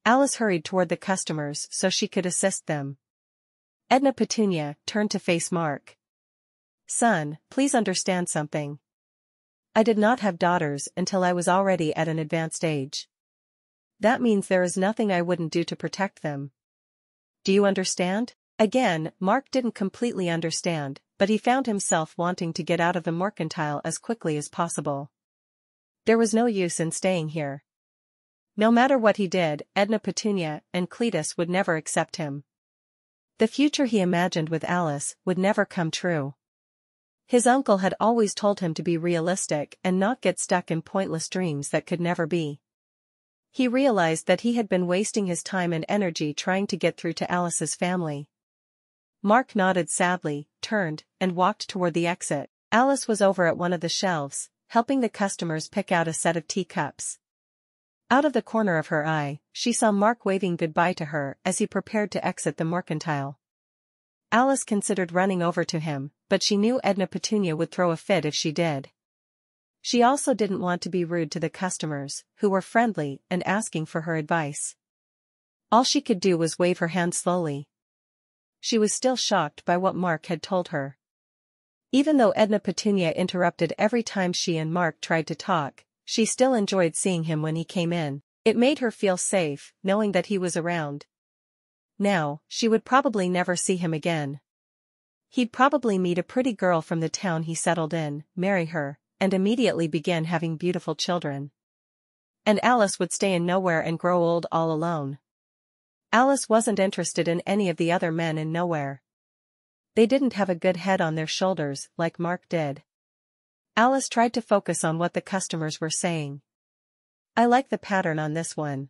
Alice hurried toward the customers so she could assist them. Edna Petunia turned to face Mark. Son, please understand something. I did not have daughters until I was already at an advanced age. That means there is nothing I wouldn't do to protect them. Do you understand? Again, Mark didn't completely understand, but he found himself wanting to get out of the mercantile as quickly as possible. There was no use in staying here. No matter what he did, Edna Petunia and Cletus would never accept him. The future he imagined with Alice would never come true. His uncle had always told him to be realistic and not get stuck in pointless dreams that could never be. He realized that he had been wasting his time and energy trying to get through to Alice's family. Mark nodded sadly, turned, and walked toward the exit. Alice was over at one of the shelves, helping the customers pick out a set of teacups. Out of the corner of her eye, she saw Mark waving goodbye to her as he prepared to exit the mercantile. Alice considered running over to him, but she knew Edna Petunia would throw a fit if she did. She also didn't want to be rude to the customers, who were friendly and asking for her advice. All she could do was wave her hand slowly. She was still shocked by what Mark had told her. Even though Edna Petunia interrupted every time she and Mark tried to talk, she still enjoyed seeing him when he came in. It made her feel safe, knowing that he was around. Now, she would probably never see him again. He'd probably meet a pretty girl from the town he settled in, marry her, and immediately begin having beautiful children. And Alice would stay in nowhere and grow old all alone. Alice wasn't interested in any of the other men in nowhere. They didn't have a good head on their shoulders like Mark did. Alice tried to focus on what the customers were saying. "I like the pattern on this one."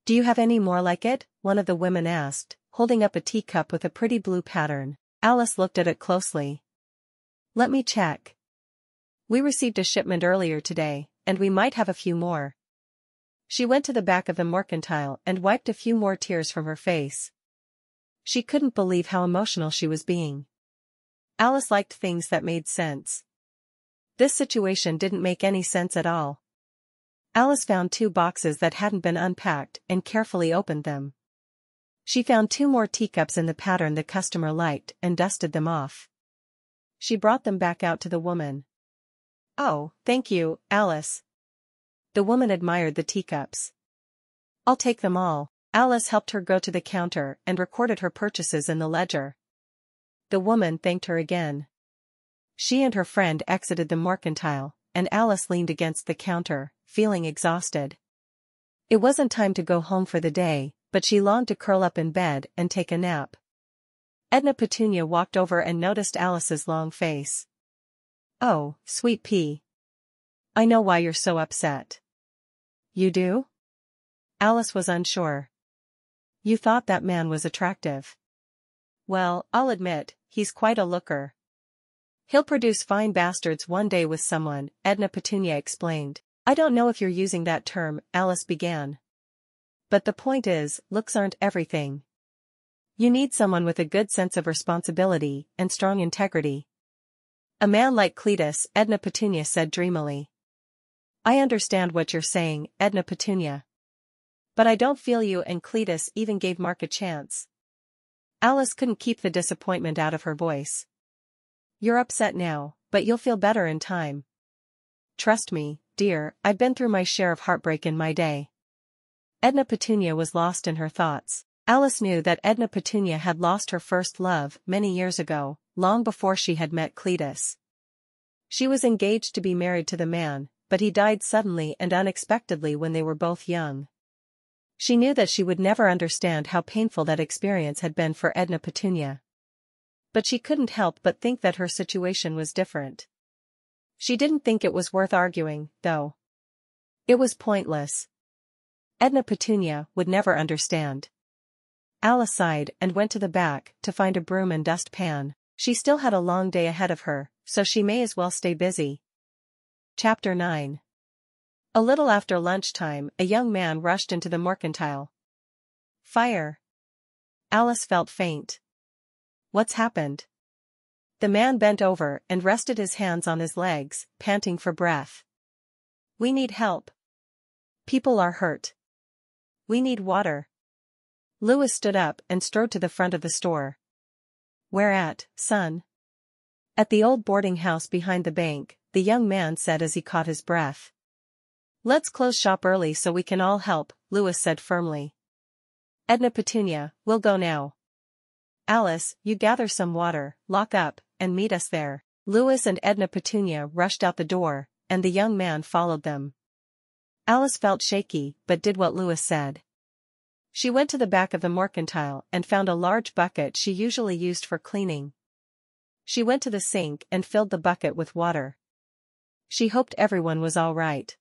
"Do you have any more like it?" one of the women asked, holding up a teacup with a pretty blue pattern. Alice looked at it closely. "Let me check. We received a shipment earlier today, and we might have a few more." She went to the back of the mercantile and wiped a few more tears from her face. She couldn't believe how emotional she was being. Alice liked things that made sense. This situation didn't make any sense at all. Alice found 2 boxes that hadn't been unpacked and carefully opened them. She found 2 more teacups in the pattern the customer liked and dusted them off. She brought them back out to the woman. "Oh, thank you, Alice." The woman admired the teacups. "I'll take them all." Alice helped her go to the counter and recorded her purchases in the ledger. The woman thanked her again. She and her friend exited the mercantile, and Alice leaned against the counter, feeling exhausted. It wasn't time to go home for the day, but she longed to curl up in bed and take a nap. Edna Petunia walked over and noticed Alice's long face. "Oh, sweet pea. I know why you're so upset." "You do?" Alice was unsure. "You thought that man was attractive." "Well, I'll admit, he's quite a looker. He'll produce fine bastards one day with someone," Edna Petunia explained. "I don't know if you're using that term," Alice began. "But the point is, looks aren't everything. You need someone with a good sense of responsibility and strong integrity." "A man like Cletus," Edna Petunia said dreamily. "I understand what you're saying, Edna Petunia. But I don't feel you and Cletus even gave Mark a chance." Alice couldn't keep the disappointment out of her voice. "You're upset now, but you'll feel better in time. Trust me, dear, I've been through my share of heartbreak in my day." Edna Petunia was lost in her thoughts. Alice knew that Edna Petunia had lost her first love many years ago, long before she had met Cletus. She was engaged to be married to the man, but he died suddenly and unexpectedly when they were both young. She knew that she would never understand how painful that experience had been for Edna Petunia. But she couldn't help but think that her situation was different. She didn't think it was worth arguing, though. It was pointless. Edna Petunia would never understand. Alice sighed and went to the back to find a broom and dustpan. She still had a long day ahead of her, so she may as well stay busy. Chapter 9. A little after lunchtime, a young man rushed into the mercantile. "Fire." Alice felt faint. "What's happened?" The man bent over and rested his hands on his legs, panting for breath. "We need help. People are hurt. We need water." Louis stood up and strode to the front of the store. "Where at, son?" "At the old boarding house behind the bank," the young man said as he caught his breath. "Let's close shop early so we can all help," Louis said firmly. "Edna Petunia, we'll go now. Alice, you gather some water, lock up, and meet us there." Louis and Edna Petunia rushed out the door, and the young man followed them. Alice felt shaky, but did what Louis said. She went to the back of the mercantile and found a large bucket she usually used for cleaning. She went to the sink and filled the bucket with water. She hoped everyone was all right.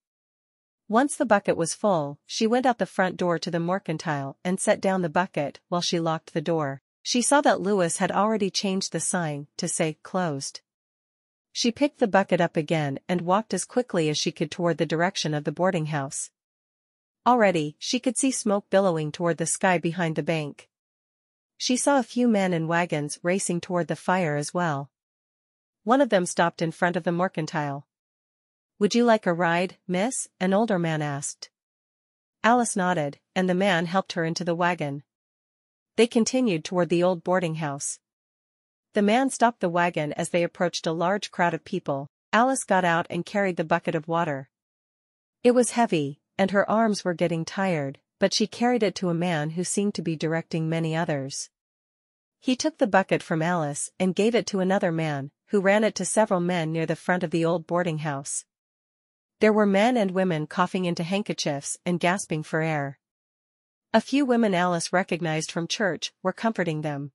Once the bucket was full, she went out the front door to the mercantile and set down the bucket while she locked the door. She saw that Louis had already changed the sign to say "closed." She picked the bucket up again and walked as quickly as she could toward the direction of the boarding house. Already, she could see smoke billowing toward the sky behind the bank. She saw a few men in wagons racing toward the fire as well. One of them stopped in front of the mercantile. "Would you like a ride, miss?" an older man asked. Alice nodded, and the man helped her into the wagon. They continued toward the old boarding house. The man stopped the wagon as they approached a large crowd of people. Alice got out and carried the bucket of water. It was heavy, and her arms were getting tired, but she carried it to a man who seemed to be directing many others. He took the bucket from Alice and gave it to another man, who ran it to several men near the front of the old boarding house. There were men and women coughing into handkerchiefs and gasping for air. A few women Alice recognized from church were comforting them.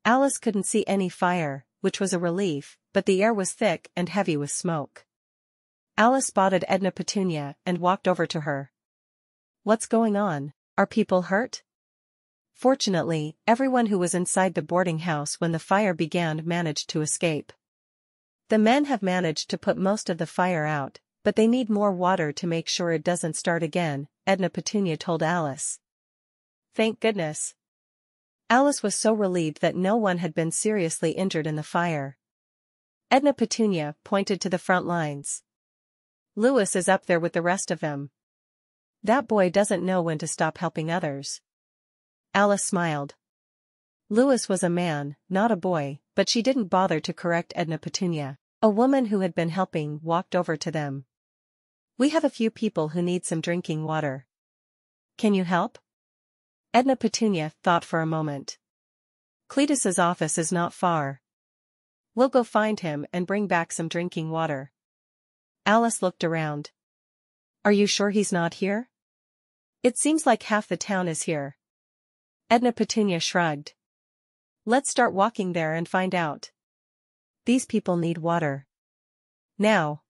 Alice couldn't see any fire, which was a relief, but the air was thick and heavy with smoke. Alice spotted Edna Petunia and walked over to her. "What's going on? Are people hurt?" Fortunately, everyone who was inside the boarding house when the fire began managed to escape. "The men have managed to put most of the fire out, but they need more water to make sure it doesn't start again," Edna Petunia told Alice. "Thank goodness." Alice was so relieved that no one had been seriously injured in the fire. Edna Petunia pointed to the front lines. "Louis is up there with the rest of them. That boy doesn't know when to stop helping others." Alice smiled. Louis was a man, not a boy, but she didn't bother to correct Edna Petunia. A woman who had been helping walked over to them. "We have a few people who need some drinking water. Can you help?" Edna Petunia thought for a moment. "Cletus's office is not far. We'll go find him and bring back some drinking water." Alice looked around. "Are you sure he's not here? It seems like half the town is here." Edna Petunia shrugged. "Let's start walking there and find out. These people need water. Now."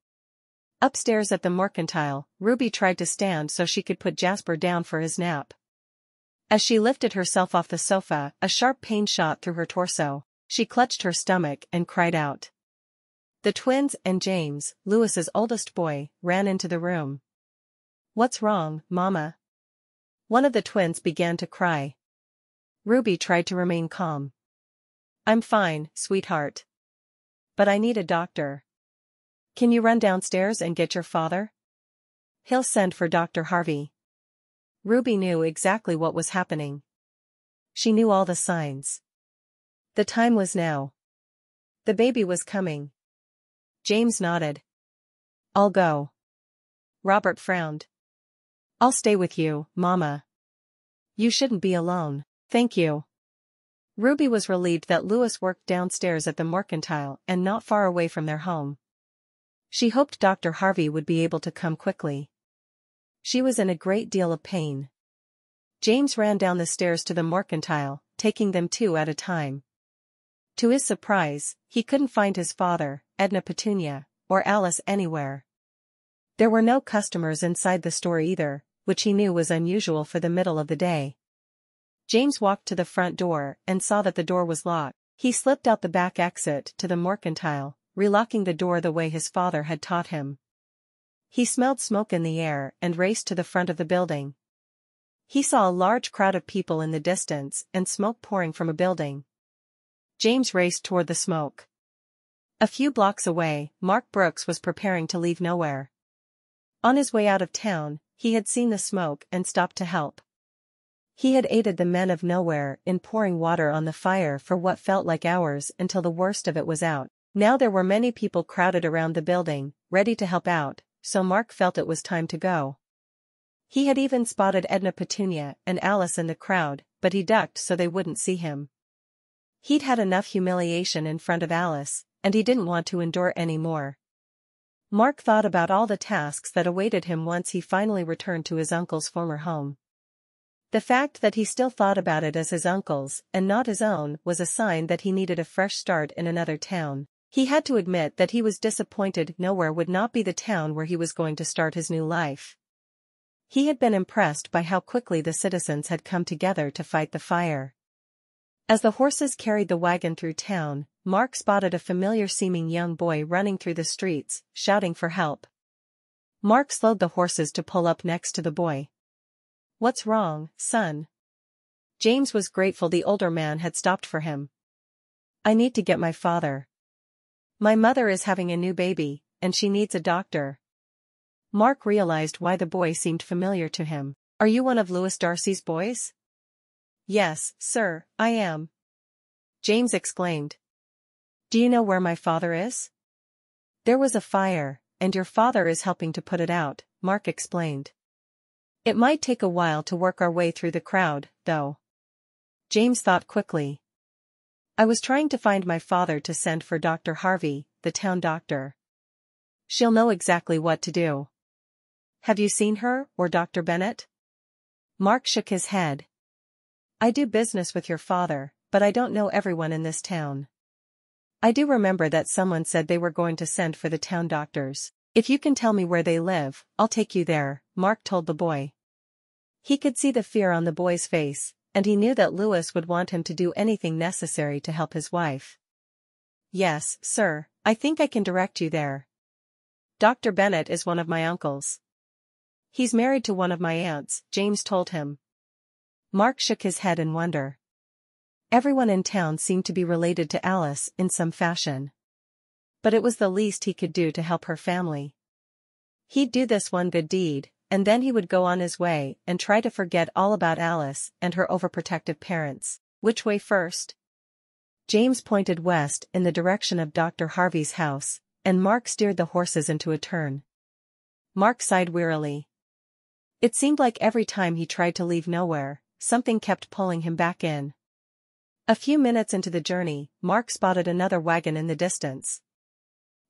Upstairs at the Mercantile, Ruby tried to stand so she could put Jasper down for his nap. As she lifted herself off the sofa, a sharp pain shot through her torso. She clutched her stomach and cried out. The twins and James, Louis's oldest boy, ran into the room. "What's wrong, Mama?" One of the twins began to cry. Ruby tried to remain calm. "I'm fine, sweetheart. But I need a doctor. Can you run downstairs and get your father? He'll send for Dr. Harvey." Ruby knew exactly what was happening. She knew all the signs. The time was now. The baby was coming. James nodded. "I'll go." Robert frowned. "I'll stay with you, Mama. You shouldn't be alone." "Thank you." Ruby was relieved that Louis worked downstairs at the Mercantile and not far away from their home. She hoped Dr. Harvey would be able to come quickly. She was in a great deal of pain. James ran down the stairs to the Mercantile, taking them two at a time. To his surprise, he couldn't find his father, Edna Petunia, or Alice anywhere. There were no customers inside the store either, which he knew was unusual for the middle of the day. James walked to the front door and saw that the door was locked. He slipped out the back exit to the Mercantile, relocking the door the way his father had taught him. He smelled smoke in the air and raced to the front of the building. He saw a large crowd of people in the distance and smoke pouring from a building. James raced toward the smoke. A few blocks away, Mark Brooks was preparing to leave Nowhere. On his way out of town, he had seen the smoke and stopped to help. He had aided the men of Nowhere in pouring water on the fire for what felt like hours until the worst of it was out. Now there were many people crowded around the building, ready to help out, so Mark felt it was time to go. He had even spotted Edna Petunia and Alice in the crowd, but he ducked so they wouldn't see him. He'd had enough humiliation in front of Alice, and he didn't want to endure any more. Mark thought about all the tasks that awaited him once he finally returned to his uncle's former home. The fact that he still thought about it as his uncle's and not his own was a sign that he needed a fresh start in another town. He had to admit that he was disappointed Nowhere would not be the town where he was going to start his new life. He had been impressed by how quickly the citizens had come together to fight the fire. As the horses carried the wagon through town, Mark spotted a familiar-seeming young boy running through the streets, shouting for help. Mark slowed the horses to pull up next to the boy. "What's wrong, son?" James was grateful the older man had stopped for him. "I need to get my father. My mother is having a new baby, and she needs a doctor. Mark realized why the boy seemed familiar to him. Are you one of Louis Darcy's boys? Yes, sir, I am. James exclaimed. Do you know where my father is? There was a fire, and your father is helping to put it out, Mark explained. It might take a while to work our way through the crowd, though. James thought quickly. I was trying to find my father to send for Dr. Harvey, the town doctor. She'll know exactly what to do. Have you seen her, or Dr. Bennett? Mark shook his head. I do business with your father, but I don't know everyone in this town. I do remember that someone said they were going to send for the town doctors. If you can tell me where they live, I'll take you there, Mark told the boy. He could see the fear on the boy's face, and he knew that Louis would want him to do anything necessary to help his wife. Yes, sir, I think I can direct you there. Dr. Bennett is one of my uncles. He's married to one of my aunts, James told him. Mark shook his head in wonder. Everyone in town seemed to be related to Alice in some fashion. But it was the least he could do to help her family. He'd do this one good deed, and then he would go on his way and try to forget all about Alice and her overprotective parents. Which way first? James pointed west in the direction of Dr. Harvey's house, and Mark steered the horses into a turn. Mark sighed wearily. It seemed like every time he tried to leave nowhere, something kept pulling him back in. A few minutes into the journey, Mark spotted another wagon in the distance.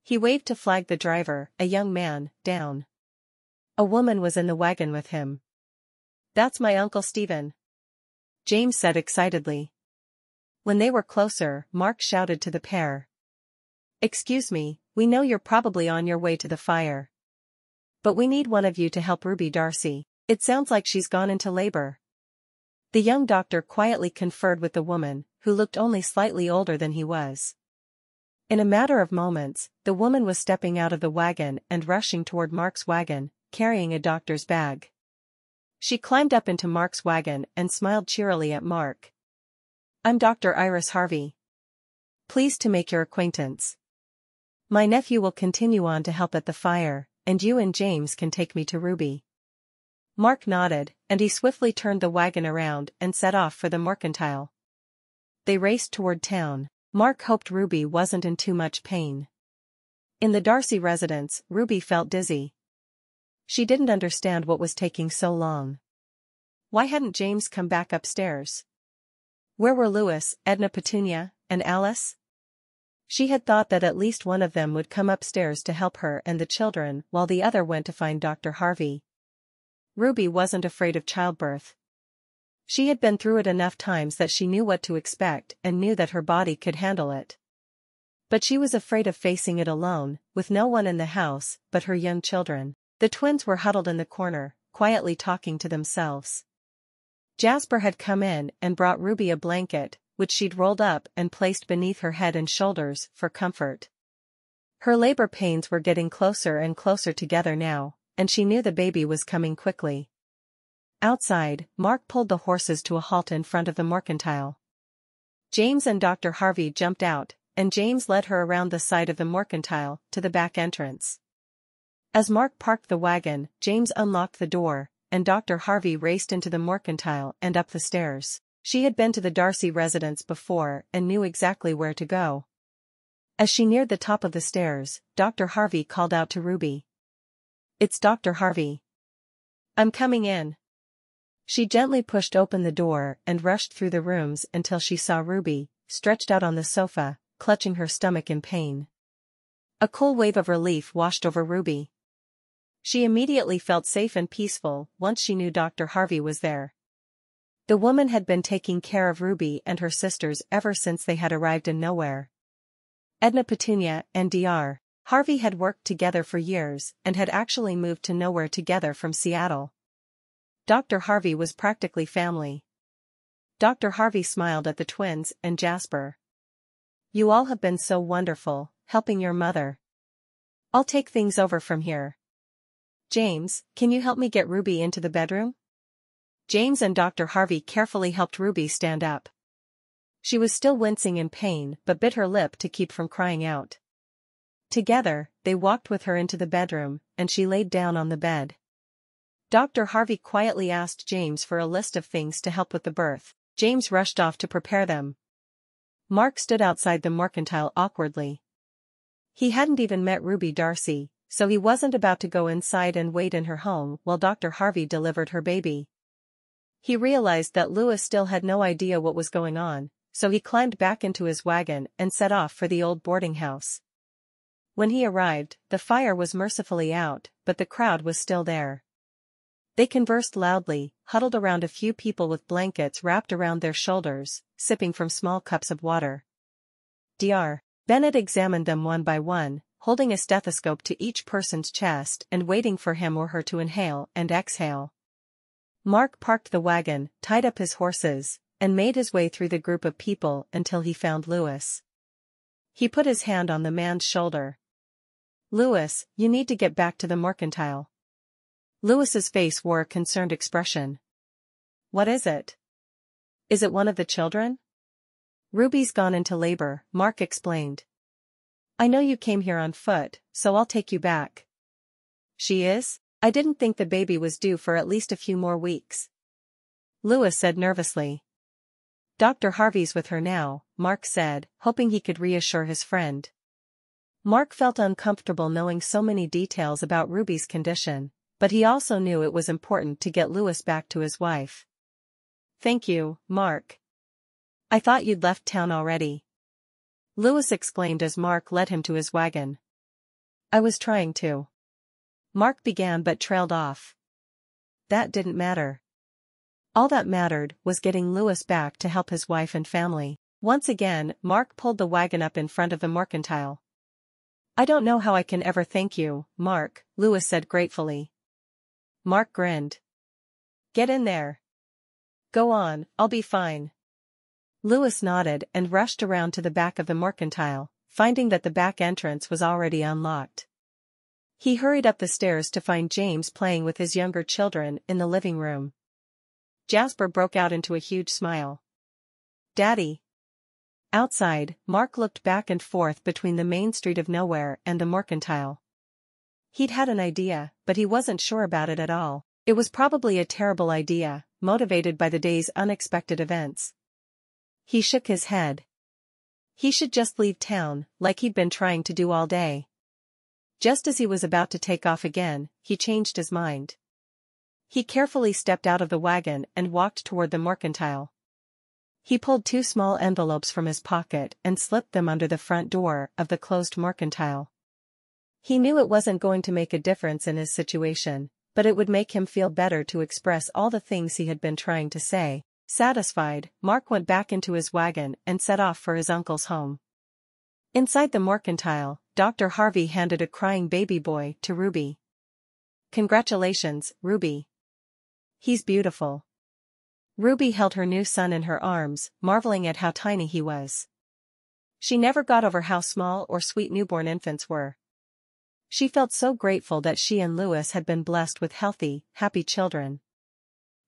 He waved to flag the driver, a young man, down. A woman was in the wagon with him. That's my Uncle Stephen, James said excitedly. When they were closer, Mark shouted to the pair. Excuse me, we know you're probably on your way to the fire. But we need one of you to help Ruby Darcy. It sounds like she's gone into labor. The young doctor quietly conferred with the woman, who looked only slightly older than he was. In a matter of moments, the woman was stepping out of the wagon and rushing toward Mark's wagon, carrying a doctor's bag. She climbed up into Mark's wagon and smiled cheerily at Mark. I'm Dr. Iris Harvey. Pleased to make your acquaintance. My nephew will continue on to help at the fire, and you and James can take me to Ruby. Mark nodded, and he swiftly turned the wagon around and set off for the mercantile. They raced toward town. Mark hoped Ruby wasn't in too much pain. In the Darcy residence, Ruby felt dizzy. She didn't understand what was taking so long. Why hadn't James come back upstairs? Where were Louis, Edna Petunia, and Alice? She had thought that at least one of them would come upstairs to help her and the children while the other went to find Dr. Harvey. Ruby wasn't afraid of childbirth. She had been through it enough times that she knew what to expect and knew that her body could handle it. But she was afraid of facing it alone, with no one in the house but her young children. The twins were huddled in the corner, quietly talking to themselves. Jasper had come in and brought Ruby a blanket, which she'd rolled up and placed beneath her head and shoulders for comfort. Her labor pains were getting closer and closer together now, and she knew the baby was coming quickly. Outside, Mark pulled the horses to a halt in front of the mercantile. James and Dr. Harvey jumped out, and James led her around the side of the mercantile to the back entrance. As Mark parked the wagon, James unlocked the door, and Dr. Harvey raced into the mercantile and up the stairs. She had been to the Darcy residence before and knew exactly where to go. As she neared the top of the stairs, Dr. Harvey called out to Ruby. It's Dr. Harvey. I'm coming in. She gently pushed open the door and rushed through the rooms until she saw Ruby, stretched out on the sofa, clutching her stomach in pain. A cool wave of relief washed over Ruby. She immediately felt safe and peaceful once she knew Dr. Harvey was there. The woman had been taking care of Ruby and her sisters ever since they had arrived in Nowhere. Edna Petunia and Dr. Harvey had worked together for years and had actually moved to Nowhere together from Seattle. Dr. Harvey was practically family. Dr. Harvey smiled at the twins and Jasper. You all have been so wonderful, helping your mother. I'll take things over from here. James, can you help me get Ruby into the bedroom? James and Dr. Harvey carefully helped Ruby stand up. She was still wincing in pain but bit her lip to keep from crying out. Together, they walked with her into the bedroom, and she laid down on the bed. Dr. Harvey quietly asked James for a list of things to help with the birth. James rushed off to prepare them. Mark stood outside the mercantile awkwardly. He hadn't even met Ruby Darcy, so he wasn't about to go inside and wait in her home while Dr. Harvey delivered her baby. He realized that Louis still had no idea what was going on, so he climbed back into his wagon and set off for the old boarding house. When he arrived, the fire was mercifully out, but the crowd was still there. They conversed loudly, huddled around a few people with blankets wrapped around their shoulders, sipping from small cups of water. Dr. Bennett examined them one by one, holding a stethoscope to each person's chest and waiting for him or her to inhale and exhale. Mark parked the wagon, tied up his horses, and made his way through the group of people until he found Louis. He put his hand on the man's shoulder. "Louis, you need to get back to the mercantile." Louis's face wore a concerned expression. "What is it? Is it one of the children?" "Ruby's gone into labor," Mark explained. "I know you came here on foot, so I'll take you back." "She is? I didn't think the baby was due for at least a few more weeks," Louis said nervously. "Dr. Harvey's with her now," Mark said, hoping he could reassure his friend. Mark felt uncomfortable knowing so many details about Ruby's condition, but he also knew it was important to get Louis back to his wife. "Thank you, Mark. I thought you'd left town already," Louis exclaimed as Mark led him to his wagon. "I was trying to." Mark began but trailed off. That didn't matter. All that mattered was getting Louis back to help his wife and family. Once again, Mark pulled the wagon up in front of the mercantile. "I don't know how I can ever thank you, Mark," Louis said gratefully. Mark grinned. "Get in there. Go on, I'll be fine." Louis nodded and rushed around to the back of the mercantile, finding that the back entrance was already unlocked. He hurried up the stairs to find James playing with his younger children in the living room. Jasper broke out into a huge smile. "Daddy." Outside, Mark looked back and forth between the main street of nowhere and the mercantile. He'd had an idea, but he wasn't sure about it at all. It was probably a terrible idea, motivated by the day's unexpected events. He shook his head. He should just leave town, like he'd been trying to do all day. Just as he was about to take off again, he changed his mind. He carefully stepped out of the wagon and walked toward the mercantile. He pulled 2 small envelopes from his pocket and slipped them under the front door of the closed mercantile. He knew it wasn't going to make a difference in his situation, but it would make him feel better to express all the things he had been trying to say. Satisfied, Mark went back into his wagon and set off for his uncle's home. Inside the mercantile, Dr. Harvey handed a crying baby boy to Ruby. "Congratulations, Ruby. He's beautiful." Ruby held her new son in her arms, marveling at how tiny he was. She never got over how small or sweet newborn infants were. She felt so grateful that she and Louis had been blessed with healthy, happy children.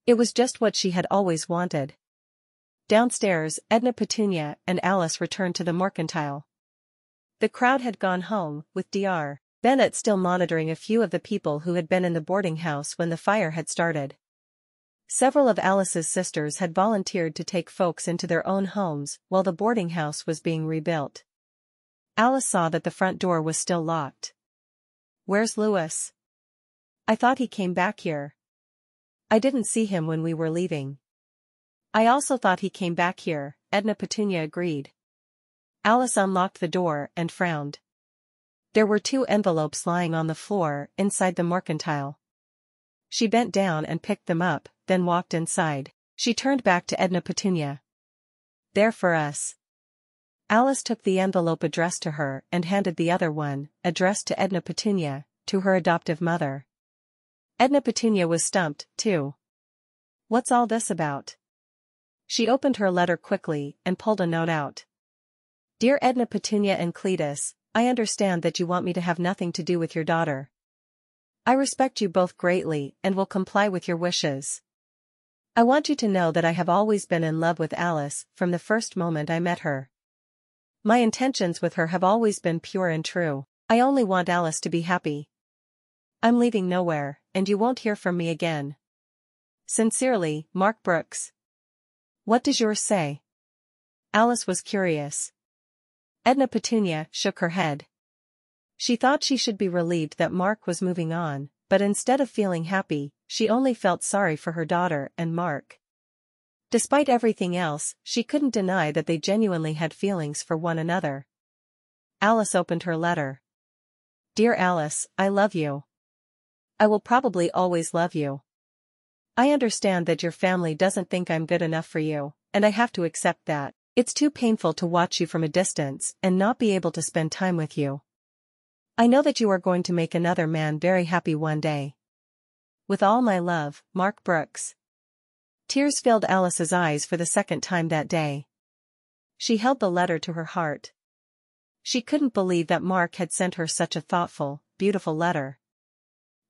It was just what she had always wanted. Downstairs, Edna, Petunia, and Alice returned to the mercantile. The crowd had gone home, with Dr. Bennett still monitoring a few of the people who had been in the boarding house when the fire had started. Several of Alice's sisters had volunteered to take folks into their own homes while the boarding house was being rebuilt. Alice saw that the front door was still locked. "Where's Louis? I thought he came back here." "I didn't see him when we were leaving." "I also thought he came back here," Edna Petunia agreed. Alice unlocked the door and frowned. There were 2 envelopes lying on the floor inside the mercantile. She bent down and picked them up, then walked inside. She turned back to Edna Petunia. "They're for us." Alice took the envelope addressed to her and handed the other one, addressed to Edna Petunia, to her adoptive mother. Edna Petunia was stumped, too. "What's all this about?" She opened her letter quickly and pulled a note out. "Dear Edna Petunia and Cletus, I understand that you want me to have nothing to do with your daughter. I respect you both greatly and will comply with your wishes. I want you to know that I have always been in love with Alice from the first moment I met her. My intentions with her have always been pure and true. I only want Alice to be happy. I'm leaving nowhere, and you won't hear from me again. Sincerely, Mark Brooks. What does yours say? Alice was curious. Edna Petunia shook her head. She thought she should be relieved that Mark was moving on, but instead of feeling happy, she only felt sorry for her daughter and Mark. Despite everything else, she couldn't deny that they genuinely had feelings for one another. Alice opened her letter. Dear Alice, I love you. I will probably always love you. I understand that your family doesn't think I'm good enough for you, and I have to accept that. It's too painful to watch you from a distance and not be able to spend time with you. I know that you are going to make another man very happy one day. With all my love, Mark Brooks. Tears filled Alice's eyes for the second time that day. She held the letter to her heart. She couldn't believe that Mark had sent her such a thoughtful, beautiful letter.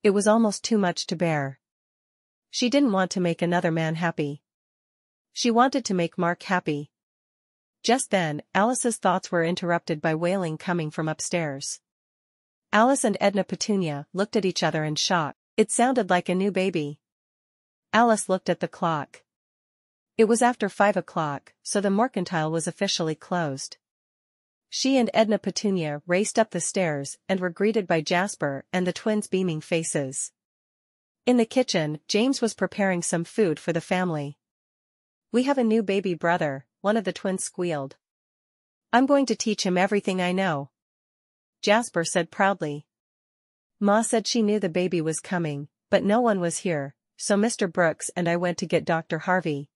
It was almost too much to bear. She didn't want to make another man happy. She wanted to make Mark happy. Just then, Alice's thoughts were interrupted by wailing coming from upstairs. Alice and Edna Petunia looked at each other in shock. It sounded like a new baby. Alice looked at the clock. It was after 5 o'clock, so the mercantile was officially closed. She and Edna Petunia raced up the stairs and were greeted by Jasper and the twins' beaming faces. In the kitchen, James was preparing some food for the family. We have a new baby brother, one of the twins squealed. I'm going to teach him everything I know. Jasper said proudly. Ma said she knew the baby was coming, but no one was here, so Mr. Brooks and I went to get Dr. Harvey.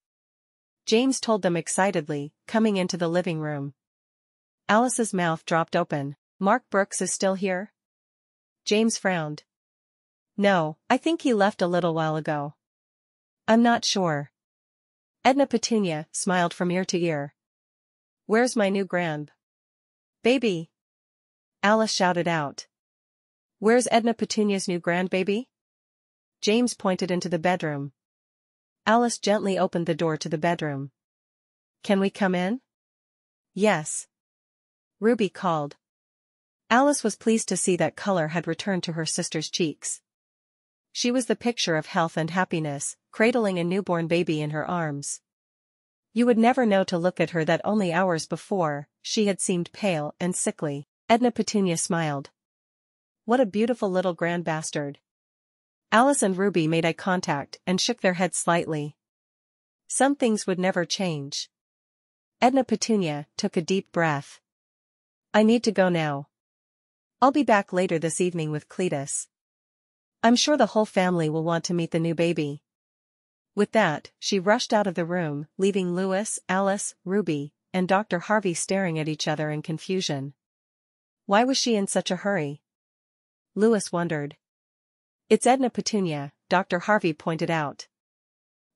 James told them excitedly, coming into the living room. Alice's mouth dropped open. Mark Brooks is still here? James frowned. No, I think he left a little while ago. I'm not sure. Edna Petunia smiled from ear to ear. Where's my new baby? Alice shouted out. Where's Edna Petunia's new grandbaby? James pointed into the bedroom. Alice gently opened the door to the bedroom. Can we come in? Yes. Ruby called. Alice was pleased to see that color had returned to her sister's cheeks. She was the picture of health and happiness, cradling a newborn baby in her arms. You would never know to look at her that only hours before, she had seemed pale and sickly. Edna Petunia smiled. What a beautiful little grandbastard. Alice and Ruby made eye contact and shook their heads slightly. Some things would never change. Edna Petunia took a deep breath. I need to go now. I'll be back later this evening with Cletus. I'm sure the whole family will want to meet the new baby. With that, she rushed out of the room, leaving Louis, Alice, Ruby, and Dr. Harvey staring at each other in confusion. Why was she in such a hurry? Louis wondered. It's Edna Petunia, Dr. Harvey pointed out.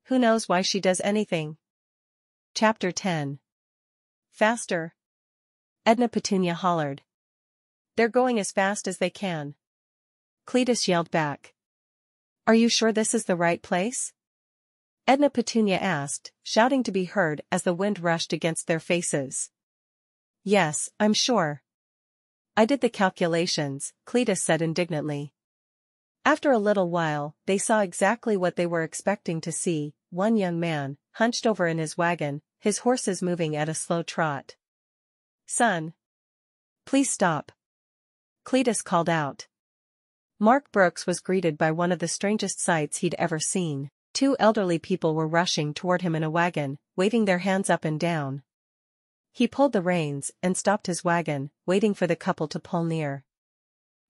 Who knows why she does anything? Chapter 10. Faster. Edna Petunia hollered. They're going as fast as they can. Cletus yelled back. Are you sure this is the right place? Edna Petunia asked, shouting to be heard as the wind rushed against their faces. Yes, I'm sure. I did the calculations, Cletus said indignantly. After a little while, they saw exactly what they were expecting to see, one young man, hunched over in his wagon, his horses moving at a slow trot. Son. Please stop. Cletus called out. Mark Brooks was greeted by one of the strangest sights he'd ever seen. 2 elderly people were rushing toward him in a wagon, waving their hands up and down. He pulled the reins and stopped his wagon, waiting for the couple to pull near.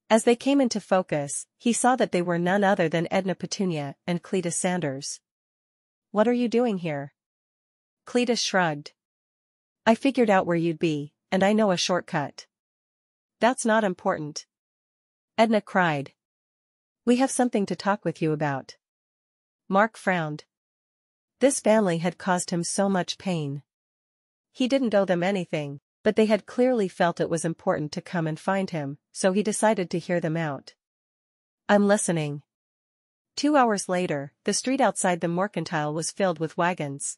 As they came into focus, he saw that they were none other than Edna Petunia and Cletus Sanders. What are you doing here? Cletus shrugged. I figured out where you'd be, and I know a shortcut. That's not important. Edna cried. We have something to talk with you about. Mark frowned. This family had caused him so much pain. He didn't owe them anything, but they had clearly felt it was important to come and find him, so he decided to hear them out. I'm listening. 2 hours later, the street outside the mercantile was filled with wagons.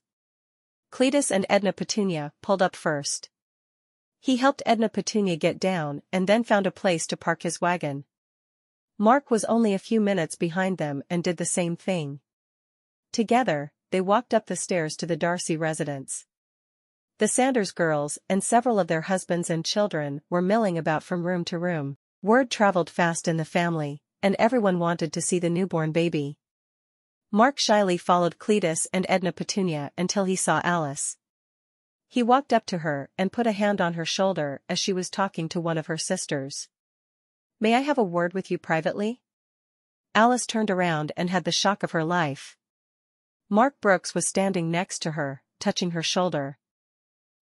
Cletus and Edna Petunia pulled up first. He helped Edna Petunia get down and then found a place to park his wagon. Mark was only a few minutes behind them and did the same thing. Together, they walked up the stairs to the Darcy residence. The Sanders girls and several of their husbands and children were milling about from room to room. Word traveled fast in the family, and everyone wanted to see the newborn baby. Mark shyly followed Cletus and Edna Petunia until he saw Alice. He walked up to her and put a hand on her shoulder as she was talking to one of her sisters. "May I have a word with you privately?" Alice turned around and had the shock of her life. Mark Brooks was standing next to her, touching her shoulder.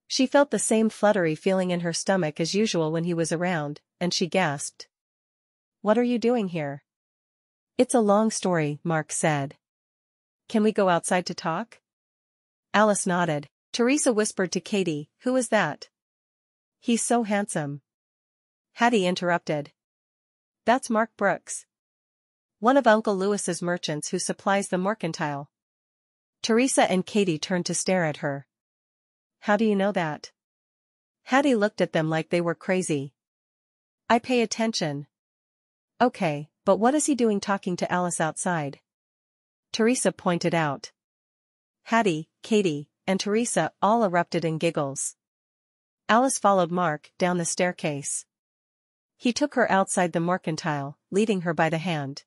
She felt the same fluttery feeling in her stomach as usual when he was around, and she gasped. "What are you doing here?" "It's a long story," Mark said. "Can we go outside to talk?" Alice nodded. Teresa whispered to Katie, "Who is that?" "He's so handsome." Hattie interrupted. "That's Mark Brooks. One of Uncle Lewis's merchants who supplies the mercantile." Teresa and Katie turned to stare at her. "How do you know that?" Hattie looked at them like they were crazy. "I pay attention." "Okay, but what is he doing talking to Alice outside?" Teresa pointed out. Hattie, Katie, and Teresa all erupted in giggles. Alice followed Mark down the staircase. He took her outside the mercantile, leading her by the hand.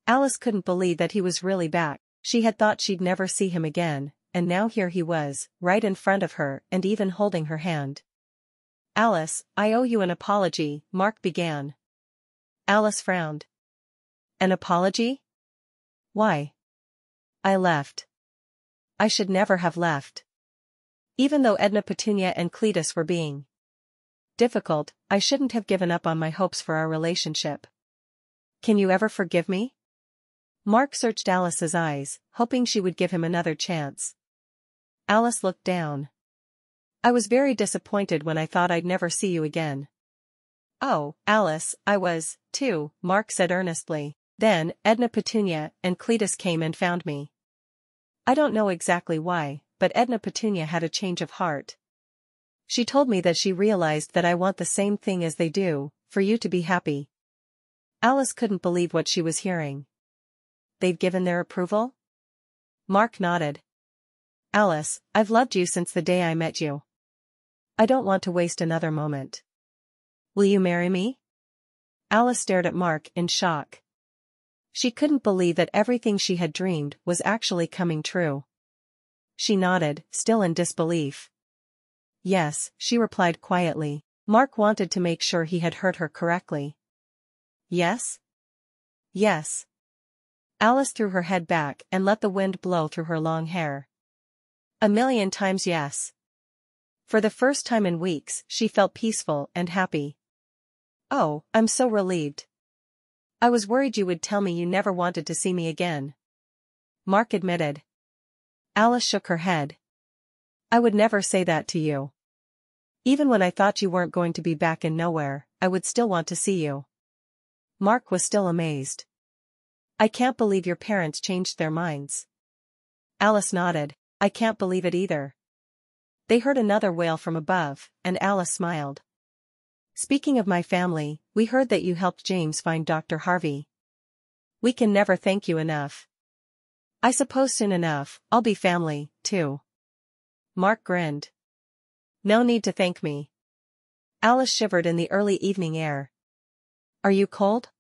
Alice couldn't believe that he was really back. She had thought she'd never see him again, and now here he was, right in front of her and even holding her hand. "Alice, I owe you an apology," Mark began. Alice frowned. "An apology? Why?" "I left. I should never have left. Even though Edna Petunia and Cletus were being difficult, I shouldn't have given up on my hopes for our relationship. Can you ever forgive me?" Mark searched Alice's eyes, hoping she would give him another chance. Alice looked down. "I was very disappointed when I thought I'd never see you again." "Oh, Alice, I was, too," Mark said earnestly. "Then, Edna Petunia and Cletus came and found me. I don't know exactly why, but Edna Petunia had a change of heart. She told me that she realized that I want the same thing as they do, for you to be happy." Alice couldn't believe what she was hearing. "They've given their approval?" Mark nodded. "Alice, I've loved you since the day I met you. I don't want to waste another moment. Will you marry me?" Alice stared at Mark in shock. She couldn't believe that everything she had dreamed was actually coming true. She nodded, still in disbelief. "Yes," she replied quietly. Mark wanted to make sure he had heard her correctly. "Yes?" "Yes." Alice threw her head back and let the wind blow through her long hair. "A million times yes." For the first time in weeks, she felt peaceful and happy. "Oh, I'm so relieved. I was worried you would tell me you never wanted to see me again," Mark admitted. Alice shook her head. "I would never say that to you. Even when I thought you weren't going to be back in nowhere, I would still want to see you." Mark was still amazed. "I can't believe your parents changed their minds." Alice nodded. "I can't believe it either." They heard another wail from above, and Alice smiled. "Speaking of my family, we heard that you helped James find Dr. Harvey. We can never thank you enough." "I suppose soon enough, I'll be family, too." Mark grinned. "No need to thank me." Alice shivered in the early evening air. "Are you cold?"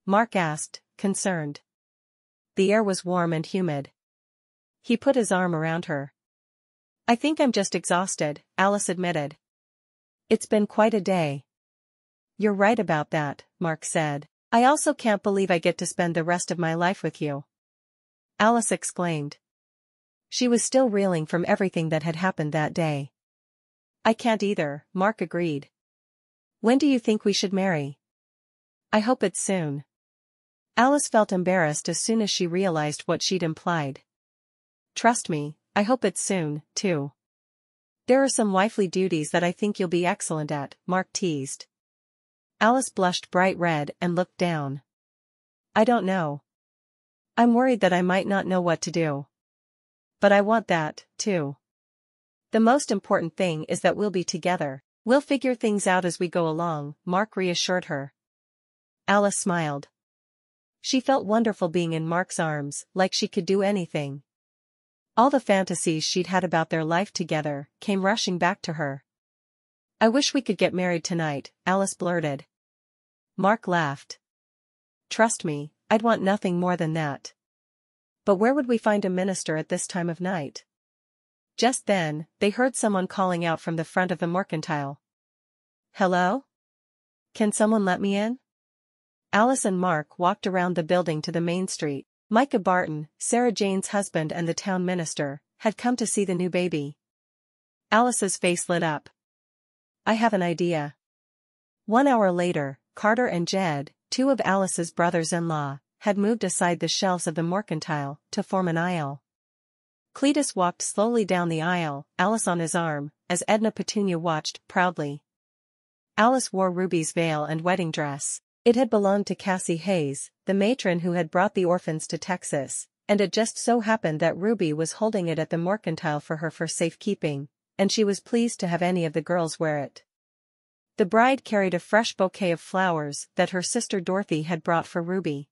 Mark asked, concerned. The air was warm and humid. He put his arm around her. "I think I'm just exhausted," Alice admitted. "It's been quite a day." "You're right about that," Mark said. "I also can't believe I get to spend the rest of my life with you," Alice exclaimed. She was still reeling from everything that had happened that day. "I can't either," Mark agreed. "When do you think we should marry?" "I hope it's soon." Alice felt embarrassed as soon as she realized what she'd implied. "Trust me, I hope it's soon, too. There are some wifely duties that I think you'll be excellent at," Mark teased. Alice blushed bright red and looked down. "I don't know. I'm worried that I might not know what to do. But I want that, too. The most important thing is that we'll be together." We'll figure things out as we go along, Mark reassured her. Alice smiled. She felt wonderful being in Mark's arms, like she could do anything. All the fantasies she'd had about their life together came rushing back to her. I wish we could get married tonight, Alice blurted. Mark laughed. Trust me, I'd want nothing more than that. But where would we find a minister at this time of night? Just then, they heard someone calling out from the front of the mercantile. Hello? Can someone let me in? Alice and Mark walked around the building to the main street. Micah Barton, Sarah Jane's husband and the town minister, had come to see the new baby. Alice's face lit up. I have an idea. 1 hour later, Carter and Jed, two of Alice's brothers-in-law, had moved aside the shelves of the mercantile to form an aisle. Cletus walked slowly down the aisle, Alice on his arm, as Edna Petunia watched proudly. Alice wore Ruby's veil and wedding dress. It had belonged to Cassie Hayes, the matron who had brought the orphans to Texas, and it just so happened that Ruby was holding it at the mercantile for her for safekeeping, and she was pleased to have any of the girls wear it. The bride carried a fresh bouquet of flowers that her sister Dorothy had brought for Ruby.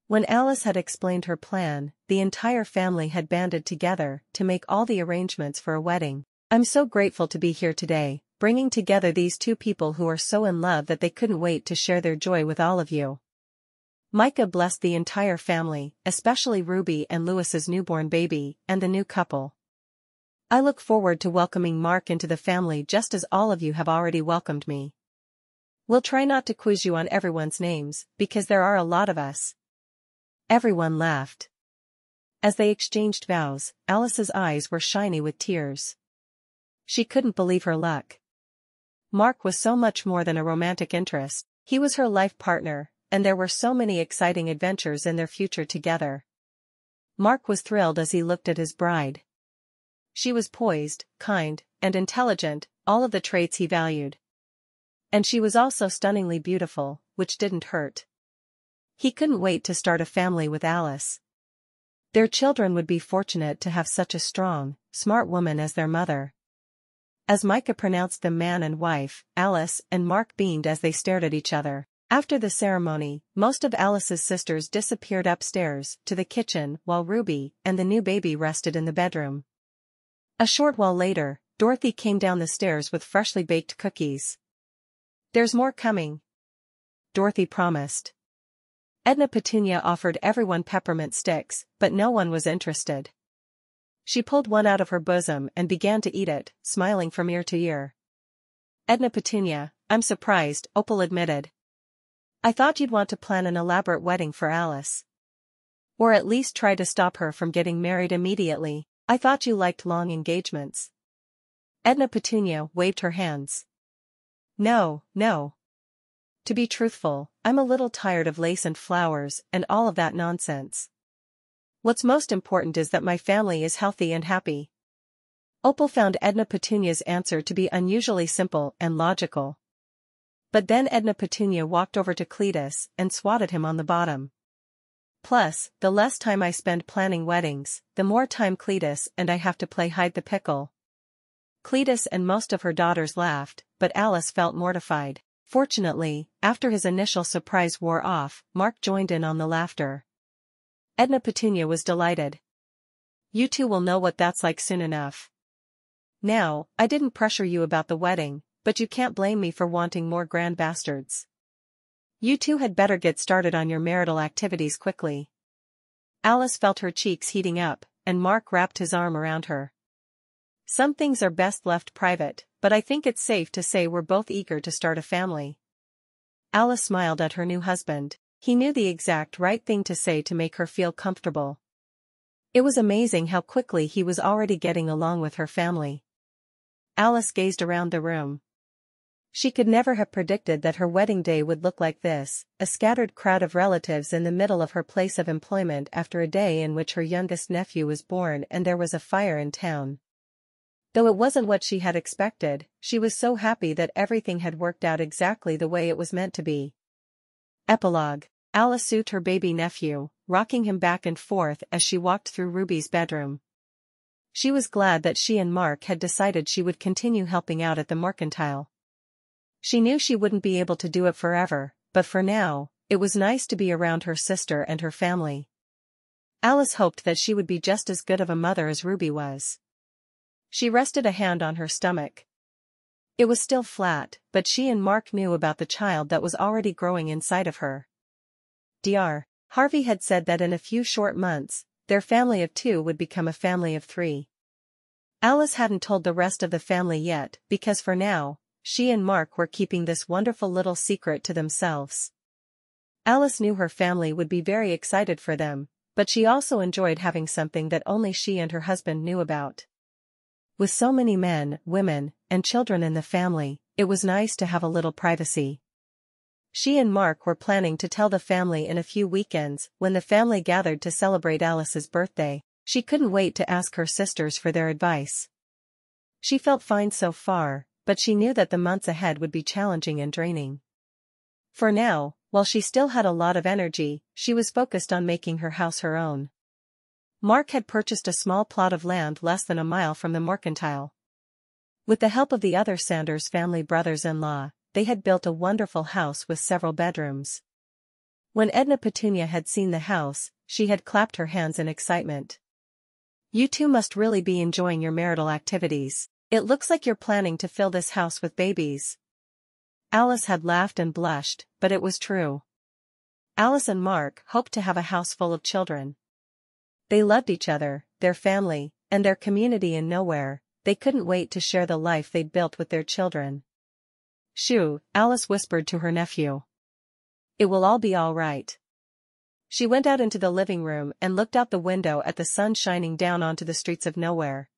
When Alice had explained her plan, the entire family had banded together to make all the arrangements for a wedding. I'm so grateful to be here today, bringing together these two people who are so in love that they couldn't wait to share their joy with all of you. Micah blessed the entire family, especially Ruby and Louis's newborn baby, and the new couple. I look forward to welcoming Mark into the family just as all of you have already welcomed me. We'll try not to quiz you on everyone's names, because there are a lot of us. Everyone laughed. As they exchanged vows, Alice's eyes were shiny with tears. She couldn't believe her luck. Mark was so much more than a romantic interest. He was her life partner, and there were so many exciting adventures in their future together. Mark was thrilled as he looked at his bride. She was poised, kind, and intelligent, all of the traits he valued. And she was also stunningly beautiful, which didn't hurt. He couldn't wait to start a family with Alice. Their children would be fortunate to have such a strong, smart woman as their mother. As Micah pronounced them man and wife, Alice and Mark beamed as they stared at each other. After the ceremony, most of Alice's sisters disappeared upstairs to the kitchen while Ruby and the new baby rested in the bedroom. A short while later, Dorothy came down the stairs with freshly baked cookies. There's more coming, Dorothy promised. Edna Petunia offered everyone peppermint sticks, but no one was interested. She pulled one out of her bosom and began to eat it, smiling from ear to ear. Edna Petunia, I'm surprised, Opal admitted. I thought you'd want to plan an elaborate wedding for Alice. Or at least try to stop her from getting married immediately. I thought you liked long engagements. Edna Petunia waved her hands. No. To be truthful, I'm a little tired of lace and flowers and all of that nonsense. What's most important is that my family is healthy and happy. Opal found Edna Petunia's answer to be unusually simple and logical. But then Edna Petunia walked over to Cletus and swatted him on the bottom. Plus, the less time I spend planning weddings, the more time Cletus and I have to play hide the pickle. Cletus and most of her daughters laughed, but Alice felt mortified. Fortunately, after his initial surprise wore off, Mark joined in on the laughter. Edna Petunia was delighted. You two will know what that's like soon enough. Now, I didn't pressure you about the wedding, but you can't blame me for wanting more grand bastards. You two had better get started on your marital activities quickly. Alice felt her cheeks heating up, and Mark wrapped his arm around her. Some things are best left private, but I think it's safe to say we're both eager to start a family. Alice smiled at her new husband. He knew the exact right thing to say to make her feel comfortable. It was amazing how quickly he was already getting along with her family. Alice gazed around the room. She could never have predicted that her wedding day would look like this, a scattered crowd of relatives in the middle of her place of employment after a day in which her youngest nephew was born and there was a fire in town. Though it wasn't what she had expected, she was so happy that everything had worked out exactly the way it was meant to be. Epilogue. Alice soothed her baby nephew, rocking him back and forth as she walked through Ruby's bedroom. She was glad that she and Mark had decided she would continue helping out at the mercantile. She knew she wouldn't be able to do it forever, but for now, it was nice to be around her sister and her family. Alice hoped that she would be just as good of a mother as Ruby was. She rested a hand on her stomach. It was still flat, but she and Mark knew about the child that was already growing inside of her. Dr. Harvey had said that in a few short months, their family of 2 would become a family of 3. Alice hadn't told the rest of the family yet because for now, she and Mark were keeping this wonderful little secret to themselves. Alice knew her family would be very excited for them, but she also enjoyed having something that only she and her husband knew about. With so many men, women, and children in the family, it was nice to have a little privacy. She and Mark were planning to tell the family in a few weekends when the family gathered to celebrate Alice's birthday. She couldn't wait to ask her sisters for their advice. She felt fine so far, but she knew that the months ahead would be challenging and draining. For now, while she still had a lot of energy, she was focused on making her house her own. Mark had purchased a small plot of land less than a mile from the mercantile. With the help of the other Sanders family brothers-in-law, they had built a wonderful house with several bedrooms. When Edna Petunia had seen the house, she had clapped her hands in excitement. "You two must really be enjoying your marital activities. It looks like you're planning to fill this house with babies." Alice had laughed and blushed, but it was true. Alice and Mark hoped to have a house full of children. They loved each other, their family, and their community in Nowhere. They couldn't wait to share the life they'd built with their children. "Shoo," Alice whispered to her nephew. "It will all be all right." She went out into the living room and looked out the window at the sun shining down onto the streets of Nowhere.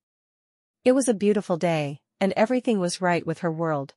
It was a beautiful day, and everything was right with her world.